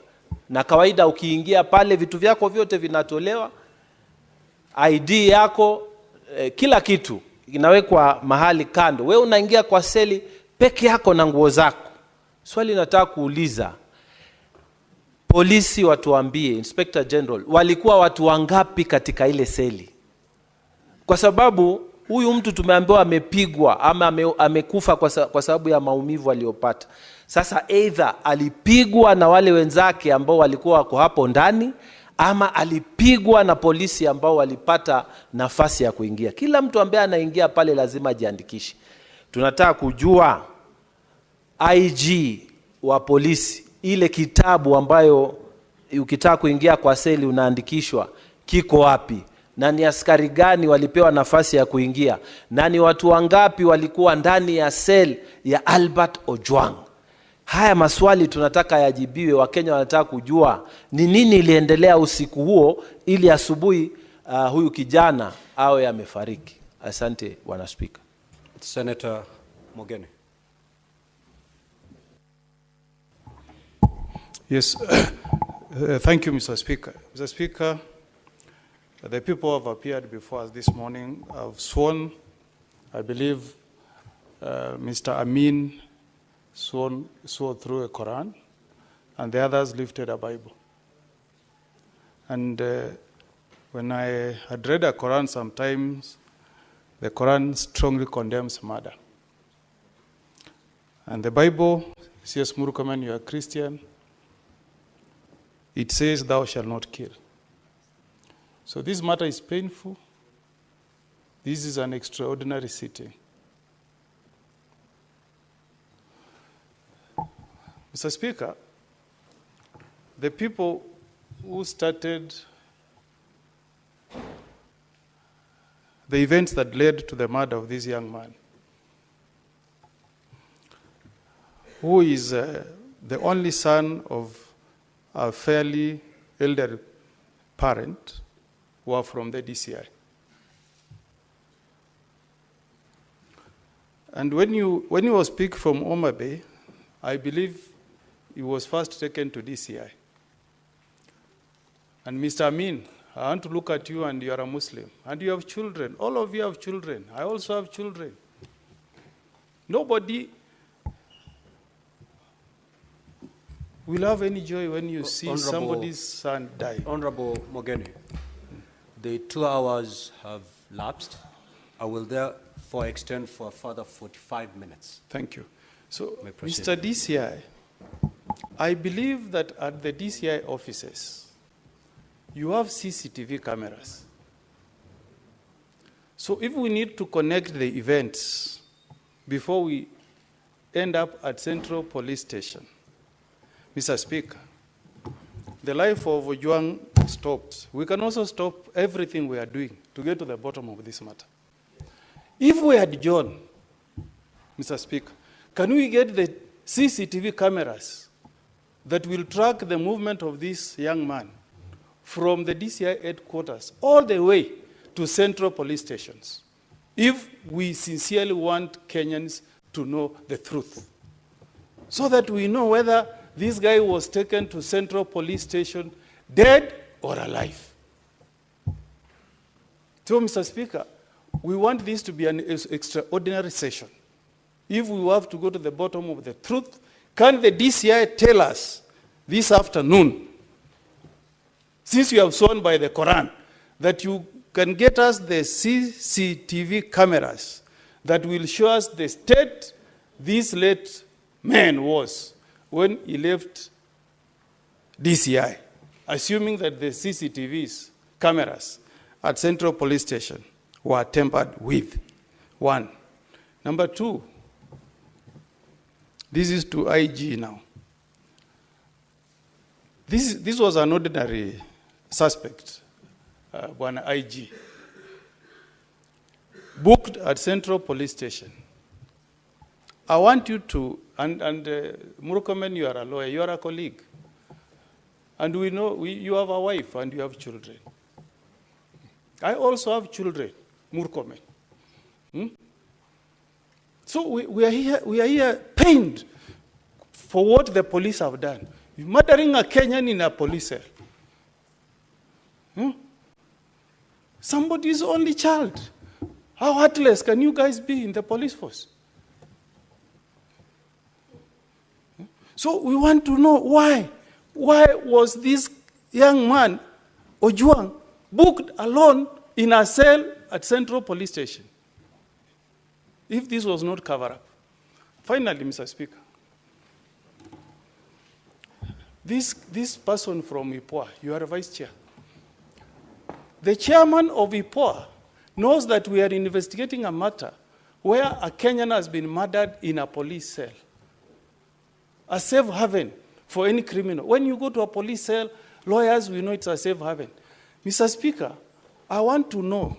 na kawaida ukiingia pale vitu vyako vyote vinatolewa, ID yako, kila kitu inawekwa mahali kando. Wewe unaingia kwa seli peke yako na nguo zako. Swali nataka kuuliza, polisi watuambie, Inspector General, walikuwa watu wangapi katika ile seli? Kwa sababu huyu mtu tumeambiwa amepigwa ama amekufa kwa sababu ya maumivu aliyopata. Sasa either alipigwa na wale wenzake ambao walikuwa wako hapo ndani, ama alipigwa na polisi ambao walipata nafasi ya kuingia. Kila mtu ambaye anaingia pale lazima ajiandikishe. Tunataka kujua IG wa polisi, ile kitabu ambayo ukitaka kuingia kwa seli unaandikishwa, kiko wapi? Na ni askari gani walipewa nafasi ya kuingia? Na ni watu wangapi walikuwa ndani ya sel ya Albert Ojwang? Haya maswali tunataka yajibiwe. Wakenya wanataka kujua ni nini iliendelea usiku huo ili asubuhi huyu kijana awe amefariki. Asante, Bwana Speaker. Senator Mogeni. Yes, thank you, Mr. Speaker. Mr. Speaker, the people who have appeared before us this morning have sworn, I believe Mr. Amin swore through a Quran, and the others lifted a Bible. And when I had read a Quran, sometimes the Quran strongly condemns murder. And the Bible, C.S. Murukaman, you are a Christian, it says, thou shalt not kill. So this matter is painful. This is an extraordinary sitting. Mr. Speaker, the people who started the events that led to the murder of this young man, who is the only son of a fairly elderly parent, who are from the DCI. And when he was picked from Homa Bay, I believe he was first taken to DCI. And Mr. Amin, I want to look at you, and you are a Muslim, and you have children. All of you have children. I also have children. Nobody will have any joy when you see somebody's son die. Honorable Mogeni, the 2 hours have lapsed. I will therefore extend for a further 45 minutes. Thank you. So, Mr. DCI, I believe that at the DCI offices, you have CCTV cameras. So if we need to connect the events before we end up at Central Police Station, Mr. Speaker, the life of Ojwang stops. We can also stop everything we are doing to get to the bottom of this matter. If we had John, Mr. Speaker, can we get the CCTV cameras that will track the movement of this young man from the DCI headquarters all the way to Central Police Stations, if we sincerely want Kenyans to know the truth, so that we know whether this guy was taken to Central Police Station dead or alive. So, Mr. Speaker, we want this to be an extraordinary session. If we have to go to the bottom of the truth, Can the DCI tell us this afternoon, since you have sworn by the Quran, that you can get us the CCTV cameras that will show us the state this late man was when he left DCI, assuming that the CCTVs cameras at Central Police Station were tampered with? One. Number two, this is to IG now. This was an ordinary suspect, one IG, booked at Central Police Station. I want you to, and Murkomen, you are a lawyer, you are a colleague. And we know you have a wife and you have children. I also have children, Murkomen. So we are here pained for what the police have done. Murdering a Kenyan in a police cell. Somebody's only child. How heartless can you guys be in the police force? So we want to know why. Why was this young man, Ojwang, booked alone in a cell at Central Police Station? If this was not covered up. Finally, Mr. Speaker, this person from IPOA, you are a vice chair. The chairman of IPOA knows that we are investigating a matter where a Kenyan has been murdered in a police cell. A safe haven for any criminal. When you go to a police cell, lawyers will know it's a safe haven. Mr. Speaker, I want to know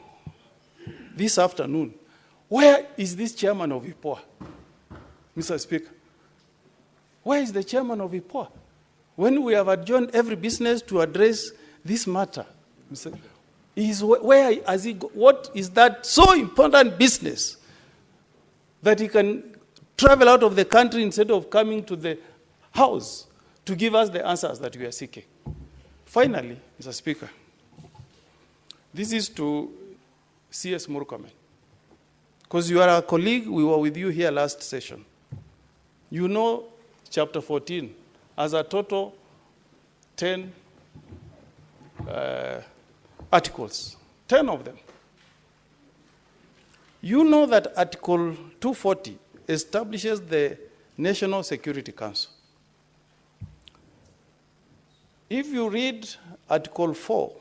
this afternoon, where is this chairman of IPOA? Mr. Speaker, where is the chairman of IPOA? When we have adjourned every business to address this matter, where has he go? What is that so important business that he can travel out of the country instead of coming to the house to give us the answers that we are seeking? Finally, Mr. Speaker, this is to CS Murkomen. Because you are a colleague, we were with you here last session. You know chapter 14 as a total 10 articles, 10 of them. You know that Article 240 establishes the National Security Council. If you read Article 4,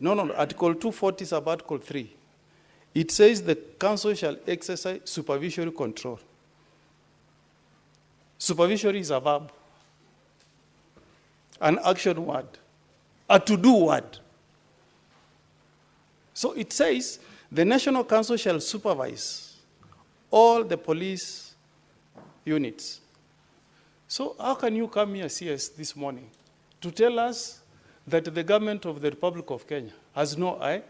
Article 240 is about Article 3. It says the council shall exercise supervisory control. Supervisory is a verb, an action word, a to-do word. So it says the National Council shall supervise all the police units. So how can you come here, CS, this morning to tell us that the government of the Republic of Kenya has no eye,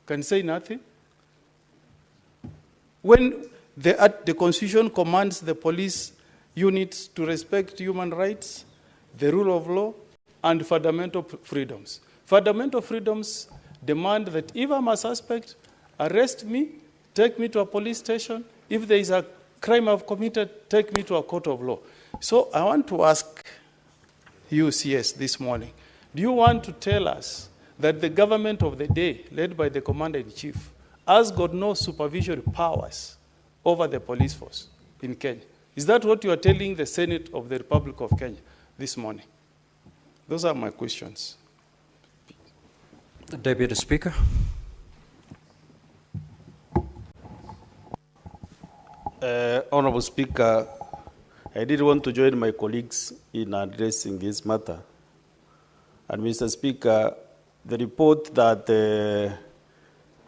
can say nothing? When the Constitution commands the police units to respect human rights, the rule of law, and fundamental freedoms. Fundamental freedoms demand that if I'm a suspect, arrest me, take me to a police station. If there is a crime I've committed, take me to a court of law. So I want to ask you, CS, this morning, do you want to tell us that the government of the day, led by the Commander-in-Chief, has got no supervisory powers over the police force in Kenya? Is that what you are telling the Senate of the Republic of Kenya this morning? Those are my questions. The Deputy Speaker. Honorable Speaker, I did want to join my colleagues in addressing this matter. And Mr. Speaker, the report that the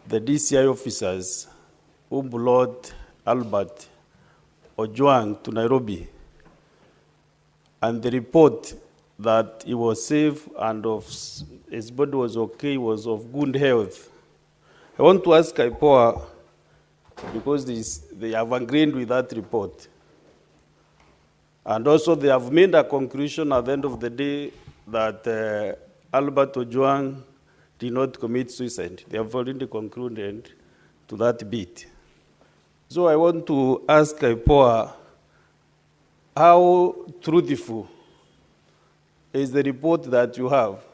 DCI officers who brought Albert Ojwang to Nairobi, and the report that he was safe and his body was okay, was of good health. I want to ask IPOA, because they have agreed with that report. And also they have made a conclusion at the end of the day that Albert Ojwang did not commit suicide. They have already concluded to that bit. So I want to ask IPOA, how truthful is the report that you have?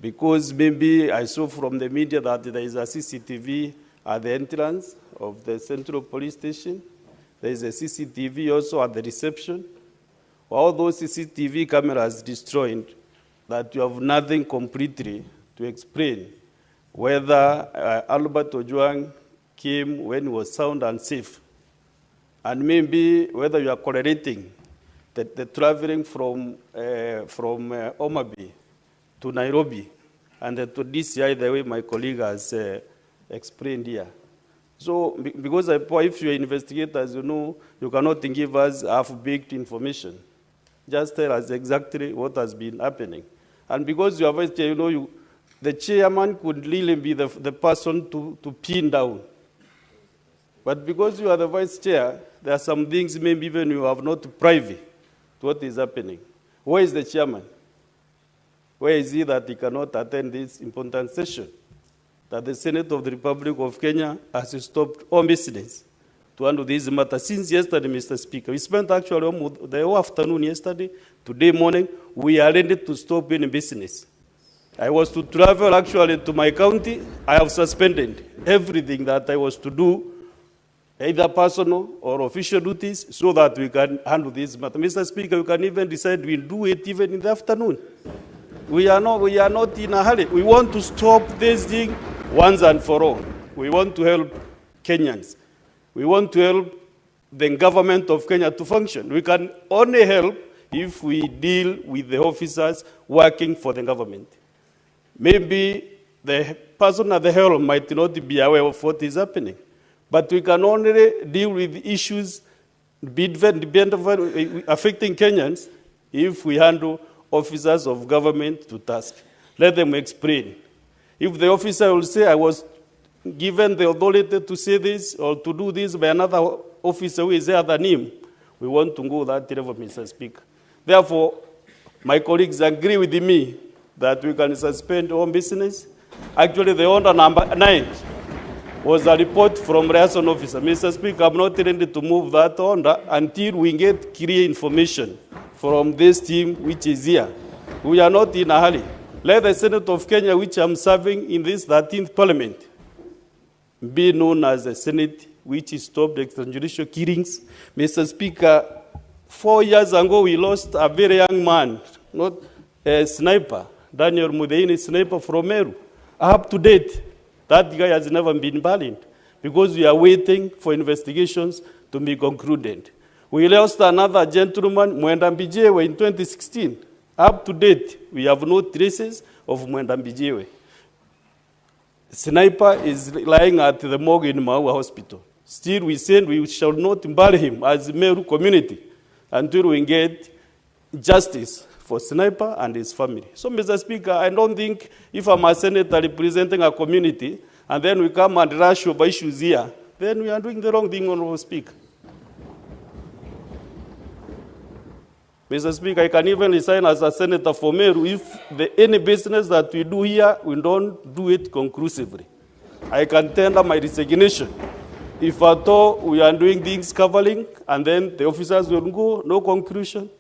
Because maybe I saw from the media that there is a CCTV at the entrance of the Central Police Station. There is a CCTV also at the reception. All those CCTV cameras destroyed, that you have nothing completely to explain whether Albert Ojwang came when he was sound and safe, and maybe whether you are correlating the traveling from Homa Bay to Nairobi and to DCI, the way my colleague has explained here. So, because if you are investigators, you know, you cannot give us half-baked information. Just tell us exactly what has been happening. And because you are vice chair, you know, the chairman could really be the person to pin down. But because you are the vice chair, there are some things maybe even you have not privy to what is happening. Where is the chairman? Where is he that he cannot attend this important session? That the Senate of the Republic of Kenya has stopped all business to handle this matter since yesterday, Mr. Speaker. We spent actually the whole afternoon yesterday, today morning, we are ready to stop any business. I was to travel actually to my county. I have suspended everything that I was to do, either personal or official duties, so that we can handle this matter. Mr. Speaker, we can even decide we'll do it even in the afternoon. We are not in a hurry. We want to stop this thing once and for all. We want to help Kenyans. We want to help the government of Kenya to function. We can only help if we deal with the officers working for the government. Maybe the person at the helm might not be aware of what is happening, but we can only deal with issues affecting Kenyans if we handle officers of government to task. Let them explain. If the officer will say, I was given the authority to say this or to do this by another officer who is there than him, we want to go that level, Mr. Speaker. Therefore, my colleagues agree with me that we can suspend all business. Actually, the order number 9 was a report from liaison officer. Mr. Speaker, I'm not ready to move that order until we get clear information from this team which is here. We are not in a hurry. Let the Senate of Kenya, which I'm serving in this 13th Parliament, be known as the Senate which stopped extrajudicial killings. Mr. Speaker, 4 years ago we lost a very young man, not a sniper, Daniel Mudeini, sniper from Meru. Up to date, that guy has never been banned because we are waiting for investigations to be concluded. We lost another gentleman, Mwenda Mbijewe, in 2016. Up to date, we have no traces of Mwenda Mbijewe. Sniper is lying at the morgue in Maua Hospital. Still, we said we shall not bury him as a Meru community until we get justice for Sniper and his family. So, Mr. Speaker, I don't think if I'm a senator representing a community and then we come and rush over issues here, then we are doing the wrong thing, Honorable Speaker. Mr. Speaker, I can even resign as a senator for Meru if any business that we do here, we don't do it conclusively. I can tender my resignation. If at all we are doing things covering and then the officers will go, no conclusion.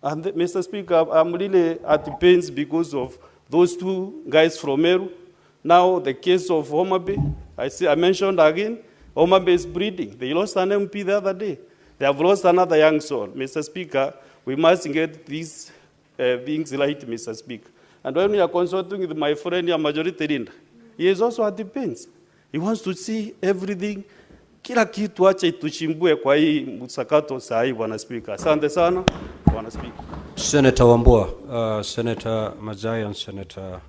And Mr. Speaker, I'm really at the pains because of those 2 guys from Meru. Now the case of Homa Bay, I mentioned again, Homa Bay is breeding. They lost an MP the other day. They have lost another young soul. Mr. Speaker, we must get these things right, Mr. Speaker. And when we are consulting with my friend here, Majority Leader, he is also at the pains. He wants to see everything. Kila kitu acha ituchimbue kwa hii msakato saa hii, Bwana Speaker. Asante sana, Bwana Speaker. Senator Wambua, Senator Mazai and Senator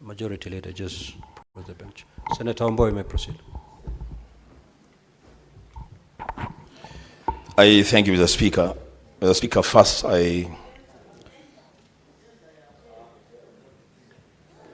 Majority Leader just with the bench. Senator Wambua, you may proceed. I thank you, Mr. Speaker. Mr. Speaker, first I